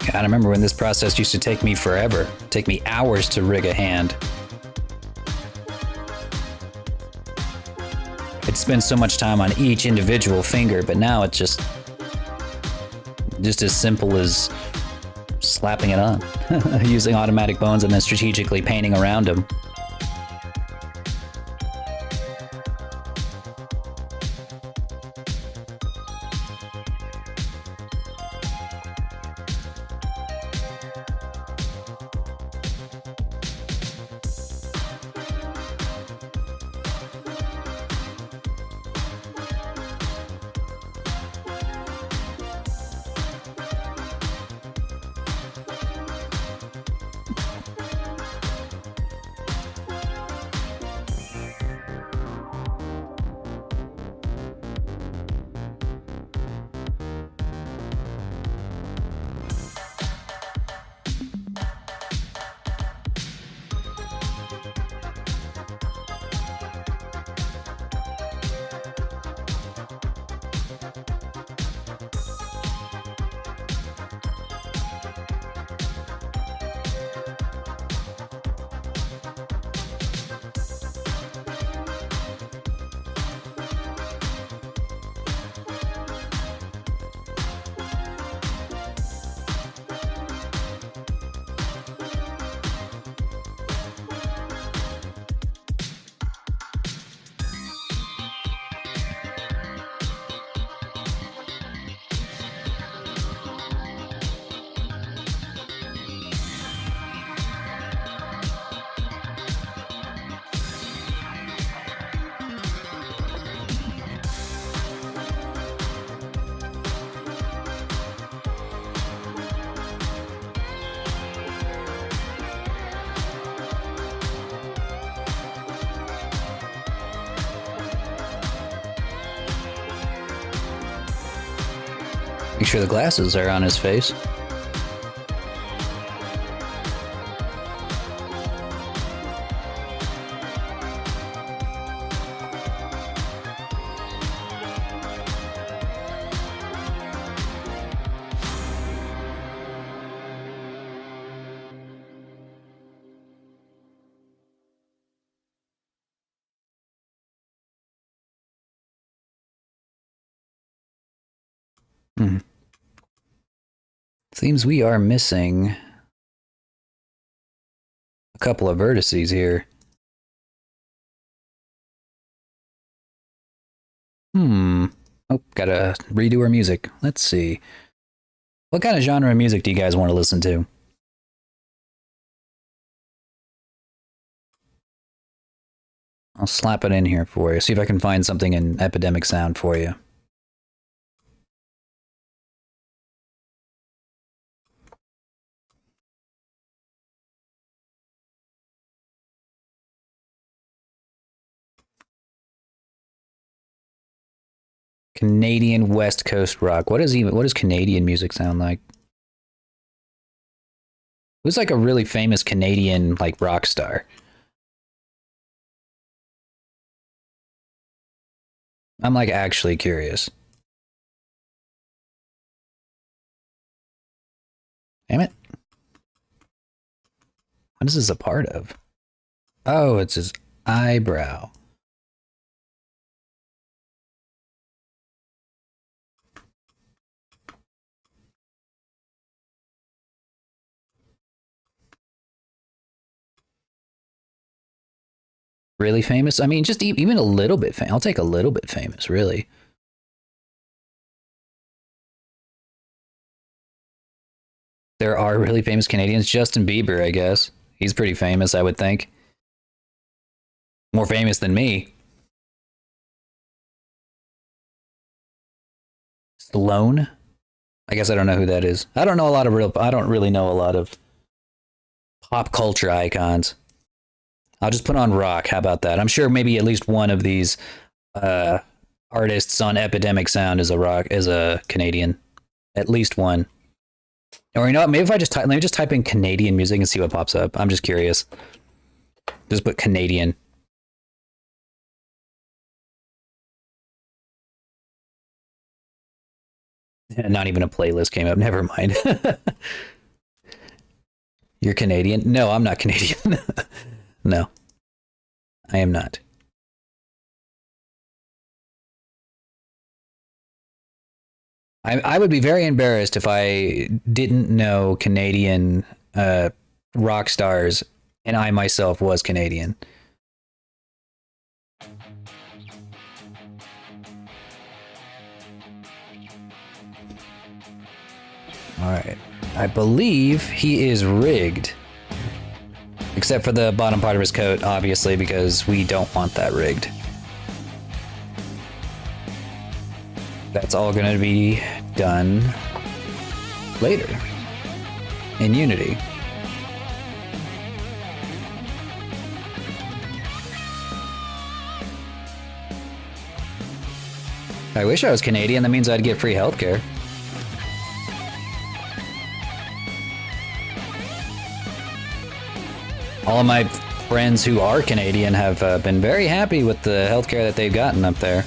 God, I remember when this process used to take me forever. Take me hours to rig a hand. I'd spend so much time on each individual finger, but now it's just as simple as slapping it on. Using automatic bones and then strategically painting around them. Make sure the glasses are on his face. Seems we are missing a couple of vertices here. Oh, gotta redo our music. Let's see. What kind of genre of music do you guys want to listen to? I'll slap it in here for you. See if I can find something in Epidemic Sound for you. Canadian West Coast rock. What does Canadian music sound like? Who's like a really famous Canadian like rock star? I'm like actually curious. Damn it. What is this a part of? Oh, it's his eyebrow. Really famous? I mean, just even a little bit famous. I'll take a little bit famous, really. There are really famous Canadians. Justin Bieber, I guess. He's pretty famous, I would think. More famous than me. Stallone? I guess I don't know who that is. I don't really know a lot of pop culture icons. I'll just put on rock. How about that? I'm sure maybe at least one of these artists on Epidemic Sound is a Canadian. At least one. Or you know what? Maybe if let me just type in Canadian music and see what pops up. I'm just curious. Just put Canadian. Not even a playlist came up. Never mind. You're Canadian? No, I'm not Canadian. No, I am not. I would be very embarrassed if I didn't know Canadian rock stars and I myself was Canadian. Alright. I believe he is rigged. Except for the bottom part of his coat, obviously, because we don't want that rigged. That's all going to be done later in Unity. I wish I was Canadian. That means I'd get free healthcare. All of my friends who are Canadian have been very happy with the healthcare that they've gotten up there.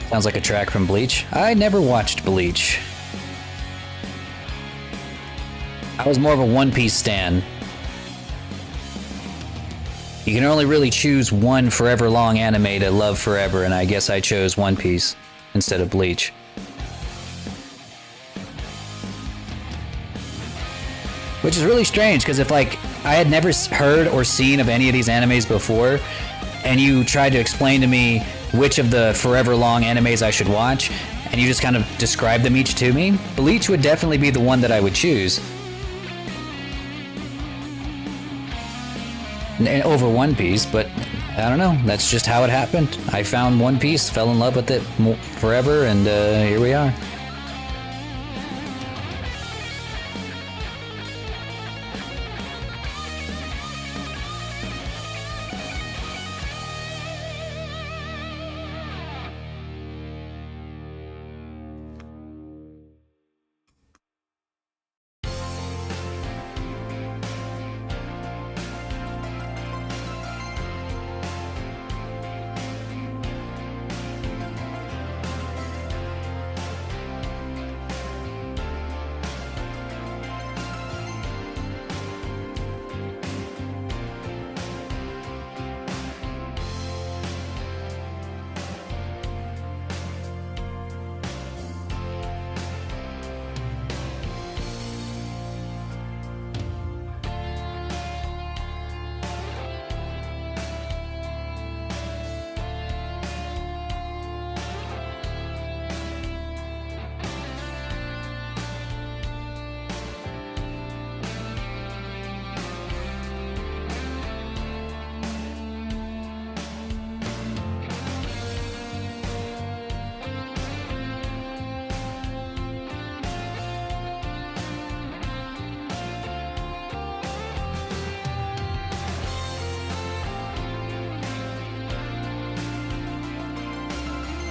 Sounds like a track from Bleach. I never watched Bleach. I was more of a One Piece stan. You can only really choose one forever long anime to love forever, and I guess I chose One Piece instead of Bleach. Which is really strange, because if like I had never heard or seen of any of these animes before, and you tried to explain to me which of the forever long animes I should watch, and you just kind of described them each to me, Bleach would definitely be the one that I would choose. Over One Piece, but I don't know. That's just how it happened. I found One Piece, fell in love with it forever, and here we are.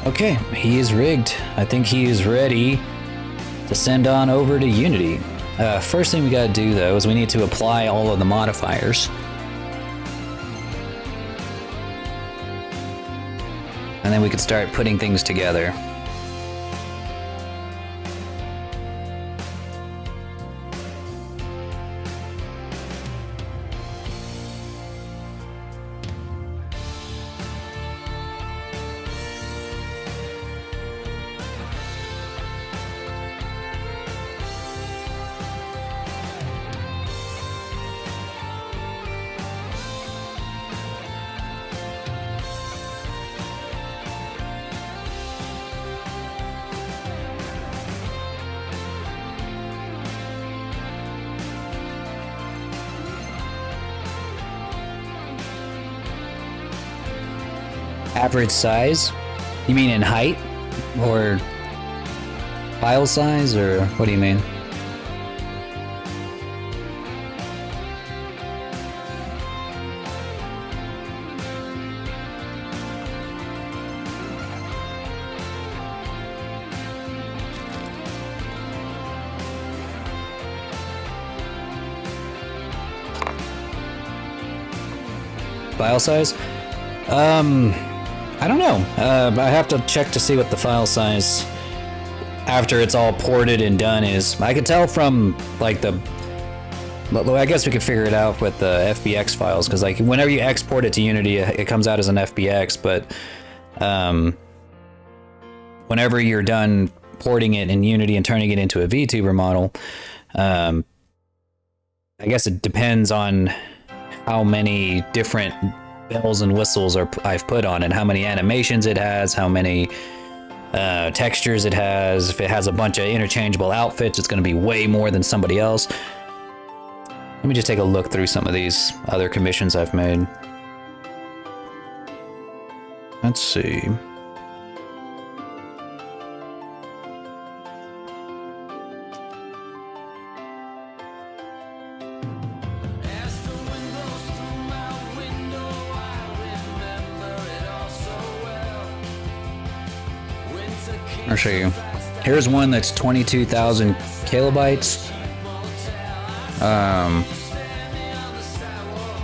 Okay, he is rigged. I think he is ready to send on over to Unity. First thing we gotta do though is we need to apply all of the modifiers. And then we can start putting things together. Average size? You mean in height? Or file size? Or what do you mean? File size? I don't know. I have to check to see what the file size after it's all ported and done is. I could tell from like I guess we could figure it out with the FBX files, because like whenever you export it to Unity, it comes out as an FBX, but whenever you're done porting it in Unity and turning it into a VTuber model, I guess it depends on how many different bells and whistles I've put on it, how many animations it has, how many textures it has. If it has a bunch of interchangeable outfits, it's going to be way more than somebody else. Let me just take a look through some of these other commissions I've made. Let's see. I'll show you. Here's one that's 22,000 kilobytes.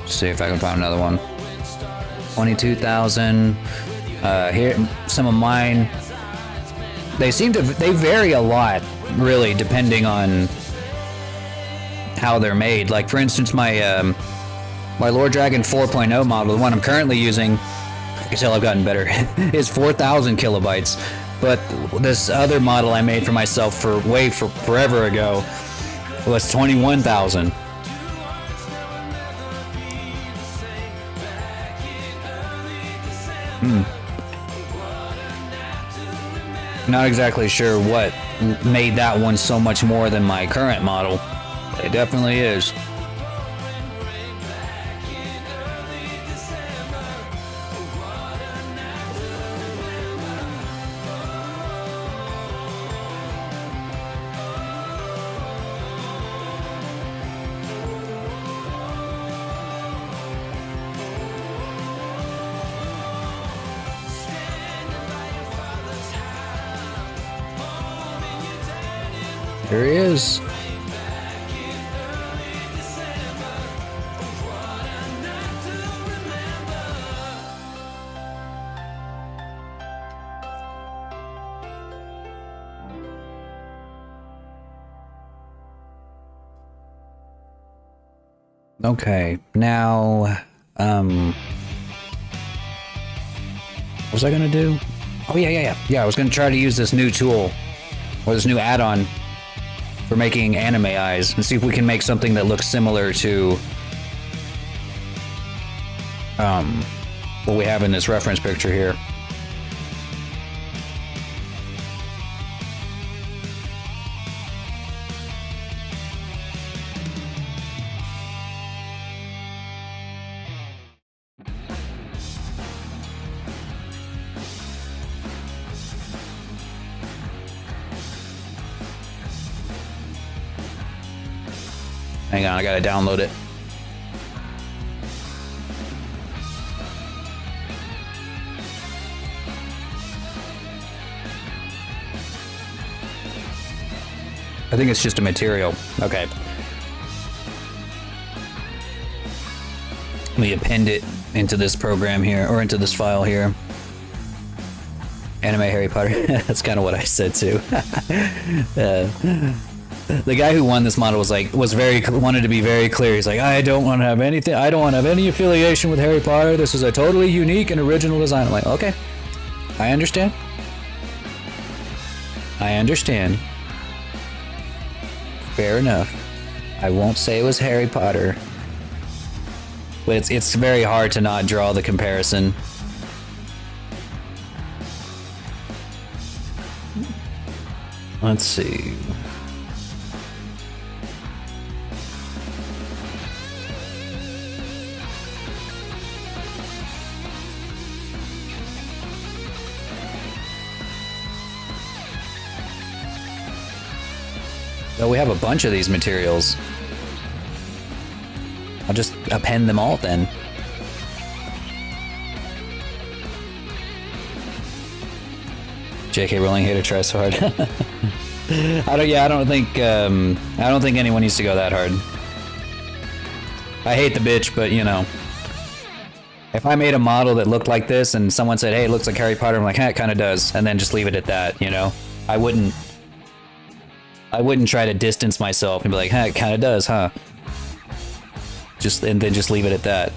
See if I can find another one. 22,000. Here, some of mine. They vary a lot, really, depending on how they're made. Like for instance, my Lord Dragon 4.0 model, the one I'm currently using, I can tell I've gotten better, is 4,000 kilobytes. But this other model I made for myself forever ago was 21,000. Not exactly sure what made that one so much more than my current model. It definitely is. There he is. Okay, now, what was I gonna do? Oh, yeah, I was gonna try to use this new tool, or this new add-on for making anime eyes, and see if we can make something that looks similar to what we have in this reference picture here. Hang on, I gotta download it. I think it's just a material. Okay. Let me append it into this program here, or into this file here. Anime Harry Potter. That's kind of what I said too. The guy who won this model wanted to be very clear. He's like, I don't want to have anything. I don't want to have any affiliation with Harry Potter. This is a totally unique and original design. I'm like, okay, I understand. I understand. Fair enough. I won't say it was Harry Potter, but it's very hard to not draw the comparison. Let's see. Oh, we have a bunch of these materials. I'll just append them all then. J.K. Rowling hater tries so hard. I don't think anyone needs to go that hard. I hate the bitch, but you know, if I made a model that looked like this and someone said, "Hey, it looks like Harry Potter," I'm like, "It kind of does," and then just leave it at that. You know, I wouldn't try to distance myself and be like, "It kind of does, huh?" And then just leave it at that.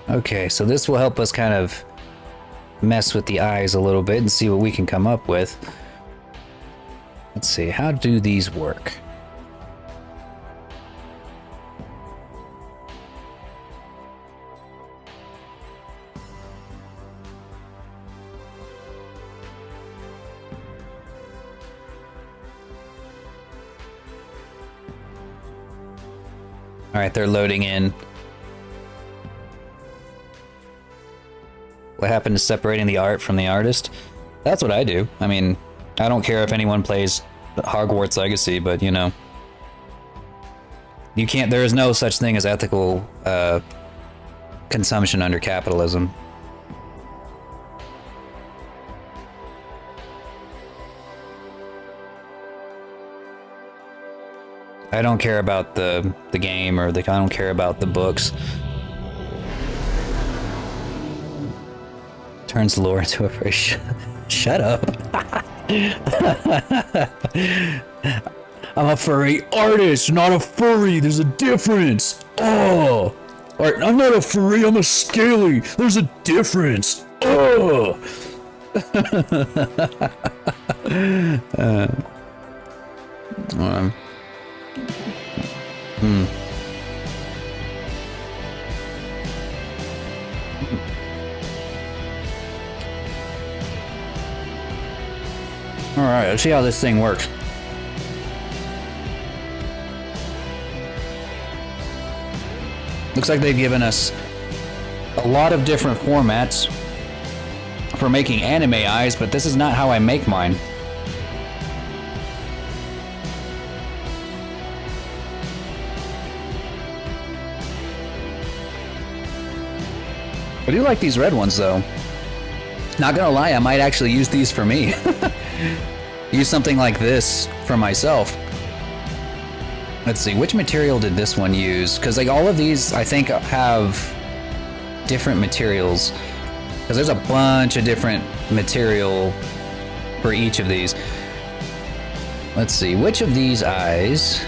Okay, so this will help us kind of mess with the eyes a little bit and see what we can come up with. Let's see, how do these work? All right, they're loading in. What happened to separating the art from the artist? That's what I do. I mean, I don't care if anyone plays Hogwarts Legacy, but you know, you can't. There is no such thing as ethical consumption under capitalism. I don't care about the game or I don't care about the books. Turns lore into a phrase. Shut up. I'm a furry artist, not a furry. There's a difference. Oh. Or, I'm not a furry, I'm a scaly. There's a difference. Oh. Alright, let's see how this thing works. Looks like they've given us a lot of different formats for making anime eyes, but this is not how I make mine. I do like these red ones though. Not gonna lie, I might actually use these for me. Use something like this for myself. Let's see, which material did this one use? Because like all of these, I think, have different materials. Because there's a bunch of different material for each of these. Let's see, which of these eyes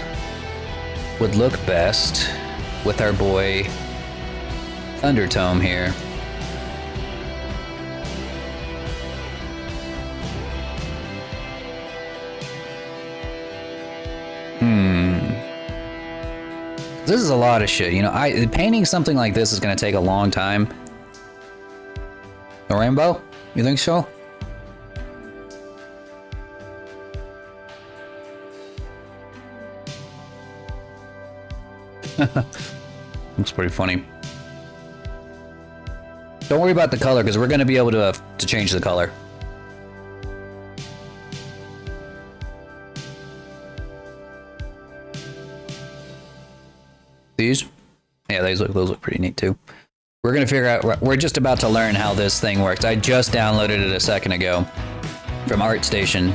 would look best with our boy Thundertome here? This is a lot of shit, you know. Painting something like this is gonna take a long time. The rainbow? You think so? Looks pretty funny. Don't worry about the color, because we're gonna be able to change the color. These? Yeah, those look pretty neat too. We're gonna figure out, we're just about to learn how this thing works. I just downloaded it a second ago from ArtStation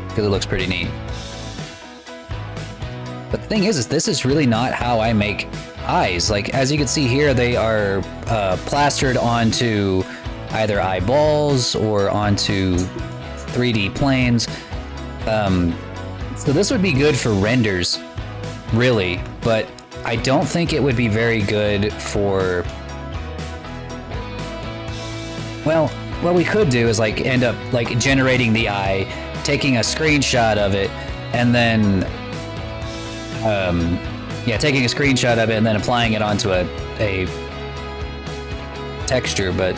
because it looks pretty neat. But the thing is this is really not how I make eyes. Like, as you can see here, they are plastered onto either eyeballs or onto 3D planes. So this would be good for renders, really, but I don't think it would be very good for... Well, what we could do is like end up like generating the eye, taking a screenshot of it, and then yeah, taking a screenshot of it and then applying it onto a texture, but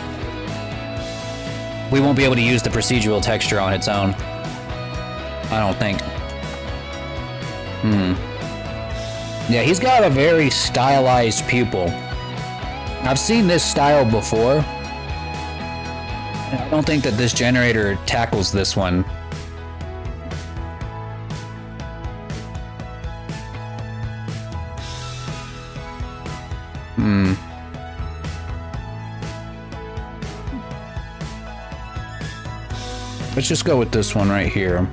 we won't be able to use the procedural texture on its own, I don't think. Yeah, he's got a very stylized pupil. I've seen this style before. I don't think that this generator tackles this one. Let's just go with this one right here.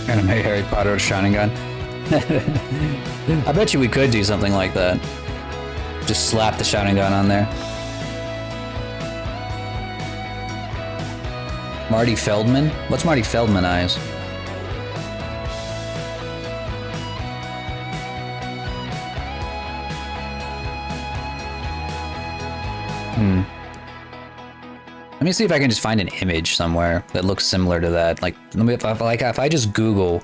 Anime Harry Potter with Sharingan. I bet you we could do something like that. Just slap the Sharingan on there. Marty Feldman? What's Marty Feldman eyes? Let me see if I can just find an image somewhere that looks similar to that. Like, if I just Google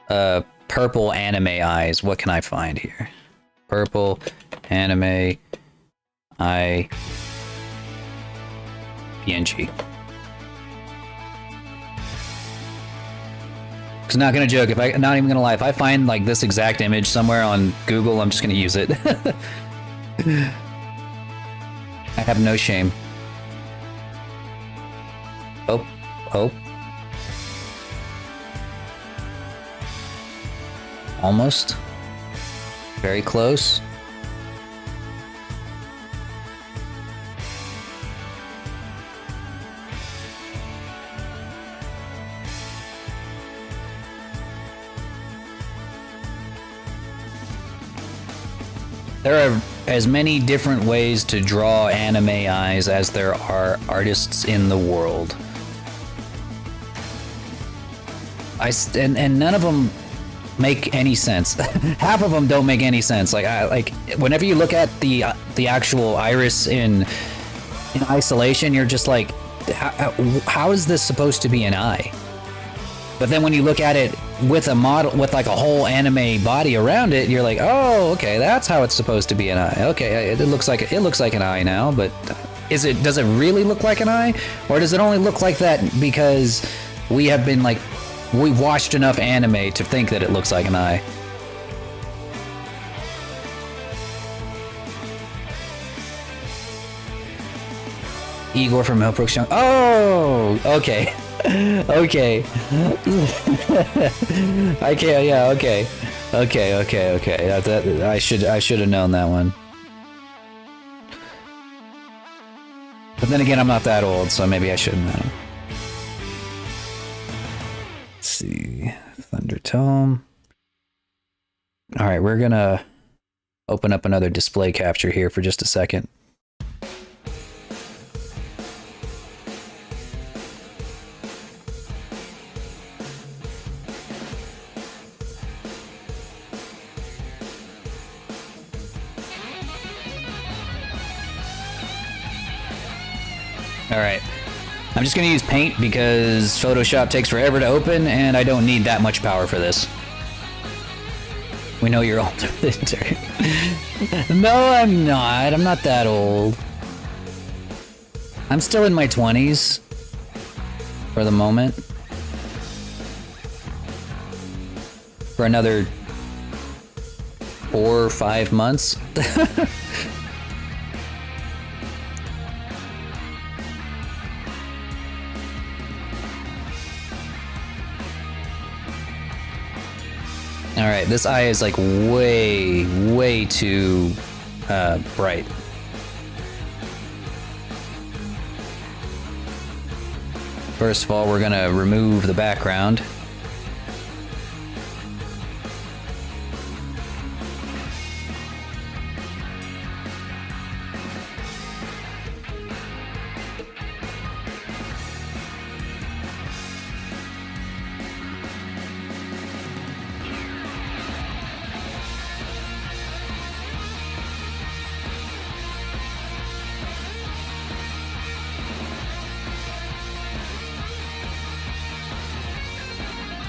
purple anime eyes, what can I find here? Purple anime eye PNG. Cause not gonna joke, not even gonna lie, if I find like this exact image somewhere on Google, I'm just gonna use it. I have no shame. Oh. Almost. Very close. There are as many different ways to draw anime eyes as there are artists in the world. And none of them make any sense. Half of them don't make any sense. Like whenever you look at the actual iris in isolation, you're just like, how is this supposed to be an eye? But then when you look at it with a model, with like a whole anime body around it, you're like, oh, okay, that's how it's supposed to be an eye. Okay, it looks like an eye now, but does it really look like an eye, or does it only look like that because we've watched enough anime to think that it looks like an eye? Igor from Millbrook's young. Oh, okay. Okay. I can't. Yeah. Okay. Okay. I should have known that one. But then again, I'm not that old, so maybe I shouldn't have. Let's see. Thundertome. All right, we're gonna open up another display capture here for just a second. All right, I'm just gonna use paint because Photoshop takes forever to open and I don't need that much power for this. We know you're older than Terry. No, I'm not. I'm not that old. I'm still in my 20s for the moment. For another 4 or 5 months. Alright, this eye is like way too bright. First of all, we're gonna remove the background.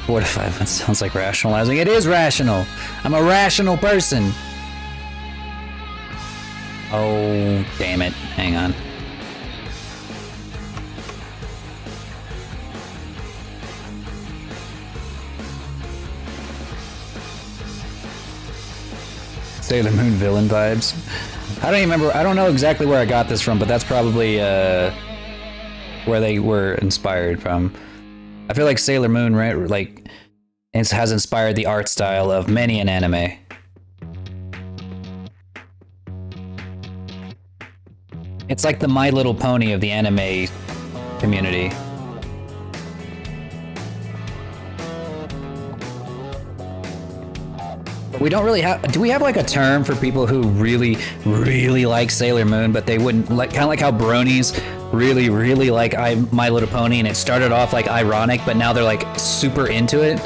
What if that sounds like rationalizing? It is rational. I'm a rational person. Oh, damn it. Hang on. Sailor Moon villain vibes. I don't even remember. I don't know exactly where I got this from, but that's probably where they were inspired from. I feel like Sailor Moon, right, like, has inspired the art style of many an anime. It's like the My Little Pony of the anime community. We don't really have. Do we have like a term for people who really like Sailor Moon, but they wouldn't like, kind of like how bronies really like My Little Pony, and it started off like ironic, but now they're like super into it.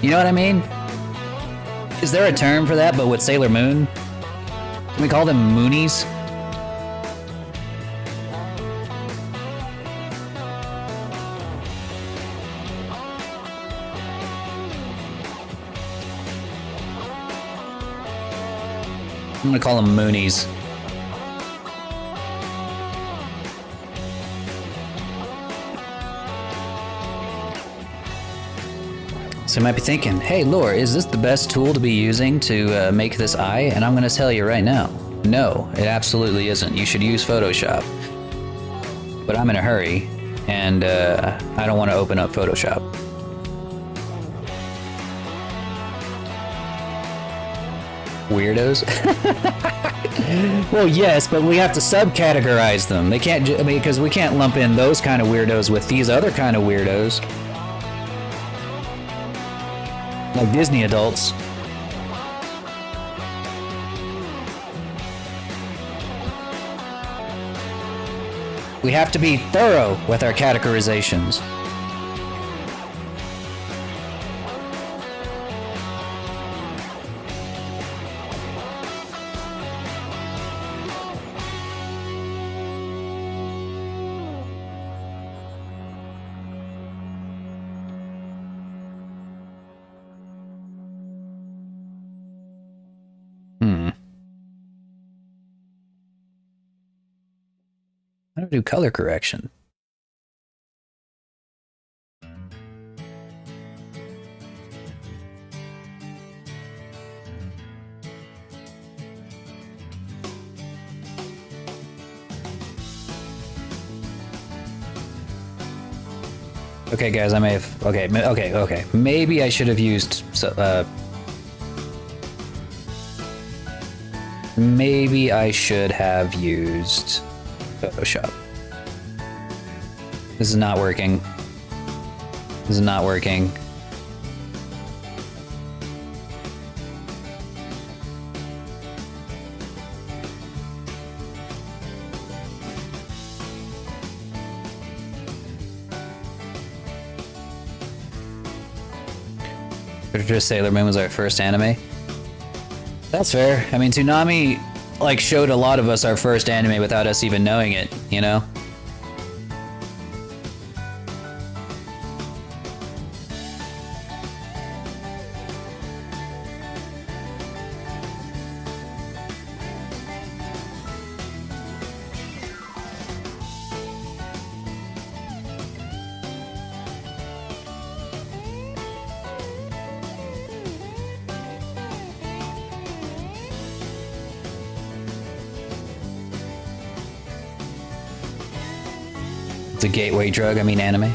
You know what I mean? Is there a term for that, but with Sailor Moon? Can we call them Moonies? I'm gonna call them Moonies. So you might be thinking, hey Lore, is this the best tool to be using to make this eye? And I'm gonna tell you right now, no, it absolutely isn't. You should use Photoshop. But I'm in a hurry, and I don't want to open up Photoshop. Weirdos? Well, yes, but we have to subcategorize them. They can't, because we can't lump in those kind of weirdos with these other kind of weirdos. Like Disney adults. We have to be thorough with our categorizations. How do I do color correction? Okay, guys, I may have. Okay. Maybe I should have used. Maybe I should have used Photoshop. This is not working. This is not working. Just Sailor Moon was our first anime. That's fair. I mean, Toonami like showed a lot of us our first anime without us even knowing it, you know? It's a gateway drug, I mean anime.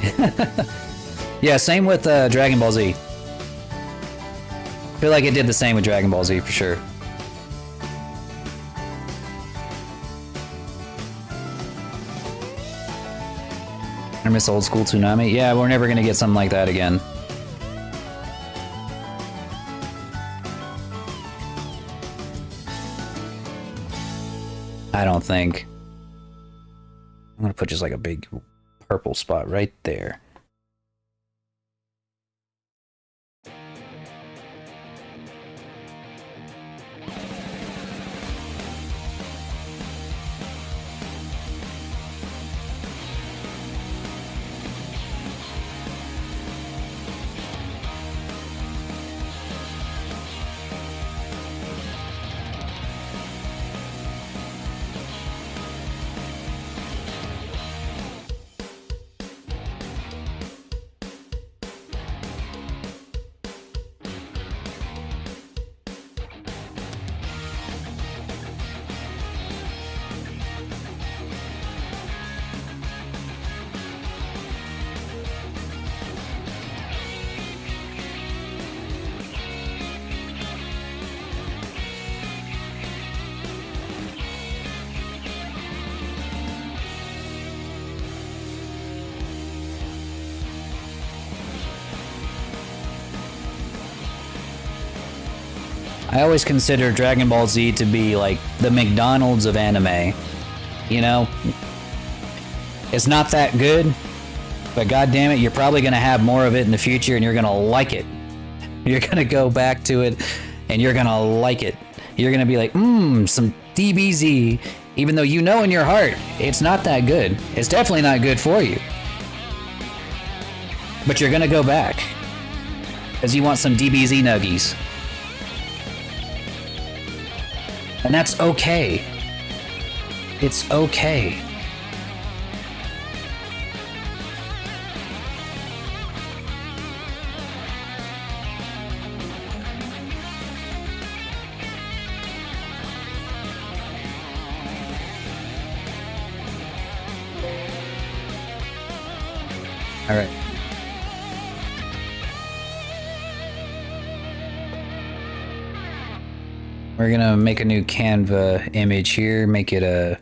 Yeah, same with Dragon Ball Z. I feel like it did the same with Dragon Ball Z for sure. I miss old school Toonami. Yeah, we're never gonna get something like that again. I don't think. I'm gonna put just like a big purple spot right there. I always consider Dragon Ball Z to be like the McDonald's of anime. You know? It's not that good, but goddamn it, you're probably gonna have more of it in the future and you're gonna like it. You're gonna go back to it and you're gonna like it. You're gonna be like, some DBZ, even though you know in your heart it's not that good. It's definitely not good for you. But you're gonna go back because you want some DBZ nuggies. And that's okay. It's okay. All right. We're gonna make a new Canva image here, make it a...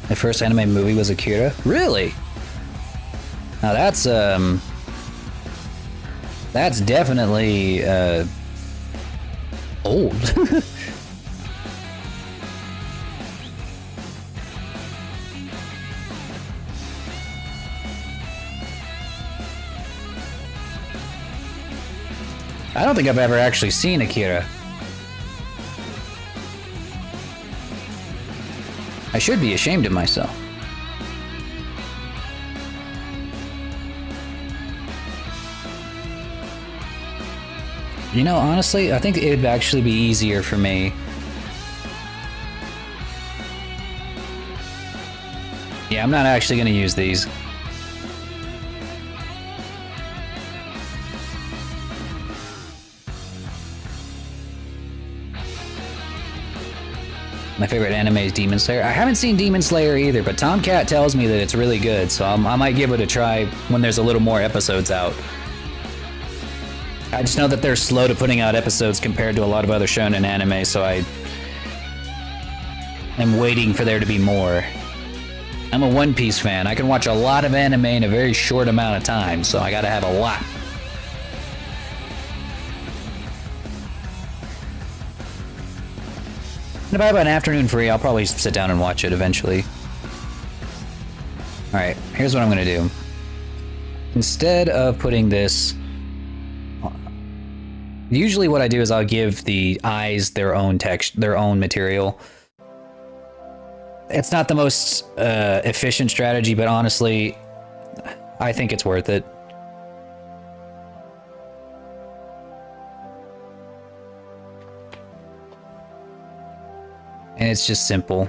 My first anime movie was Akira? Really? Now that's definitely old. I don't think I've ever actually seen Akira. I should be ashamed of myself. You know, honestly, I think it would actually be easier for me Yeah, I'm not actually going to use these. My favorite anime is Demon Slayer. I haven't seen Demon Slayer either, but Tomcat tells me that it's really good, so I might give it a try when there's a little more episodes out. I just know that they're slow to putting out episodes compared to a lot of other shonen anime, so I am waiting for there to be more. I'm a One Piece fan. I can watch a lot of anime in a very short amount of time, so I gotta have a lot. And if I have an afternoon free, I'll probably sit down and watch it eventually. Alright, here's what I'm gonna do. Instead of putting this... Usually what I do is I'll give the eyes their own text, their own material. It's not the most efficient strategy, but honestly, I think it's worth it. And it's just simple.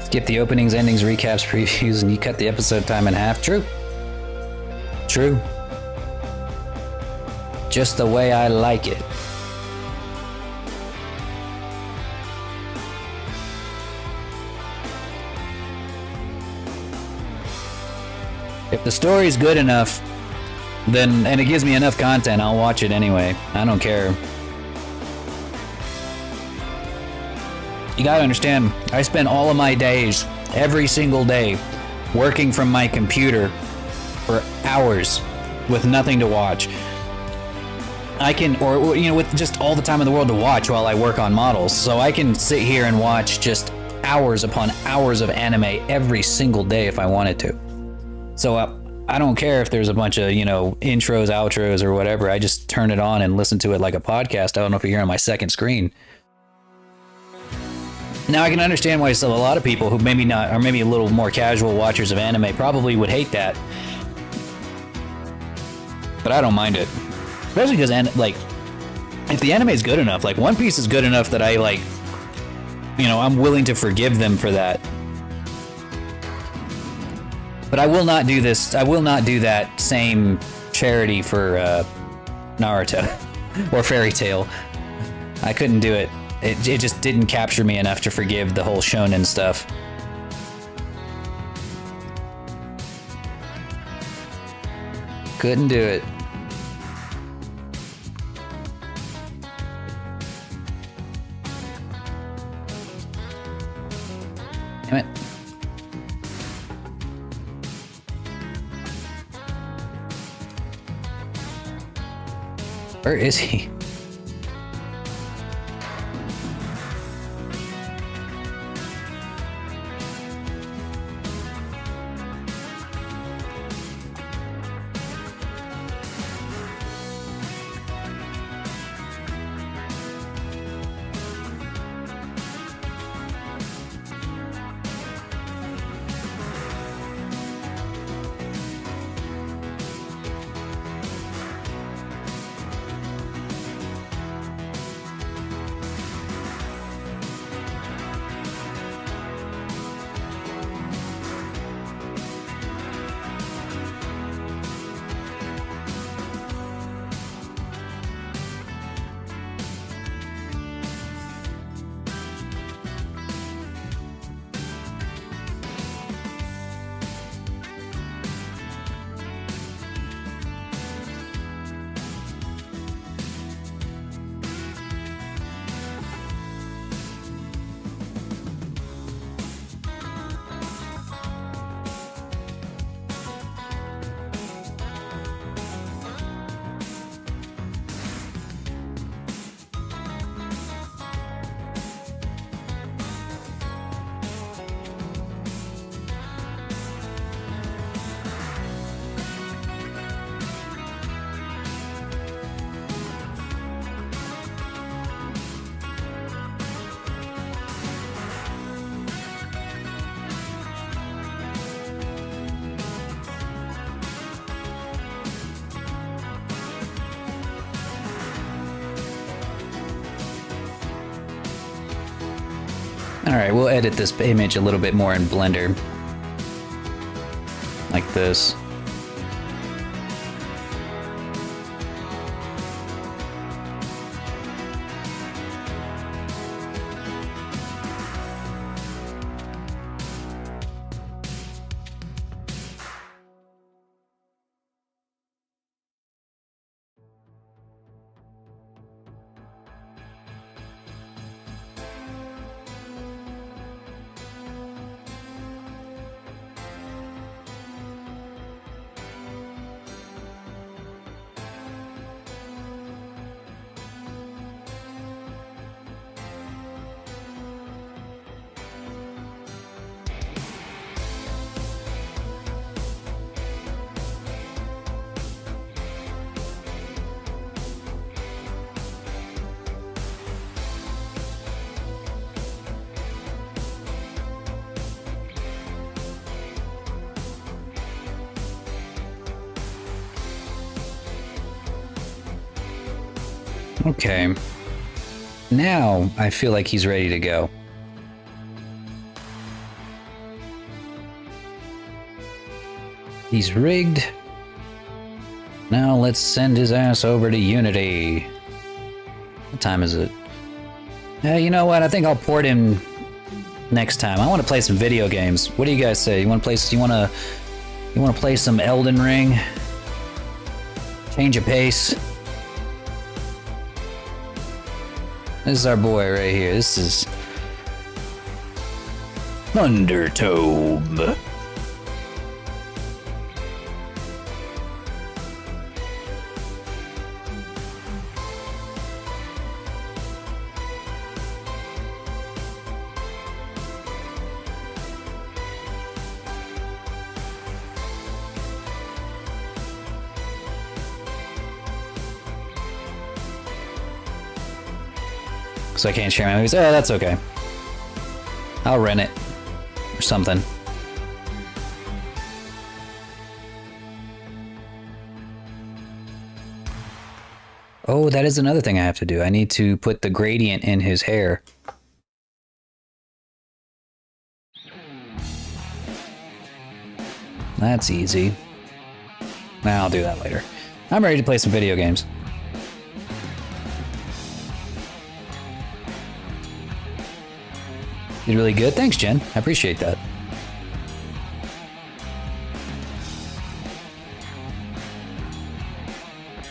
Skip the openings, endings, recaps, previews, and you cut the episode time in half. True. True. Just the way I like it. If the story's good enough, then, and it gives me enough content, I'll watch it anyway. I don't care. You gotta understand, I spend all of my days, every single day, working from my computer for hours with nothing to watch. I can, or you know, with just all the time in the world to watch while I work on models. So I can sit here and watch just hours upon hours of anime every single day if I wanted to. So I don't care if there's a bunch of, you know, intros, outros, or whatever. I just turn it on and listen to it like a podcast. I don't know if you're here on my second screen. Now I can understand why a lot of people who maybe not, or maybe a little more casual watchers of anime probably would hate that. But I don't mind it. Especially because, like, if the anime is good enough, like One Piece is good enough that I, like, you know, I'm willing to forgive them for that. But I will not do this, I will not do that same charity for Naruto or Fairy Tail. I couldn't do it. It just didn't capture me enough to forgive the whole shonen stuff. Couldn't do it. Damn it. Where is he? Alright, we'll edit this image a little bit more in Blender. Like this. Okay. Now I feel like he's ready to go. He's rigged. Now let's send his ass over to Unity. What time is it? You know what? I think I'll port him next time. I want to play some video games. What do you guys say? You want to play some Elden Ring? Change of pace. This is our boy right here. This is Thundertome. So I can't share my movies. Oh, that's okay. I'll rent it. Or something. Oh, that is another thing I have to do. I need to put the gradient in his hair. That's easy. I'll do that later. I'm ready to play some video games. Did really good. Thanks, Jen. I appreciate that.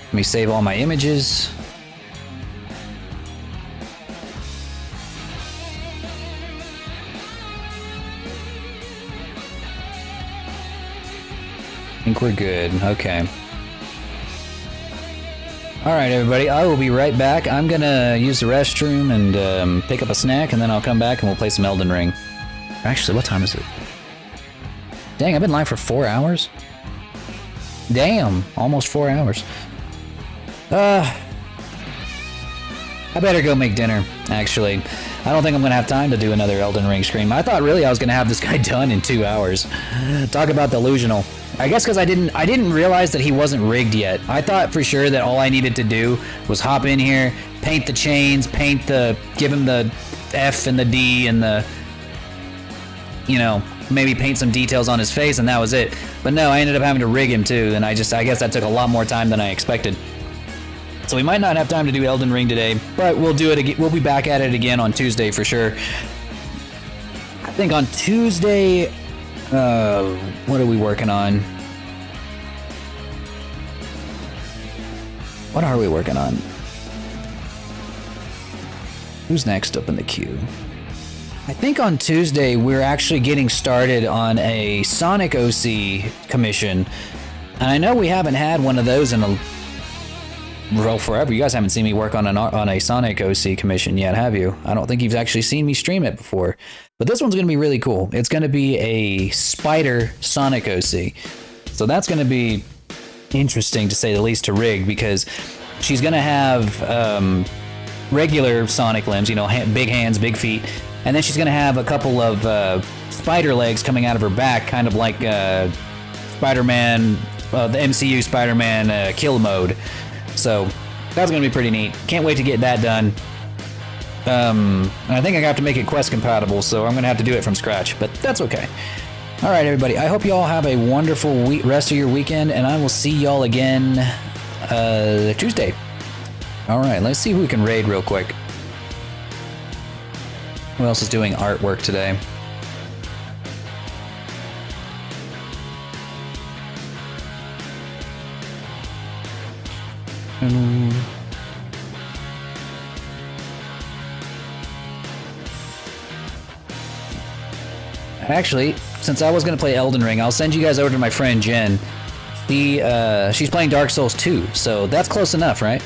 Let me save all my images. I think we're good. Okay. Alright, everybody. I will be right back. I'm gonna use the restroom and pick up a snack, and then I'll come back and we'll play some Elden Ring. Actually, what time is it? Dang, I've been live for 4 hours? Damn, almost 4 hours. I better go make dinner, actually. I don't think I'm gonna have time to do another Elden Ring stream. I thought really I was gonna have this guy done in 2 hours. Talk about delusional. I guess because I didn't realize that he wasn't rigged yet. I thought for sure that all I needed to do was hop in here, paint the chains, give him the F and the D and the, you know, maybe paint some details on his face, and that was it. But no, I ended up having to rig him too, and I guess that took a lot more time than I expected. So we might not have time to do Elden Ring today, but we'll do it again. We'll be back at it again on Tuesday for sure. I think on Tuesday, what are we working on? What are we working on? Who's next up in the queue? I think on Tuesday we're actually getting started on a Sonic OC commission. And I know we haven't had one of those in forever. You guys haven't seen me work on a Sonic OC commission yet, have you? I don't think you've actually seen me stream it before. But this one's going to be really cool. It's going to be a Spider Sonic OC. So that's going to be interesting, to say the least, to rig, because she's going to have regular Sonic limbs, you know, big hands, big feet. And then she's going to have a couple of spider legs coming out of her back, kind of like Spider-Man, the MCU Spider-Man kill mode. So that's going to be pretty neat. Can't wait to get that done. I think I have to make it quest compatible, so I'm gonna have to do it from scratch, but that's okay. All right, everybody. I hope you all have a wonderful rest of your weekend, and I will see y'all again Tuesday. All right, let's see who we can raid real quick. Who else is doing artwork today? Actually, since I was going to play Elden Ring, I'll send you guys over to my friend Jen. She's playing Dark Souls 2, so that's close enough, right?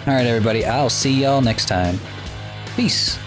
Alright, everybody, I'll see y'all next time. Peace.